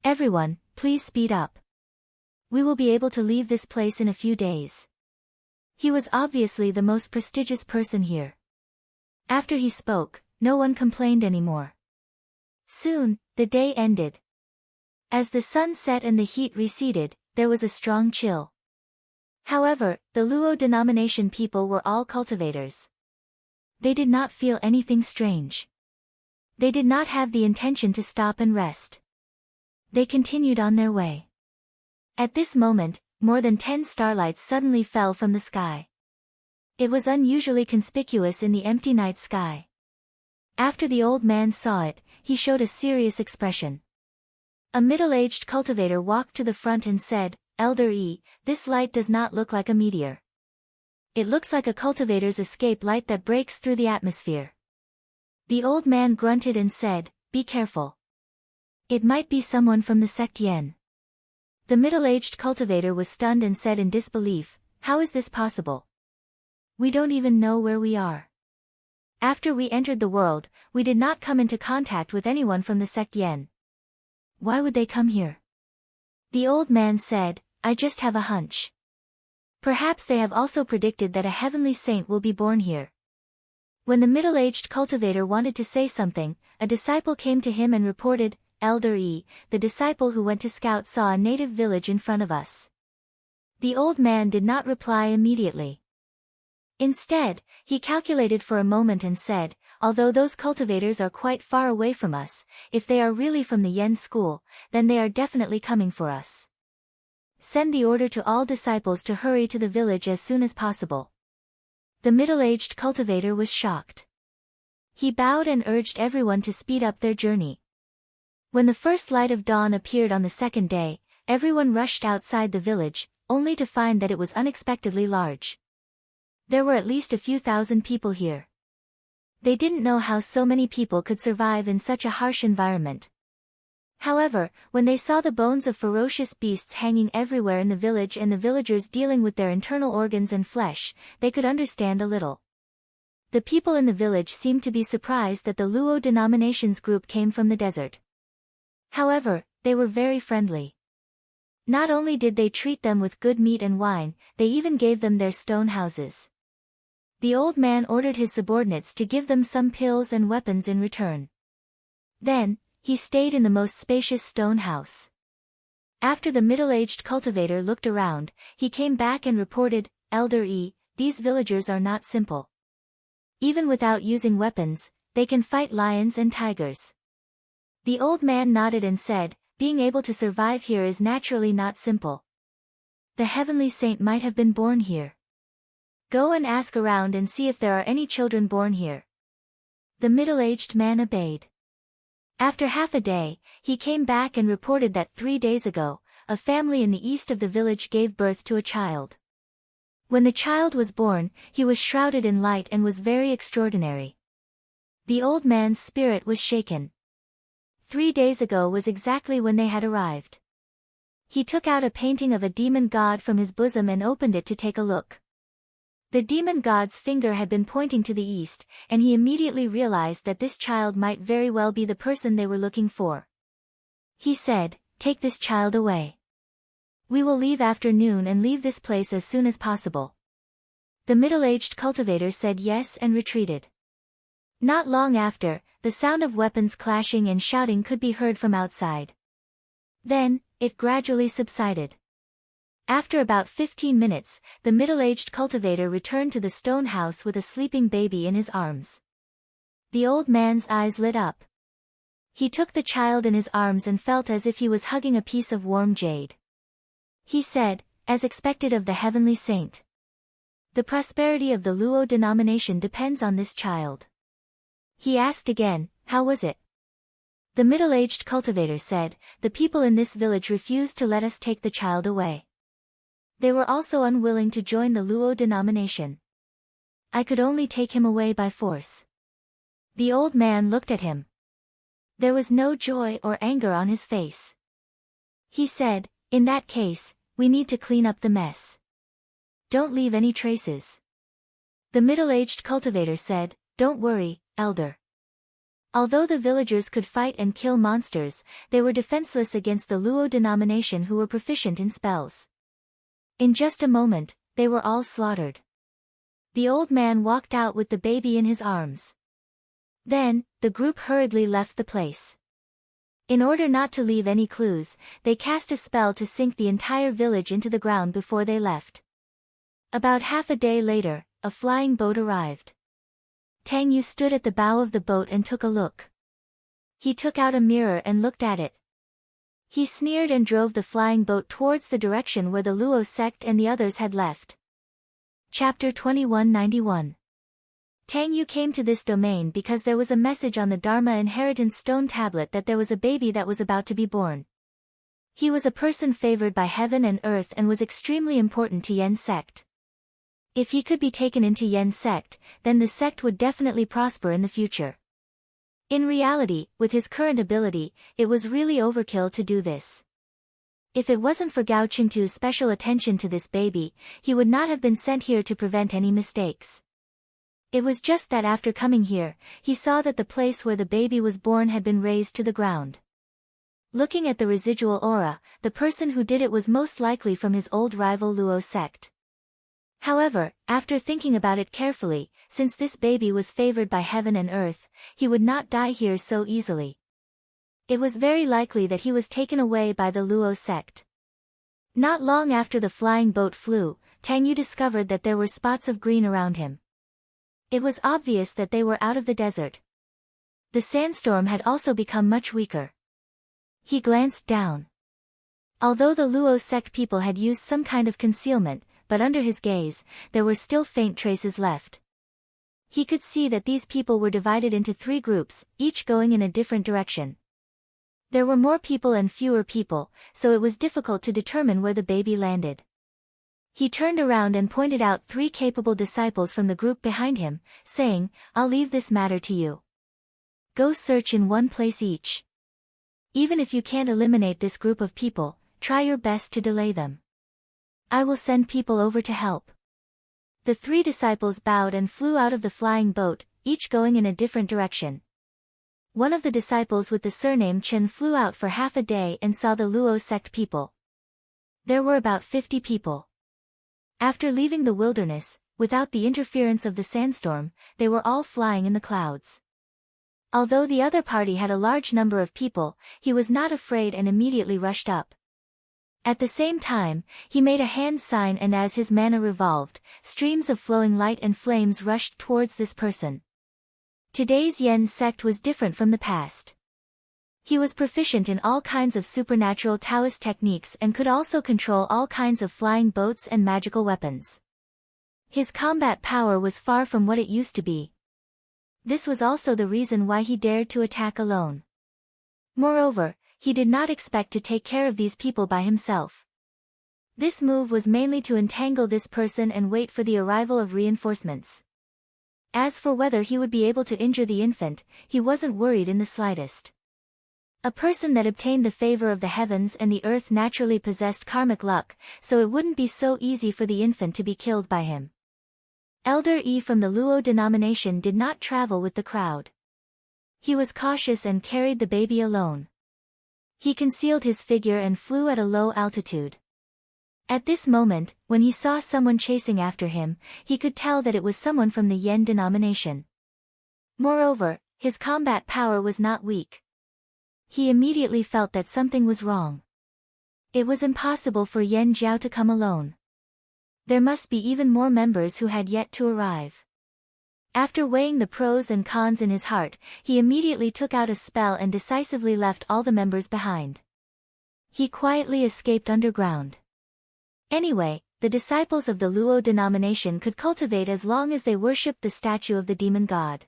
Everyone, please speed up. We will be able to leave this place in a few days." He was obviously the most prestigious person here. After he spoke, no one complained anymore. Soon, the day ended. As the sun set and the heat receded, there was a strong chill. However, the Luo denomination people were all cultivators. They did not feel anything strange. They did not have the intention to stop and rest. They continued on their way. At this moment, more than 10 starlights suddenly fell from the sky. It was unusually conspicuous in the empty night sky. After the old man saw it, he showed a serious expression. A middle-aged cultivator walked to the front and said, "Elder E, this light does not look like a meteor. It looks like a cultivator's escape light that breaks through the atmosphere." The old man grunted and said, "Be careful. It might be someone from the sect Yen." The middle-aged cultivator was stunned and said in disbelief, "How is this possible? We don't even know where we are. After we entered the world, we did not come into contact with anyone from the sect Yen. Why would they come here?" The old man said, "I just have a hunch. Perhaps they have also predicted that a heavenly saint will be born here." When the middle-aged cultivator wanted to say something, a disciple came to him and reported, "Elder E, the disciple who went to scout saw a native village in front of us." The old man did not reply immediately. Instead, he calculated for a moment and said, "Although those cultivators are quite far away from us, if they are really from the Yen school, then they are definitely coming for us. Send the order to all disciples to hurry to the village as soon as possible." The middle-aged cultivator was shocked. He bowed and urged everyone to speed up their journey. When the first light of dawn appeared on the second day, everyone rushed outside the village, only to find that it was unexpectedly large. There were at least a few thousand people here. They didn't know how so many people could survive in such a harsh environment. However, when they saw the bones of ferocious beasts hanging everywhere in the village and the villagers dealing with their internal organs and flesh, they could understand a little. The people in the village seemed to be surprised that the Luo denominations group came from the desert. However, they were very friendly. Not only did they treat them with good meat and wine, they even gave them their stone houses. The old man ordered his subordinates to give them some pills and weapons in return. Then, he stayed in the most spacious stone house. After the middle-aged cultivator looked around, he came back and reported, "Elder E, these villagers are not simple. Even without using weapons, they can fight lions and tigers." The old man nodded and said, "Being able to survive here is naturally not simple. The heavenly saint might have been born here. Go and ask around and see if there are any children born here." The middle-aged man obeyed. After half a day, he came back and reported that 3 days ago, a family in the east of the village gave birth to a child. When the child was born, he was shrouded in light and was very extraordinary. The old man's spirit was shaken. 3 days ago was exactly when they had arrived. He took out a painting of a demon god from his bosom and opened it to take a look. The demon god's finger had been pointing to the east, and he immediately realized that this child might very well be the person they were looking for. He said, "Take this child away. We will leave after noon and leave this place as soon as possible." The middle-aged cultivator said yes and retreated. Not long after, the sound of weapons clashing and shouting could be heard from outside. Then, it gradually subsided. After about 15 minutes, the middle-aged cultivator returned to the stone house with a sleeping baby in his arms. The old man's eyes lit up. He took the child in his arms and felt as if he was hugging a piece of warm jade. He said, "As expected of the heavenly saint. The prosperity of the Luo denomination depends on this child." He asked again, "How was it?" The middle-aged cultivator said, "The people in this village refused to let us take the child away. They were also unwilling to join the Luo denomination. I could only take him away by force." The old man looked at him. There was no joy or anger on his face. He said, "In that case, we need to clean up the mess. Don't leave any traces." The middle-aged cultivator said, "Don't worry, elder. Although the villagers could fight and kill monsters, they were defenseless against the Luo denomination who were proficient in spells. In just a moment, they were all slaughtered." The old man walked out with the baby in his arms. Then, the group hurriedly left the place. In order not to leave any clues, they cast a spell to sink the entire village into the ground before they left. About half a day later, a flying boat arrived. Tang Yu stood at the bow of the boat and took a look. He took out a mirror and looked at it. He sneered and drove the flying boat towards the direction where the Luo sect and the others had left. Chapter 2191. Tang Yu came to this domain because there was a message on the Dharma inheritance stone tablet that there was a baby that was about to be born. He was a person favored by heaven and earth and was extremely important to Yen's sect. If he could be taken into Yen's sect, then the sect would definitely prosper in the future. In reality, with his current ability, it was really overkill to do this. If it wasn't for Gao Qingtu's special attention to this baby, he would not have been sent here to prevent any mistakes. It was just that after coming here, he saw that the place where the baby was born had been razed to the ground. Looking at the residual aura, the person who did it was most likely from his old rival Luo sect. However, after thinking about it carefully, since this baby was favored by heaven and earth, he would not die here so easily. It was very likely that he was taken away by the Luo sect. Not long after the flying boat flew, Tang Yu discovered that there were spots of green around him. It was obvious that they were out of the desert. The sandstorm had also become much weaker. He glanced down. Although the Luo sect people had used some kind of concealment, but under his gaze, there were still faint traces left. He could see that these people were divided into 3 groups, each going in a different direction. There were more people and fewer people, so it was difficult to determine where the baby landed. He turned around and pointed out 3 capable disciples from the group behind him, saying, "I'll leave this matter to you. Go search in one place each. Even if you can't eliminate this group of people, try your best to delay them. I will send people over to help." The 3 disciples bowed and flew out of the flying boat, each going in a different direction. One of the disciples with the surname Chen flew out for half a day and saw the Luo sect people. There were about 50 people. After leaving the wilderness, without the interference of the sandstorm, they were all flying in the clouds. Although the other party had a large number of people, he was not afraid and immediately rushed up. At the same time, he made a hand sign, and as his mana revolved, streams of flowing light and flames rushed towards this person. Today's Yen sect was different from the past. He was proficient in all kinds of supernatural Taoist techniques and could also control all kinds of flying boats and magical weapons. His combat power was far from what it used to be. This was also the reason why he dared to attack alone. Moreover, he did not expect to take care of these people by himself. This move was mainly to entangle this person and wait for the arrival of reinforcements. As for whether he would be able to injure the infant, he wasn't worried in the slightest. A person that obtained the favor of the heavens and the earth naturally possessed karmic luck, so it wouldn't be so easy for the infant to be killed by him. Elder Yi from the Luo denomination did not travel with the crowd. He was cautious and carried the baby alone. He concealed his figure and flew at a low altitude. At this moment, when he saw someone chasing after him, he could tell that it was someone from the Yen denomination. Moreover, his combat power was not weak. He immediately felt that something was wrong. It was impossible for Yen Jiao to come alone. There must be even more members who had yet to arrive. After weighing the pros and cons in his heart, he immediately took out a spell and decisively left all the members behind. He quietly escaped underground. Anyway, the disciples of the Luo denomination could cultivate as long as they worshipped the statue of the demon god.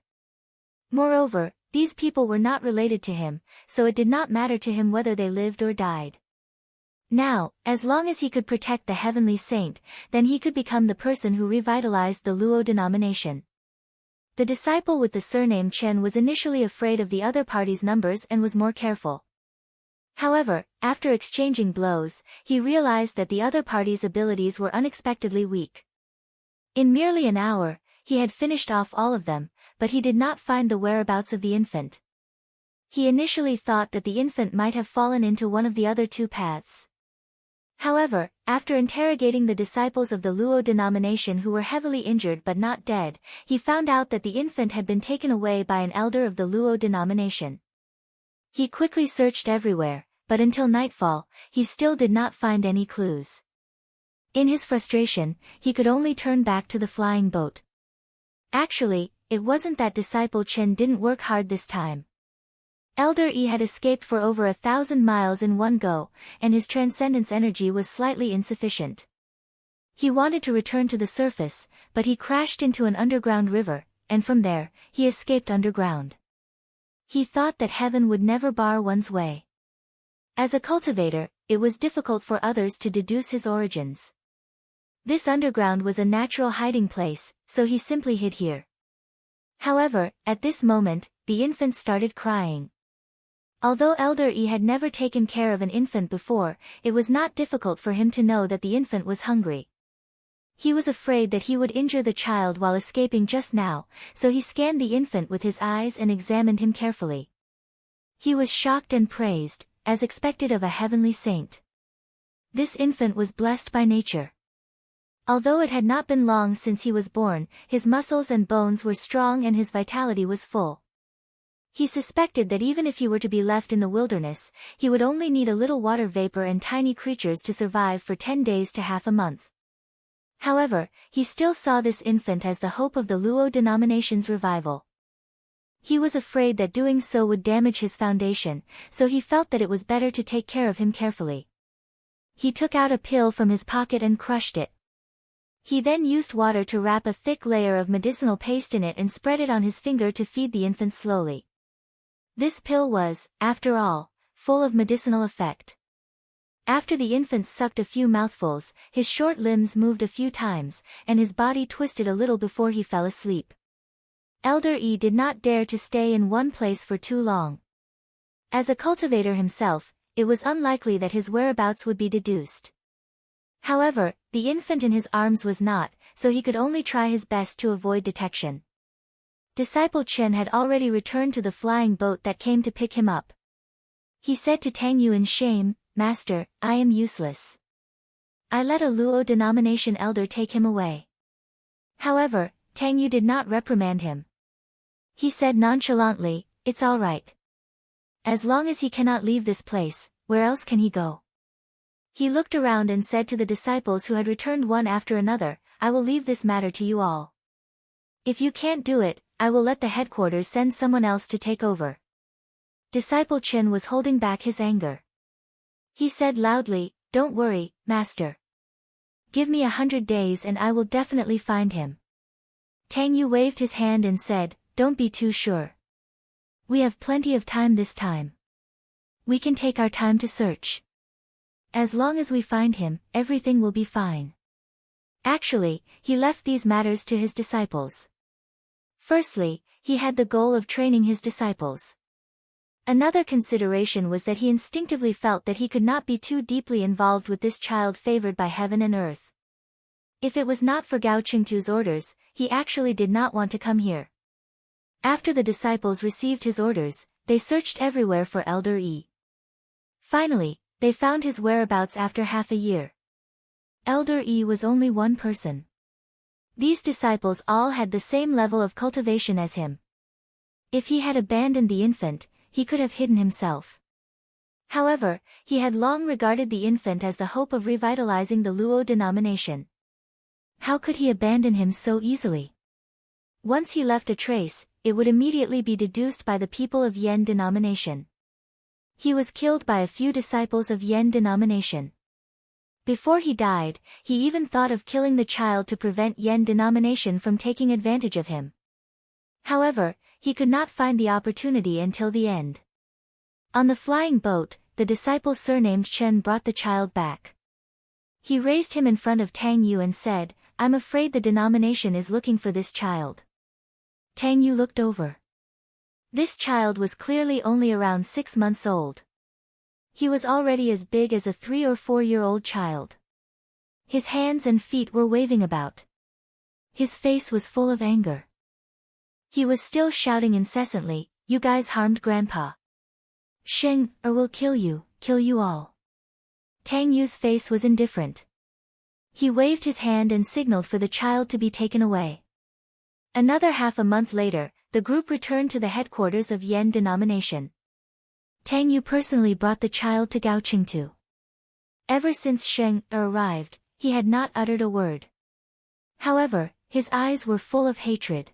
Moreover, these people were not related to him, so it did not matter to him whether they lived or died. Now, as long as he could protect the heavenly saint, then he could become the person who revitalized the Luo denomination. The disciple with the surname Chen was initially afraid of the other party's numbers and was more careful. However, after exchanging blows, he realized that the other party's abilities were unexpectedly weak. In merely an hour, he had finished off all of them, but he did not find the whereabouts of the infant. He initially thought that the infant might have fallen into one of the other 2 paths. However, after interrogating the disciples of the Luo denomination who were heavily injured but not dead, he found out that the infant had been taken away by an elder of the Luo denomination. He quickly searched everywhere, but until nightfall, he still did not find any clues. In his frustration, he could only turn back to the flying boat. Actually, it wasn't that disciple Chen didn't work hard this time. Elder Yi had escaped for over 1,000 miles in one go, and his transcendence energy was slightly insufficient. He wanted to return to the surface, but he crashed into an underground river, and from there, he escaped underground. He thought that heaven would never bar one's way. As a cultivator, it was difficult for others to deduce his origins. This underground was a natural hiding place, so he simply hid here. However, at this moment, the infant started crying. Although Elder Yi had never taken care of an infant before, it was not difficult for him to know that the infant was hungry. He was afraid that he would injure the child while escaping just now, so he scanned the infant with his eyes and examined him carefully. He was shocked and praised, as expected of a heavenly saint. This infant was blessed by nature. Although it had not been long since he was born, his muscles and bones were strong and his vitality was full. He suspected that even if he were to be left in the wilderness, he would only need a little water vapor and tiny creatures to survive for 10 days to half a month. However, he still saw this infant as the hope of the Luo denomination's revival. He was afraid that doing so would damage his foundation, so he felt that it was better to take care of him carefully. He took out a pill from his pocket and crushed it. He then used water to wrap a thick layer of medicinal paste in it and spread it on his finger to feed the infant slowly. This pill was, after all, full of medicinal effect. After the infant sucked a few mouthfuls, his short limbs moved a few times, and his body twisted a little before he fell asleep. Elder Yi did not dare to stay in one place for too long. As a cultivator himself, it was unlikely that his whereabouts would be deduced. However, the infant in his arms was not, so he could only try his best to avoid detection. Disciple Chen had already returned to the flying boat that came to pick him up. He said to Tang Yu in shame, "Master, I am useless. I let a Luo denomination elder take him away." However, Tang Yu did not reprimand him. He said nonchalantly, "It's all right. As long as he cannot leave this place, where else can he go?" He looked around and said to the disciples who had returned one after another, "I will leave this matter to you all. If you can't do it, I will let the headquarters send someone else to take over." Disciple Chen was holding back his anger. He said loudly, "Don't worry, Master. Give me 100 days and I will definitely find him." Tang Yu waved his hand and said, "Don't be too sure. We have plenty of time this time. We can take our time to search. As long as we find him, everything will be fine." Actually, he left these matters to his disciples. Firstly, he had the goal of training his disciples. Another consideration was that he instinctively felt that he could not be too deeply involved with this child favored by heaven and earth. If it was not for Gao Qingtu's orders, he actually did not want to come here. After the disciples received his orders, they searched everywhere for Elder Yi. Finally, they found his whereabouts after half a year. Elder Yi was only one person. These disciples all had the same level of cultivation as him. If he had abandoned the infant, he could have hidden himself. However, he had long regarded the infant as the hope of revitalizing the Luo denomination. How could he abandon him so easily? Once he left a trace, it would immediately be deduced by the people of Yen denomination. He was killed by a few disciples of Yen denomination. Before he died, he even thought of killing the child to prevent Yen denomination from taking advantage of him. However, he could not find the opportunity until the end. On the flying boat, the disciple surnamed Chen brought the child back. He raised him in front of Tang Yu and said, "I'm afraid the denomination is looking for this child." Tang Yu looked over. This child was clearly only around 6 months old. He was already as big as a 3 or 4-year-old child. His hands and feet were waving about. His face was full of anger. He was still shouting incessantly, "You guys harmed Grandpa. Sheng, or will kill you all." Tang Yu's face was indifferent. He waved his hand and signaled for the child to be taken away. Another half a month later, the group returned to the headquarters of Yen denomination. Tang Yu personally brought the child to Gao Qingtu. Ever since Sheng arrived, he had not uttered a word. However, his eyes were full of hatred.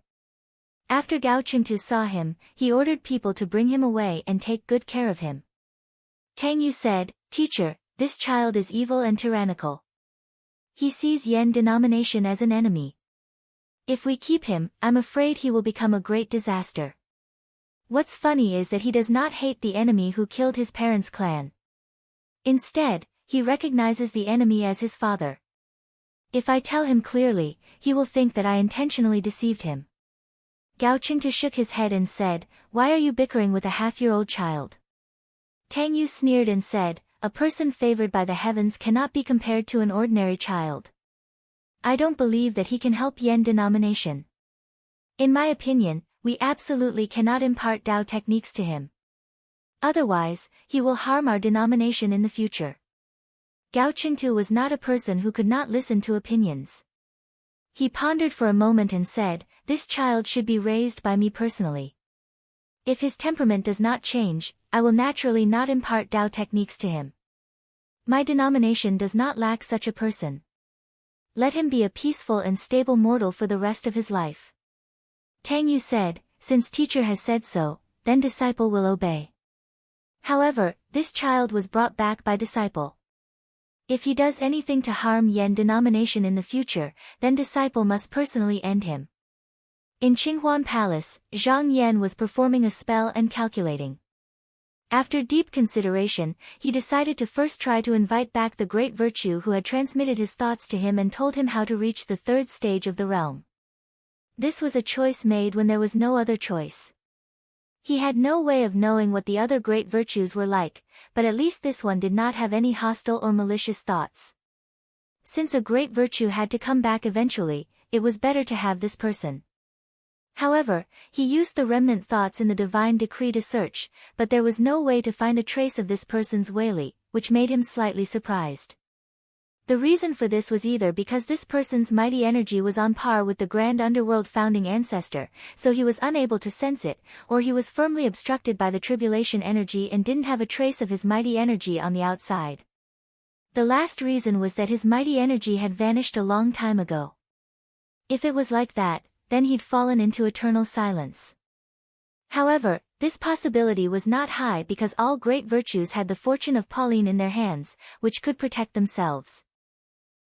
After Gao Qingtu saw him, he ordered people to bring him away and take good care of him. Tang Yu said, "Teacher, this child is evil and tyrannical. He sees Yen denomination as an enemy. If we keep him, I'm afraid he will become a great disaster. What's funny is that he does not hate the enemy who killed his parents' clan. Instead, he recognizes the enemy as his father. If I tell him clearly, he will think that I intentionally deceived him." Gao Qingtu shook his head and said, "Why are you bickering with a half-year-old child?" Tang Yu sneered and said, "A person favored by the heavens cannot be compared to an ordinary child. I don't believe that he can help Yen denomination. In my opinion, we absolutely cannot impart Dao techniques to him. Otherwise, he will harm our denomination in the future." Gao Qingtu was not a person who could not listen to opinions. He pondered for a moment and said, "This child should be raised by me personally. If his temperament does not change, I will naturally not impart Dao techniques to him. My denomination does not lack such a person. Let him be a peaceful and stable mortal for the rest of his life." Tang Yu said, "Since teacher has said so, then disciple will obey." However, this child was brought back by disciple. If he does anything to harm Yen denomination in the future, then disciple must personally end him. In Qinghuan Palace, Zhang Yan was performing a spell and calculating. After deep consideration, he decided to first try to invite back the great virtue who had transmitted his thoughts to him and told him how to reach the third stage of the realm. This was a choice made when there was no other choice. He had no way of knowing what the other great virtues were like, but at least this one did not have any hostile or malicious thoughts. Since a great virtue had to come back eventually, it was better to have this person. However, he used the remnant thoughts in the divine decree to search, but there was no way to find a trace of this person's Weili, which made him slightly surprised. The reason for this was either because this person's mighty energy was on par with the grand underworld founding ancestor, so he was unable to sense it, or he was firmly obstructed by the tribulation energy and didn't have a trace of his mighty energy on the outside. The last reason was that his mighty energy had vanished a long time ago. If it was like that, then he'd fallen into eternal silence. However, this possibility was not high because all great virtues had the fortune of Pauline in their hands, which could protect themselves.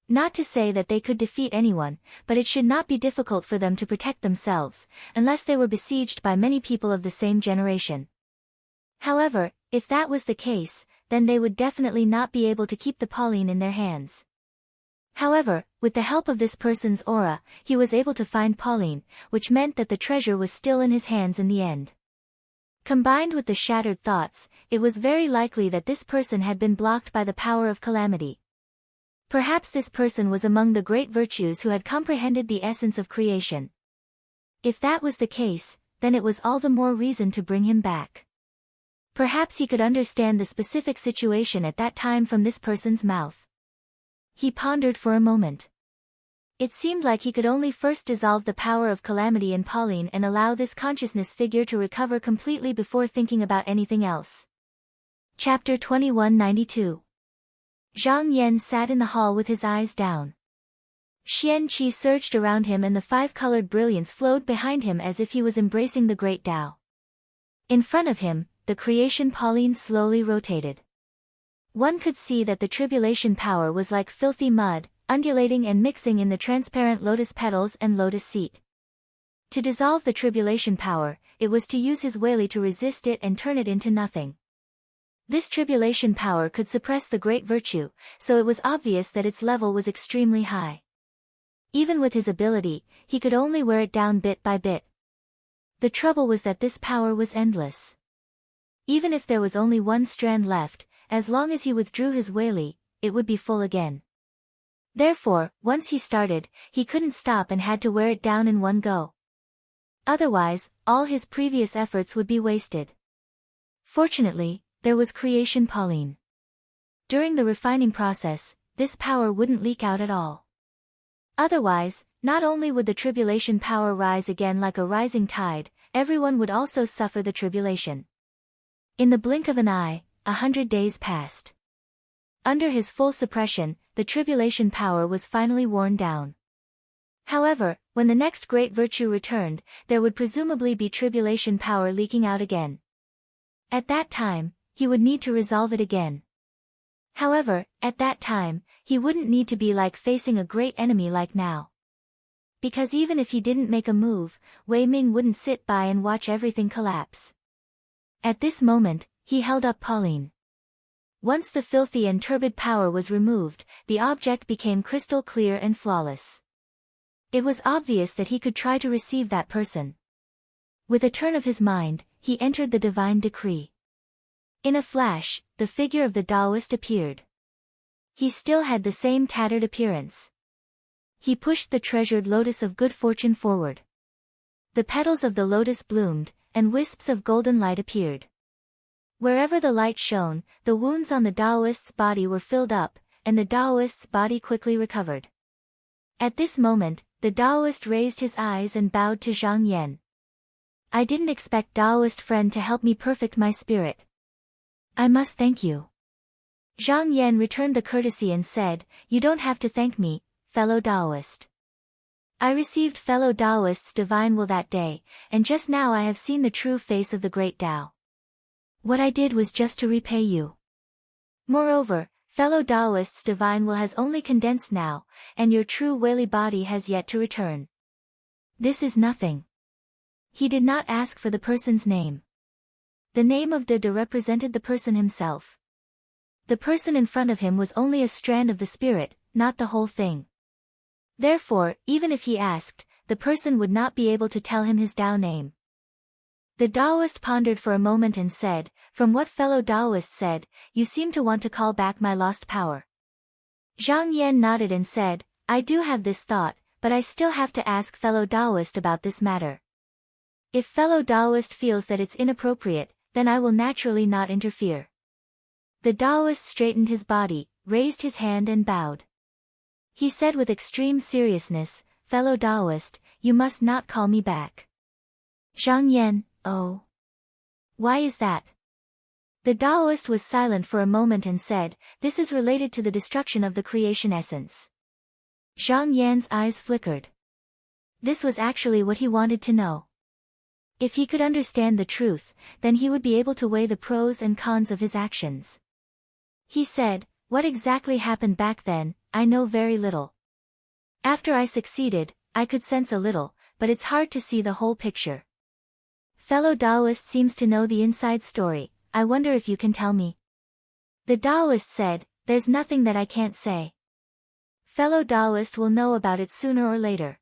Not to say that they could defeat anyone, but it should not be difficult for them to protect themselves, unless they were besieged by many people of the same generation. However, if that was the case, then they would definitely not be able to keep the Pauline in their hands. However, with the help of this person's aura, he was able to find Pauline, which meant that the treasure was still in his hands in the end. Combined with the shattered thoughts, it was very likely that this person had been blocked by the power of calamity. Perhaps this person was among the great virtues who had comprehended the essence of creation. If that was the case, then it was all the more reason to bring him back. Perhaps he could understand the specific situation at that time from this person's mouth. He pondered for a moment. It seemed like he could only first dissolve the power of calamity in Pauline and allow this consciousness figure to recover completely before thinking about anything else. Chapter 2192. Zhang Yan sat in the hall with his eyes down. Xian Qi surged around him and the five-colored brilliance flowed behind him as if he was embracing the great Tao. In front of him, the creation Pauline slowly rotated. One could see that the tribulation power was like filthy mud, undulating and mixing in the transparent lotus petals and lotus seat. To dissolve the tribulation power, it was to use his Weili to resist it and turn it into nothing. This tribulation power could suppress the great virtue, so it was obvious that its level was extremely high. Even with his ability, he could only wear it down bit by bit. The trouble was that this power was endless. Even if there was only one strand left, as long as he withdrew his Weili, it would be full again. Therefore, once he started, he couldn't stop and had to wear it down in one go. Otherwise, all his previous efforts would be wasted. Fortunately, there was creation Pauline. during the refining process, this power wouldn't leak out at all. Otherwise, not only would the tribulation power rise again like a rising tide, everyone would also suffer the tribulation. In the blink of an eye, 100 days passed. Under his full suppression, the tribulation power was finally worn down. However, when the next great virtue returned, there would presumably be tribulation power leaking out again. At that time, he would need to resolve it again. However, at that time, he wouldn't need to be like facing a great enemy like now. Because even if he didn't make a move, Wei Ming wouldn't sit by and watch everything collapse. At this moment, he held up Pauline. Once the filthy and turbid power was removed, the object became crystal clear and flawless. It was obvious that he could try to receive that person. With a turn of his mind, he entered the divine decree. In a flash, the figure of the Taoist appeared. He still had the same tattered appearance. He pushed the treasured lotus of good fortune forward. The petals of the lotus bloomed, and wisps of golden light appeared. Wherever the light shone, the wounds on the Taoist's body were filled up, and the Taoist's body quickly recovered. At this moment, the Taoist raised his eyes and bowed to Zhang Yan. I didn't expect Taoist friend to help me perfect my spirit. I must thank you. Zhang Yan returned the courtesy and said, You don't have to thank me, fellow Taoist. I received fellow Taoist's divine will that day, and just now I have seen the true face of the great Tao. What I did was just to repay you. Moreover, fellow Taoist's divine will has only condensed now, and your true Weili body has yet to return. This is nothing. He did not ask for the person's name. The name of De represented the person himself. The person in front of him was only a strand of the spirit, not the whole thing. Therefore, even if he asked, the person would not be able to tell him his Tao name. The Taoist pondered for a moment and said, From what fellow Taoist said, you seem to want to call back my lost power. Zhang Yan nodded and said, I do have this thought, but I still have to ask fellow Taoist about this matter. If fellow Taoist feels that it's inappropriate, then I will naturally not interfere. The Taoist straightened his body, raised his hand and bowed. He said with extreme seriousness, Fellow Taoist, you must not call me back. Zhang Yan, oh. Why is that? The Taoist was silent for a moment and said, This is related to the destruction of the creation essence. Zhang Yan's eyes flickered. This was actually what he wanted to know. If he could understand the truth, then he would be able to weigh the pros and cons of his actions. He said, What exactly happened back then, I know very little. After I succeeded, I could sense a little, but it's hard to see the whole picture. Fellow Taoist seems to know the inside story, I wonder if you can tell me. The Taoist said, There's nothing that I can't say. Fellow Taoist will know about it sooner or later.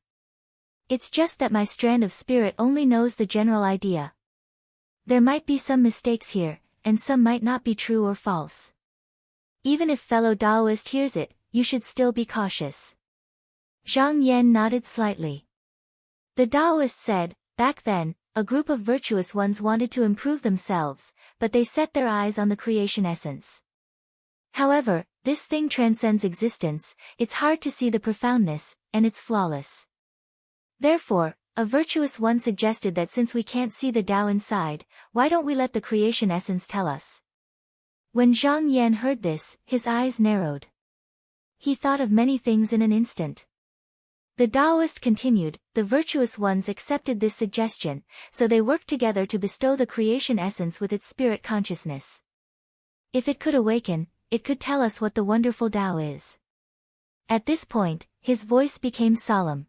It's just that my strand of spirit only knows the general idea. There might be some mistakes here, and some might not be true or false. Even if fellow Taoist hears it, you should still be cautious. Zhang Yan nodded slightly. The Taoist said, Back then, a group of virtuous ones wanted to improve themselves, but they set their eyes on the creation essence. However, this thing transcends existence, it's hard to see the profoundness, and it's flawless. Therefore, a virtuous one suggested that since we can't see the Tao inside, why don't we let the creation essence tell us? When Zhang Yan heard this, his eyes narrowed. He thought of many things in an instant. The Taoist continued, The virtuous ones accepted this suggestion, so they worked together to bestow the creation essence with its spirit consciousness. If it could awaken, it could tell us what the wonderful Tao is. At this point, his voice became solemn.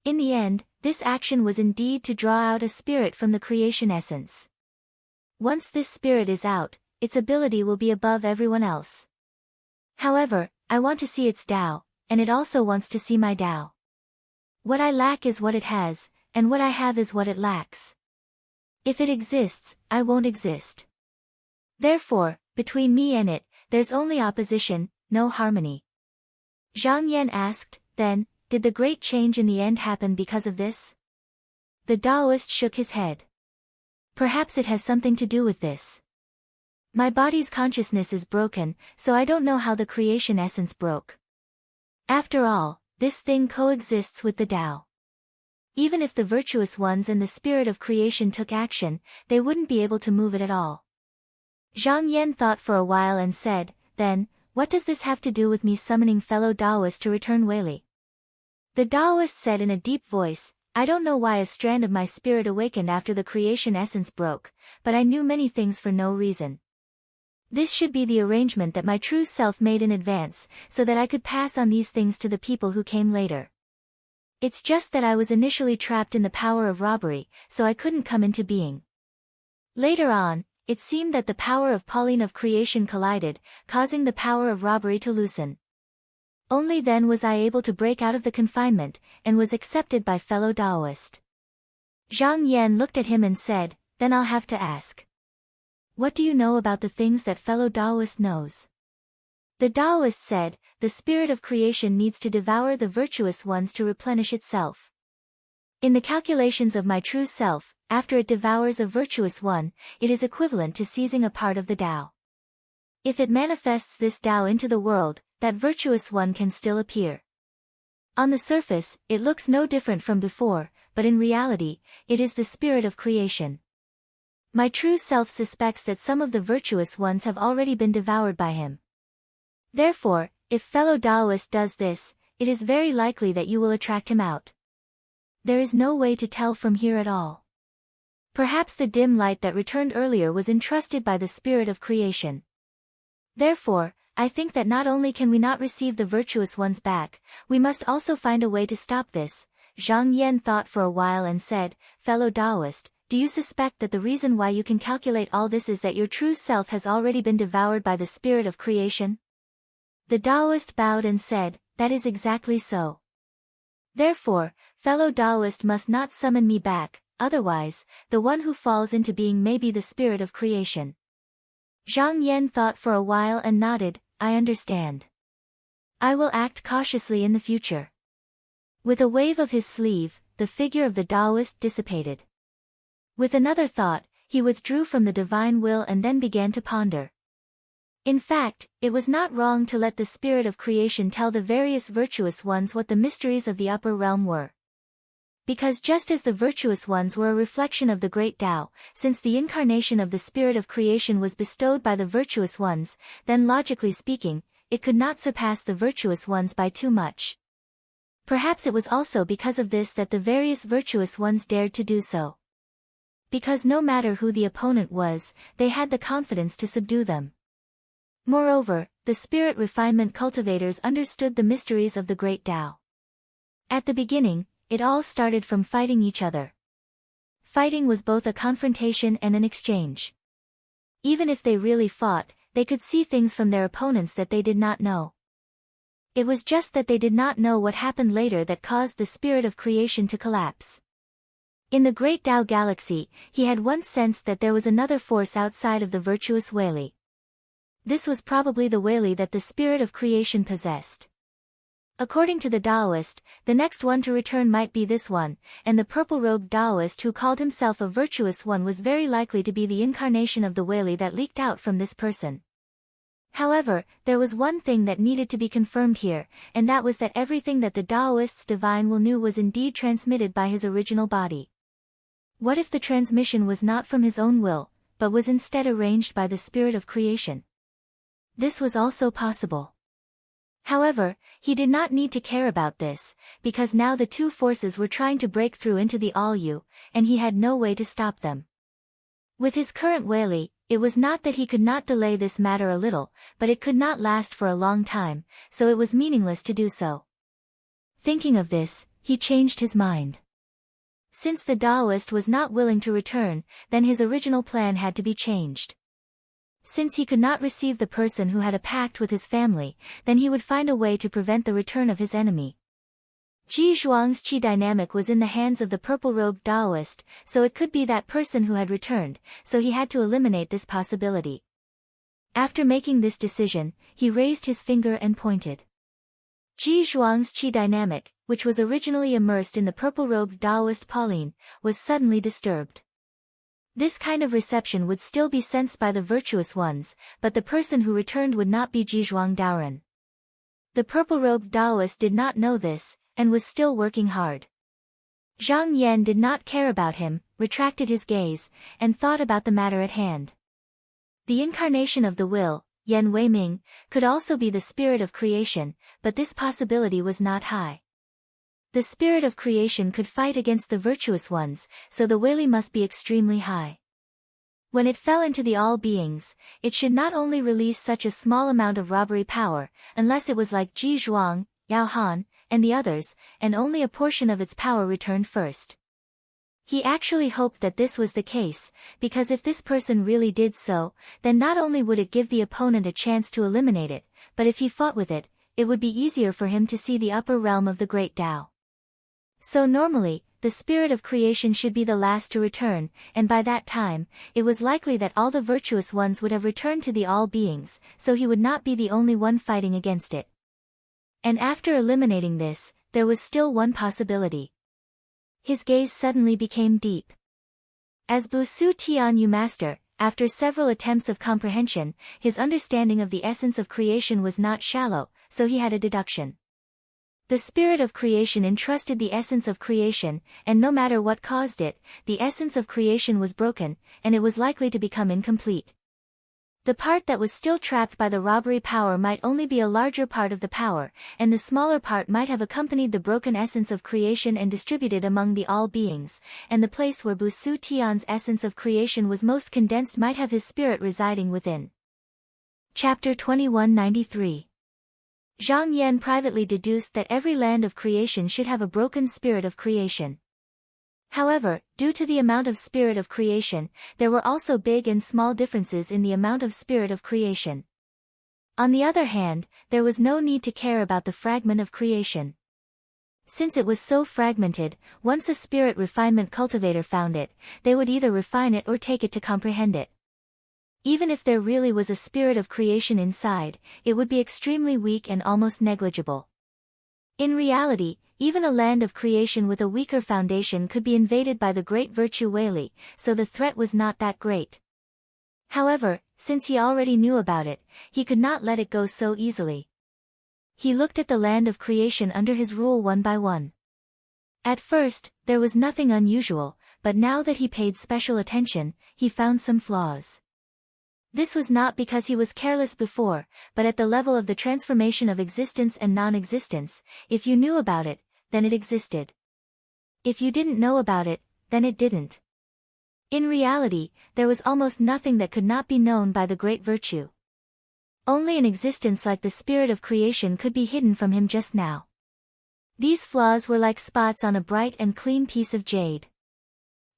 In the end, this action was indeed to draw out a spirit from the creation essence. Once this spirit is out, its ability will be above everyone else. However, I want to see its Tao, and it also wants to see my Tao. What I lack is what it has, and what I have is what it lacks. If it exists, I won't exist. Therefore, between me and it, there's only opposition, no harmony. Zhang Yan asked, Then, did the great change in the end happen because of this? The Taoist shook his head. Perhaps it has something to do with this. My body's consciousness is broken, so I don't know how the creation essence broke. After all, this thing coexists with the Tao. Even if the virtuous ones and the spirit of creation took action, they wouldn't be able to move it at all. Zhang Yan thought for a while and said, then, what does this have to do with me summoning fellow Taoists to return Weili? The Taoist said in a deep voice, I don't know why a strand of my spirit awakened after the creation essence broke, but I knew many things for no reason. This should be the arrangement that my true self made in advance, so that I could pass on these things to the people who came later. It's just that I was initially trapped in the power of robbery, so I couldn't come into being. Later on, it seemed that the power of Pauline of creation collided, causing the power of robbery to loosen. Only then was I able to break out of the confinement, and was accepted by fellow Taoist. Zhang Yan looked at him and said, then I'll have to ask. What do you know about the things that fellow Taoist knows? The Taoist said, the spirit of creation needs to devour the virtuous ones to replenish itself. In the calculations of my true self, after it devours a virtuous one, it is equivalent to seizing a part of the Tao. If it manifests this Tao into the world, that virtuous one can still appear. On the surface, it looks no different from before, but in reality, it is the spirit of creation. My true self suspects that some of the virtuous ones have already been devoured by him. Therefore, if fellow Taoist does this, it is very likely that you will attract him out. There is no way to tell from here at all. Perhaps the dim light that returned earlier was entrusted by the spirit of creation. Therefore, I think that not only can we not receive the virtuous ones back, we must also find a way to stop this. Zhang Yan thought for a while and said, fellow Taoist, do you suspect that the reason why you can calculate all this is that your true self has already been devoured by the spirit of creation? The Taoist bowed and said, that is exactly so. Therefore, fellow Taoist must not summon me back, otherwise, the one who falls into being may be the spirit of creation. Zhang Yan thought for a while and nodded, I understand. I will act cautiously in the future. With a wave of his sleeve, the figure of the Taoist dissipated. With another thought, he withdrew from the divine will and then began to ponder. In fact, it was not wrong to let the spirit of creation tell the various virtuous ones what the mysteries of the upper realm were. Because just as the virtuous ones were a reflection of the great Tao, since the incarnation of the spirit of creation was bestowed by the virtuous ones, then logically speaking, it could not surpass the virtuous ones by too much. Perhaps it was also because of this that the various virtuous ones dared to do so. Because no matter who the opponent was, they had the confidence to subdue them. Moreover, the spirit refinement cultivators understood the mysteries of the great Tao. At the beginning, it all started from fighting each other. Fighting was both a confrontation and an exchange. Even if they really fought, they could see things from their opponents that they did not know. It was just that they did not know what happened later that caused the spirit of creation to collapse. In the great Tao galaxy, he had once sensed that there was another force outside of the virtuous Weili. This was probably the Weili that the spirit of creation possessed. According to the Taoist, the next one to return might be this one, and the purple-robed Taoist who called himself a virtuous one was very likely to be the incarnation of the Weili that leaked out from this person. However, there was one thing that needed to be confirmed here, and that was that everything that the Taoist's divine will knew was indeed transmitted by his original body. What if the transmission was not from his own will, but was instead arranged by the spirit of creation? This was also possible. However, he did not need to care about this, because now the two forces were trying to break through into the All-You, and he had no way to stop them. With his current Weili, it was not that he could not delay this matter a little, but it could not last for a long time, so it was meaningless to do so. Thinking of this, he changed his mind. Since the Taoist was not willing to return, then his original plan had to be changed. Since he could not receive the person who had a pact with his family, then he would find a way to prevent the return of his enemy. Ji Zhuang's qi dynamic was in the hands of the purple-robed Taoist, so it could be that person who had returned, so he had to eliminate this possibility. After making this decision, he raised his finger and pointed. Ji Zhuang's qi dynamic, which was originally immersed in the purple-robed Taoist Pauline, was suddenly disturbed. This kind of reception would still be sensed by the virtuous ones, but the person who returned would not be Jizhuang Daoren. The purple-robed Taoist did not know this, and was still working hard. Zhang Yan did not care about him, retracted his gaze, and thought about the matter at hand. The incarnation of the will, Yan Weiming, could also be the spirit of creation, but this possibility was not high. The spirit of creation could fight against the virtuous ones, so the Weili must be extremely high. When it fell into the all-beings, it should not only release such a small amount of robbery power, unless it was like Ji Zhuang, Yao Han, and the others, and only a portion of its power returned first. He actually hoped that this was the case, because if this person really did so, then not only would it give the opponent a chance to eliminate it, but if he fought with it, it would be easier for him to see the upper realm of the great Tao. So normally, the spirit of creation should be the last to return, and by that time, it was likely that all the virtuous ones would have returned to the all-beings, so he would not be the only one fighting against it. And after eliminating this, there was still one possibility. His gaze suddenly became deep. As Busu Tianyu master, after several attempts of comprehension, his understanding of the essence of creation was not shallow, so he had a deduction. The spirit of creation entrusted the essence of creation, and no matter what caused it, the essence of creation was broken, and it was likely to become incomplete. The part that was still trapped by the robbery power might only be a larger part of the power, and the smaller part might have accompanied the broken essence of creation and distributed among the all-beings, and the place where Busu Tian's essence of creation was most condensed might have his spirit residing within. Chapter 2193. Zhang Yan privately deduced that every land of creation should have a broken spirit of creation. However, due to the amount of spirit of creation, there were also big and small differences in the amount of spirit of creation. On the other hand, there was no need to care about the fragment of creation. Since it was so fragmented, once a spirit refinement cultivator found it, they would either refine it or take it to comprehend it. Even if there really was a spirit of creation inside, it would be extremely weak and almost negligible. In reality, even a land of creation with a weaker foundation could be invaded by the great virtue Weili, so the threat was not that great. However, since he already knew about it, he could not let it go so easily. He looked at the land of creation under his rule one by one. At first, there was nothing unusual, but now that he paid special attention, he found some flaws. This was not because he was careless before, but at the level of the transformation of existence and non-existence, if you knew about it, then it existed. If you didn't know about it, then it didn't. In reality, there was almost nothing that could not be known by the great virtue. Only an existence like the spirit of creation could be hidden from him just now. These flaws were like spots on a bright and clean piece of jade.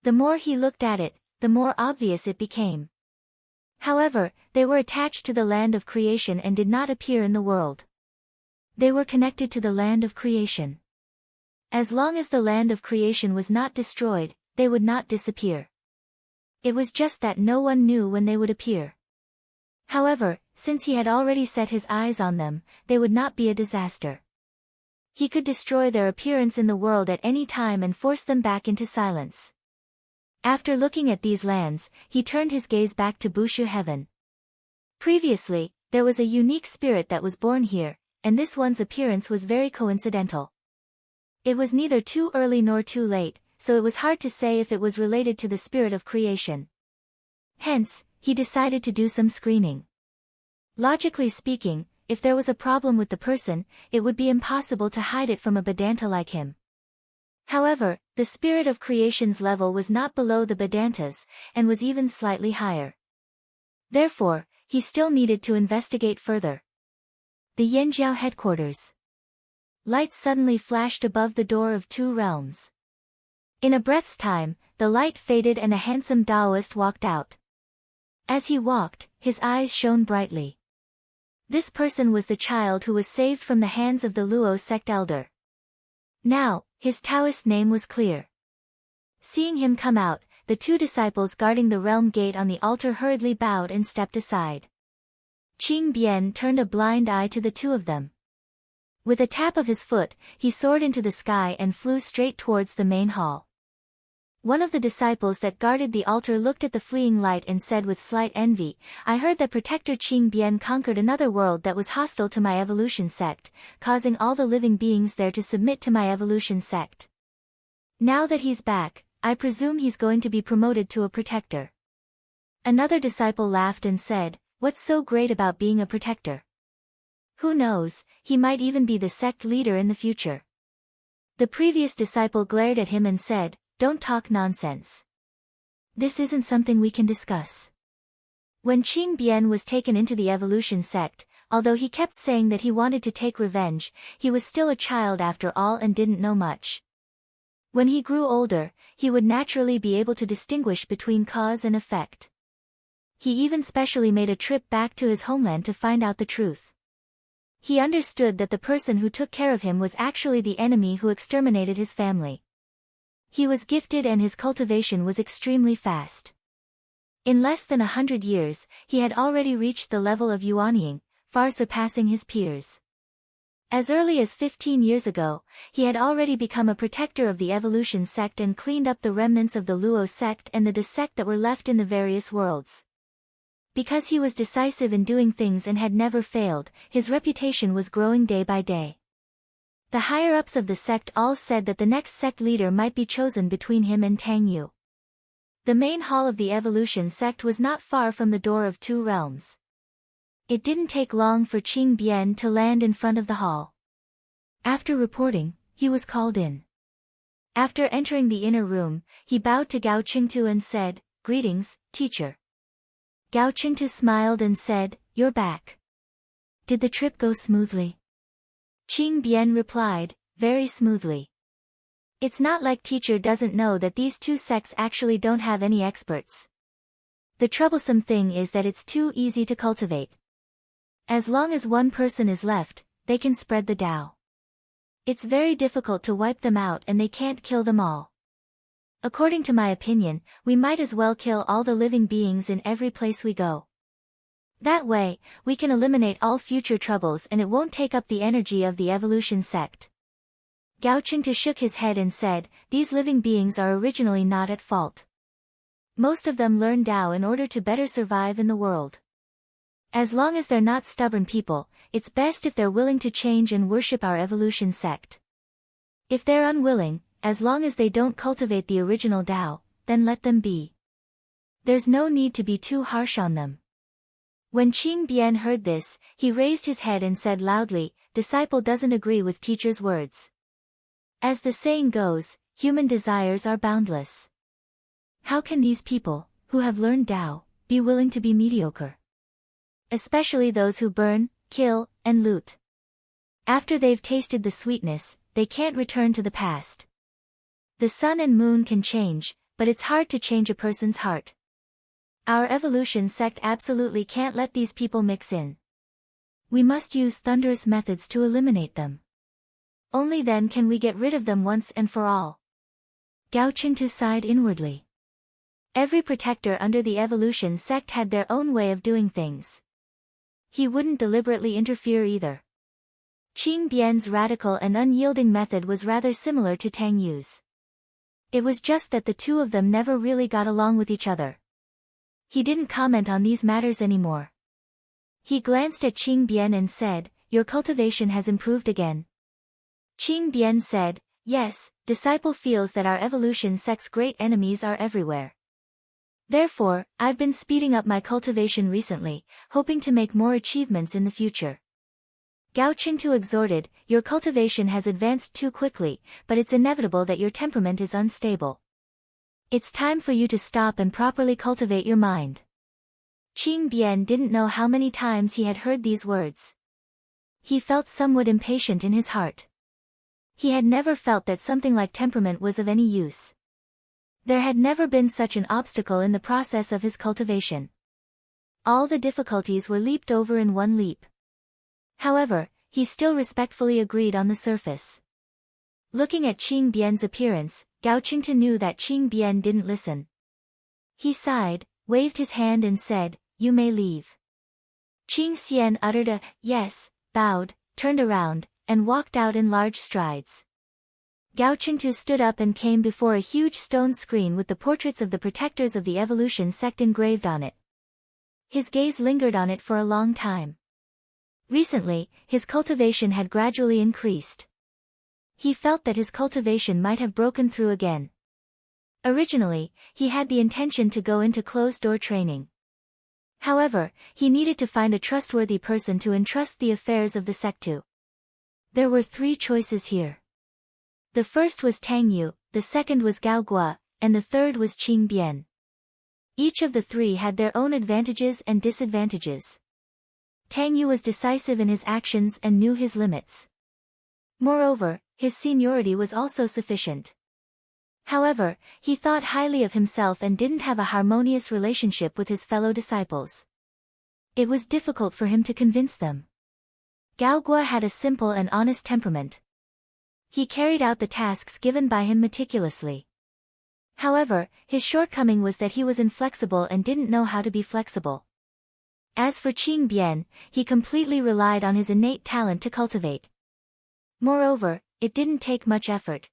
The more he looked at it, the more obvious it became. However, they were attached to the land of creation and did not appear in the world. They were connected to the land of creation. As long as the land of creation was not destroyed, they would not disappear. It was just that no one knew when they would appear. However, since he had already set his eyes on them, they would not be a disaster. He could destroy their appearance in the world at any time and force them back into silence. After looking at these lands, he turned his gaze back to Bushu Heaven. Previously, there was a unique spirit that was born here, and this one's appearance was very coincidental. It was neither too early nor too late, so it was hard to say if it was related to the spirit of creation. Hence, he decided to do some screening. Logically speaking, if there was a problem with the person, it would be impossible to hide it from a Vedanta like him. However, the spirit of creation's level was not below the Vedantas, and was even slightly higher. Therefore, he still needed to investigate further. The Yanjiao headquarters. Lights suddenly flashed above the door of two realms. In a breath's time, the light faded and a handsome Taoist walked out. As he walked, his eyes shone brightly. This person was the child who was saved from the hands of the Luo sect elder. Now, his Taoist name was clear. Seeing him come out, the two disciples guarding the realm gate on the altar hurriedly bowed and stepped aside. Qing Bian turned a blind eye to the two of them. With a tap of his foot, he soared into the sky and flew straight towards the main hall. One of the disciples that guarded the altar looked at the fleeing light and said with slight envy, "I heard that Protector Qing Bian conquered another world that was hostile to my evolution sect, causing all the living beings there to submit to my evolution sect. Now that he's back, I presume he's going to be promoted to a protector." Another disciple laughed and said, "What's so great about being a protector? Who knows, he might even be the sect leader in the future." The previous disciple glared at him and said, "Don't talk nonsense. This isn't something we can discuss." When Qing Bian was taken into the evolution sect, although he kept saying that he wanted to take revenge, he was still a child after all and didn't know much. When he grew older, he would naturally be able to distinguish between cause and effect. He even specially made a trip back to his homeland to find out the truth. He understood that the person who took care of him was actually the enemy who exterminated his family. He was gifted and his cultivation was extremely fast. In less than 100 years, he had already reached the level of Yuanying, far surpassing his peers. As early as 15 years ago, he had already become a protector of the evolution sect and cleaned up the remnants of the Luo sect and the De sect that were left in the various worlds. Because he was decisive in doing things and had never failed, his reputation was growing day by day. The higher-ups of the sect all said that the next sect leader might be chosen between him and Tang Yu. The main hall of the evolution sect was not far from the door of Two Realms. It didn't take long for Qing Bian to land in front of the hall. After reporting, he was called in. After entering the inner room, he bowed to Gao Qingtu and said, "Greetings, teacher." Gao Qingtu smiled and said, "You're back. Did the trip go smoothly?" Qing Bian replied, "Very smoothly. It's not like teacher doesn't know that these two sects actually don't have any experts. The troublesome thing is that it's too easy to cultivate. As long as one person is left, they can spread the Tao. It's very difficult to wipe them out and they can't kill them all. According to my opinion, we might as well kill all the living beings in every place we go. That way, we can eliminate all future troubles and it won't take up the energy of the evolution sect." Gao Qingtu shook his head and said, "These living beings are originally not at fault. Most of them learn Tao in order to better survive in the world. As long as they're not stubborn people, it's best if they're willing to change and worship our evolution sect. If they're unwilling, as long as they don't cultivate the original Tao, then let them be. There's no need to be too harsh on them." When Qing Bian heard this, he raised his head and said loudly, "Disciple doesn't agree with teacher's words. As the saying goes, human desires are boundless. How can these people, who have learned Tao, be willing to be mediocre? Especially those who burn, kill, and loot. After they've tasted the sweetness, they can't return to the past. The sun and moon can change, but it's hard to change a person's heart. Our evolution sect absolutely can't let these people mix in. We must use thunderous methods to eliminate them. Only then can we get rid of them once and for all." Gao Qingtu sighed inwardly. Every protector under the evolution sect had their own way of doing things. He wouldn't deliberately interfere either. Qing Bian's radical and unyielding method was rather similar to Tang Yu's. It was just that the two of them never really got along with each other. He didn't comment on these matters anymore. He glanced at Qing Bian and said, "Your cultivation has improved again." Qing Bian said, "Yes, disciple feels that our evolution sect's great enemies are everywhere. Therefore, I've been speeding up my cultivation recently, hoping to make more achievements in the future." Gao Qingtu exhorted, "Your cultivation has advanced too quickly, but it's inevitable that your temperament is unstable. It's time for you to stop and properly cultivate your mind." Qing Bian didn't know how many times he had heard these words. He felt somewhat impatient in his heart. He had never felt that something like temperament was of any use. There had never been such an obstacle in the process of his cultivation. All the difficulties were leaped over in one leap. However, he still respectfully agreed on the surface. Looking at Qing Bian's appearance, Gao Qingtu knew that Qing Bian didn't listen. He sighed, waved his hand and said, "You may leave." Qing Xian uttered a "yes," bowed, turned around, and walked out in large strides. Gao Qingtu stood up and came before a huge stone screen with the portraits of the protectors of the evolution sect engraved on it. His gaze lingered on it for a long time. Recently, his cultivation had gradually increased. He felt that his cultivation might have broken through again. Originally, he had the intention to go into closed-door training. However, he needed to find a trustworthy person to entrust the affairs of the sect to. There were 3 choices here. The first was Tang Yu, the second was Gao Gua, and the third was Qing Bian. Each of the 3 had their own advantages and disadvantages. Tang Yu was decisive in his actions and knew his limits. Moreover, his seniority was also sufficient. However, he thought highly of himself and didn't have a harmonious relationship with his fellow disciples. It was difficult for him to convince them. Gao Gua had a simple and honest temperament. He carried out the tasks given by him meticulously. However, his shortcoming was that he was inflexible and didn't know how to be flexible. As for Qing Bian, he completely relied on his innate talent to cultivate. Moreover, it didn't take much effort.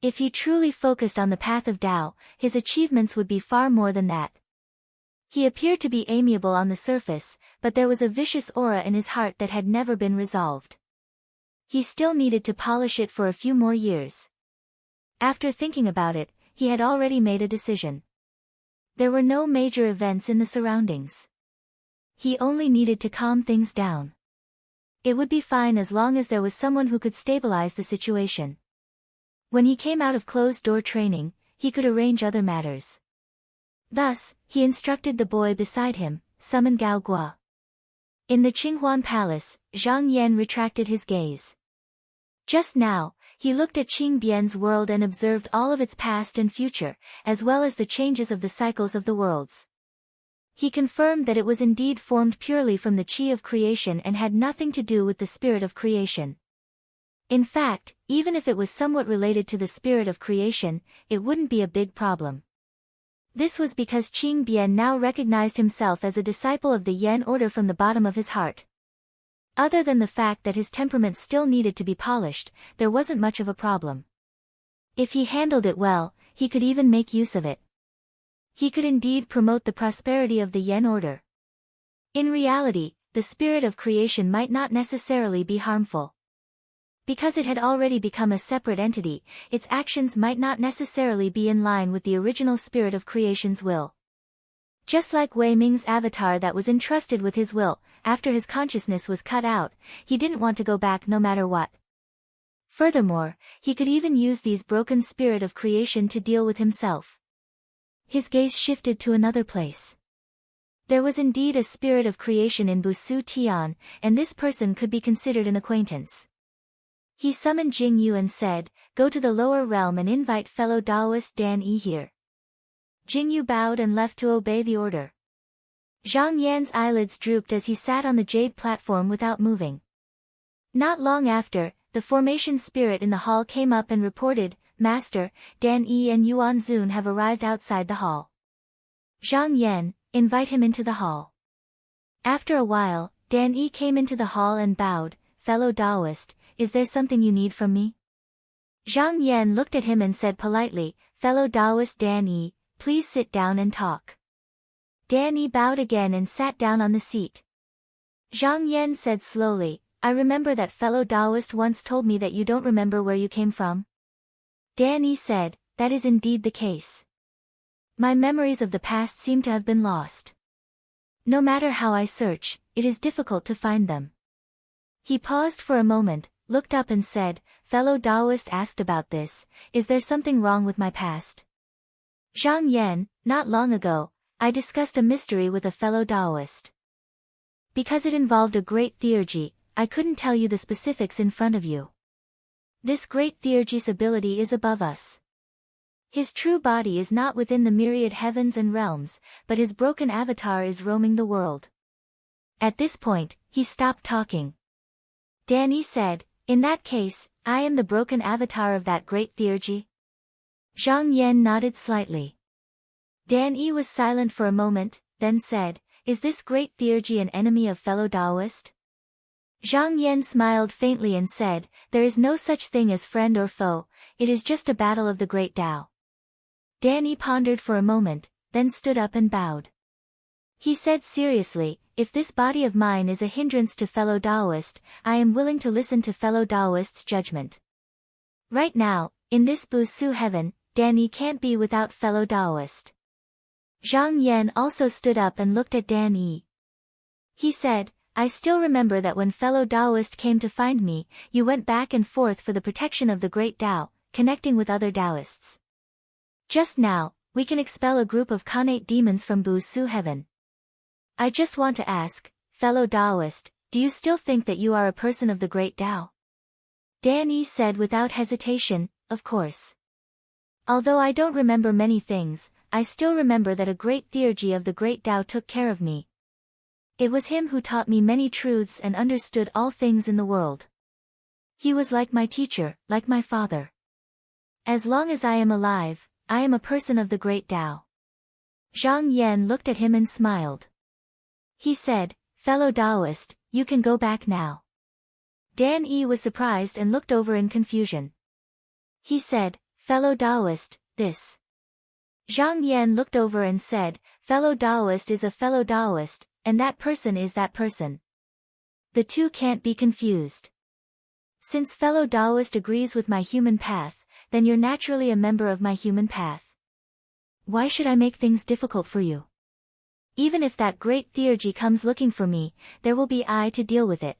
If he truly focused on the path of Tao, his achievements would be far more than that. He appeared to be amiable on the surface, but there was a vicious aura in his heart that had never been resolved. He still needed to polish it for a few more years. After thinking about it, he had already made a decision. There were no major events in the surroundings. He only needed to calm things down. It would be fine as long as there was someone who could stabilize the situation. When he came out of closed-door training, he could arrange other matters. Thus, he instructed the boy beside him, summon Gao Gua. In the Qinghuan Palace, Zhang Yan retracted his gaze. Just now, he looked at Qing Bian's world and observed all of its past and future, as well as the changes of the cycles of the worlds. He confirmed that it was indeed formed purely from the qi of creation and had nothing to do with the spirit of creation. In fact, even if it was somewhat related to the spirit of creation, it wouldn't be a big problem. This was because Qing Bian now recognized himself as a disciple of the Yen order from the bottom of his heart. Other than the fact that his temperament still needed to be polished, there wasn't much of a problem. If he handled it well, he could even make use of it. He could indeed promote the prosperity of the Yen order. In reality, the spirit of creation might not necessarily be harmful. Because it had already become a separate entity, its actions might not necessarily be in line with the original spirit of creation's will. Just like Wei Ming's avatar that was entrusted with his will, after his consciousness was cut out, he didn't want to go back no matter what. Furthermore, he could even use these broken spirit of creation to deal with himself. His gaze shifted to another place. There was indeed a spirit of creation in Busu Tian, and this person could be considered an acquaintance. He summoned Jing Yu and said, "Go to the lower realm and invite fellow Taoist Dan Yi here." Jing Yu bowed and left to obey the order. Zhang Yan's eyelids drooped as he sat on the jade platform without moving. Not long after, the formation spirit in the hall came up and reported, "Master, Dan Yi and Yuan Zun have arrived outside the hall." Zhang Yan, invite him into the hall. After a while, Dan Yi came into the hall and bowed, "Fellow Taoist, is there something you need from me?" Zhang Yan looked at him and said politely, "Fellow Taoist Dan Yi, please sit down and talk." Dan Yi bowed again and sat down on the seat. Zhang Yan said slowly, "I remember that fellow Taoist once told me that you don't remember where you came from." Dan Yi said, "That is indeed the case. My memories of the past seem to have been lost. No matter how I search, it is difficult to find them." He paused for a moment, looked up and said, "Fellow Taoist asked about this, is there something wrong with my past?" Zhang Yan, not long ago, I discussed a mystery with a fellow Taoist. Because it involved a great theurgy, I couldn't tell you the specifics in front of you. This great theurgy's ability is above us. His true body is not within the myriad heavens and realms, but his broken avatar is roaming the world. At this point, he stopped talking. Dan Yi said, "In that case, I am the broken avatar of that great theurgy?" Zhang Yan nodded slightly. Dan Yi was silent for a moment, then said, "Is this great theurgy an enemy of fellow Taoist?" Zhang Yan smiled faintly and said, there is no such thing as friend or foe, it is just a battle of the great Tao. Danny pondered for a moment, then stood up and bowed. He said seriously, if this body of mine is a hindrance to fellow Taoist, I am willing to listen to fellow Taoist's judgment. Right now, in this Busu heaven, Danny can't be without fellow Taoist. Zhang Yan also stood up and looked at Dan Yi. He said, I still remember that when fellow Taoist came to find me, you went back and forth for the protection of the great Tao, connecting with other Taoists. Just now, we can expel a group of Khanate demons from Busu heaven. I just want to ask, fellow Taoist, do you still think that you are a person of the great Tao? Dan Yi said without hesitation, of course. Although I don't remember many things, I still remember that a great theurgy of the great Tao took care of me. It was him who taught me many truths and understood all things in the world. He was like my teacher, like my father. As long as I am alive, I am a person of the great Tao. Zhang Yan looked at him and smiled. He said, fellow Taoist, you can go back now. Dan Yi was surprised and looked over in confusion. He said, fellow Taoist, this. Zhang Yan looked over and said, fellow Taoist is a fellow Taoist, and that person is that person. The two can't be confused. Since fellow Taoist agrees with my human path, then you're naturally a member of my human path. Why should I make things difficult for you? Even if that great theurgy comes looking for me, there will be I to deal with it.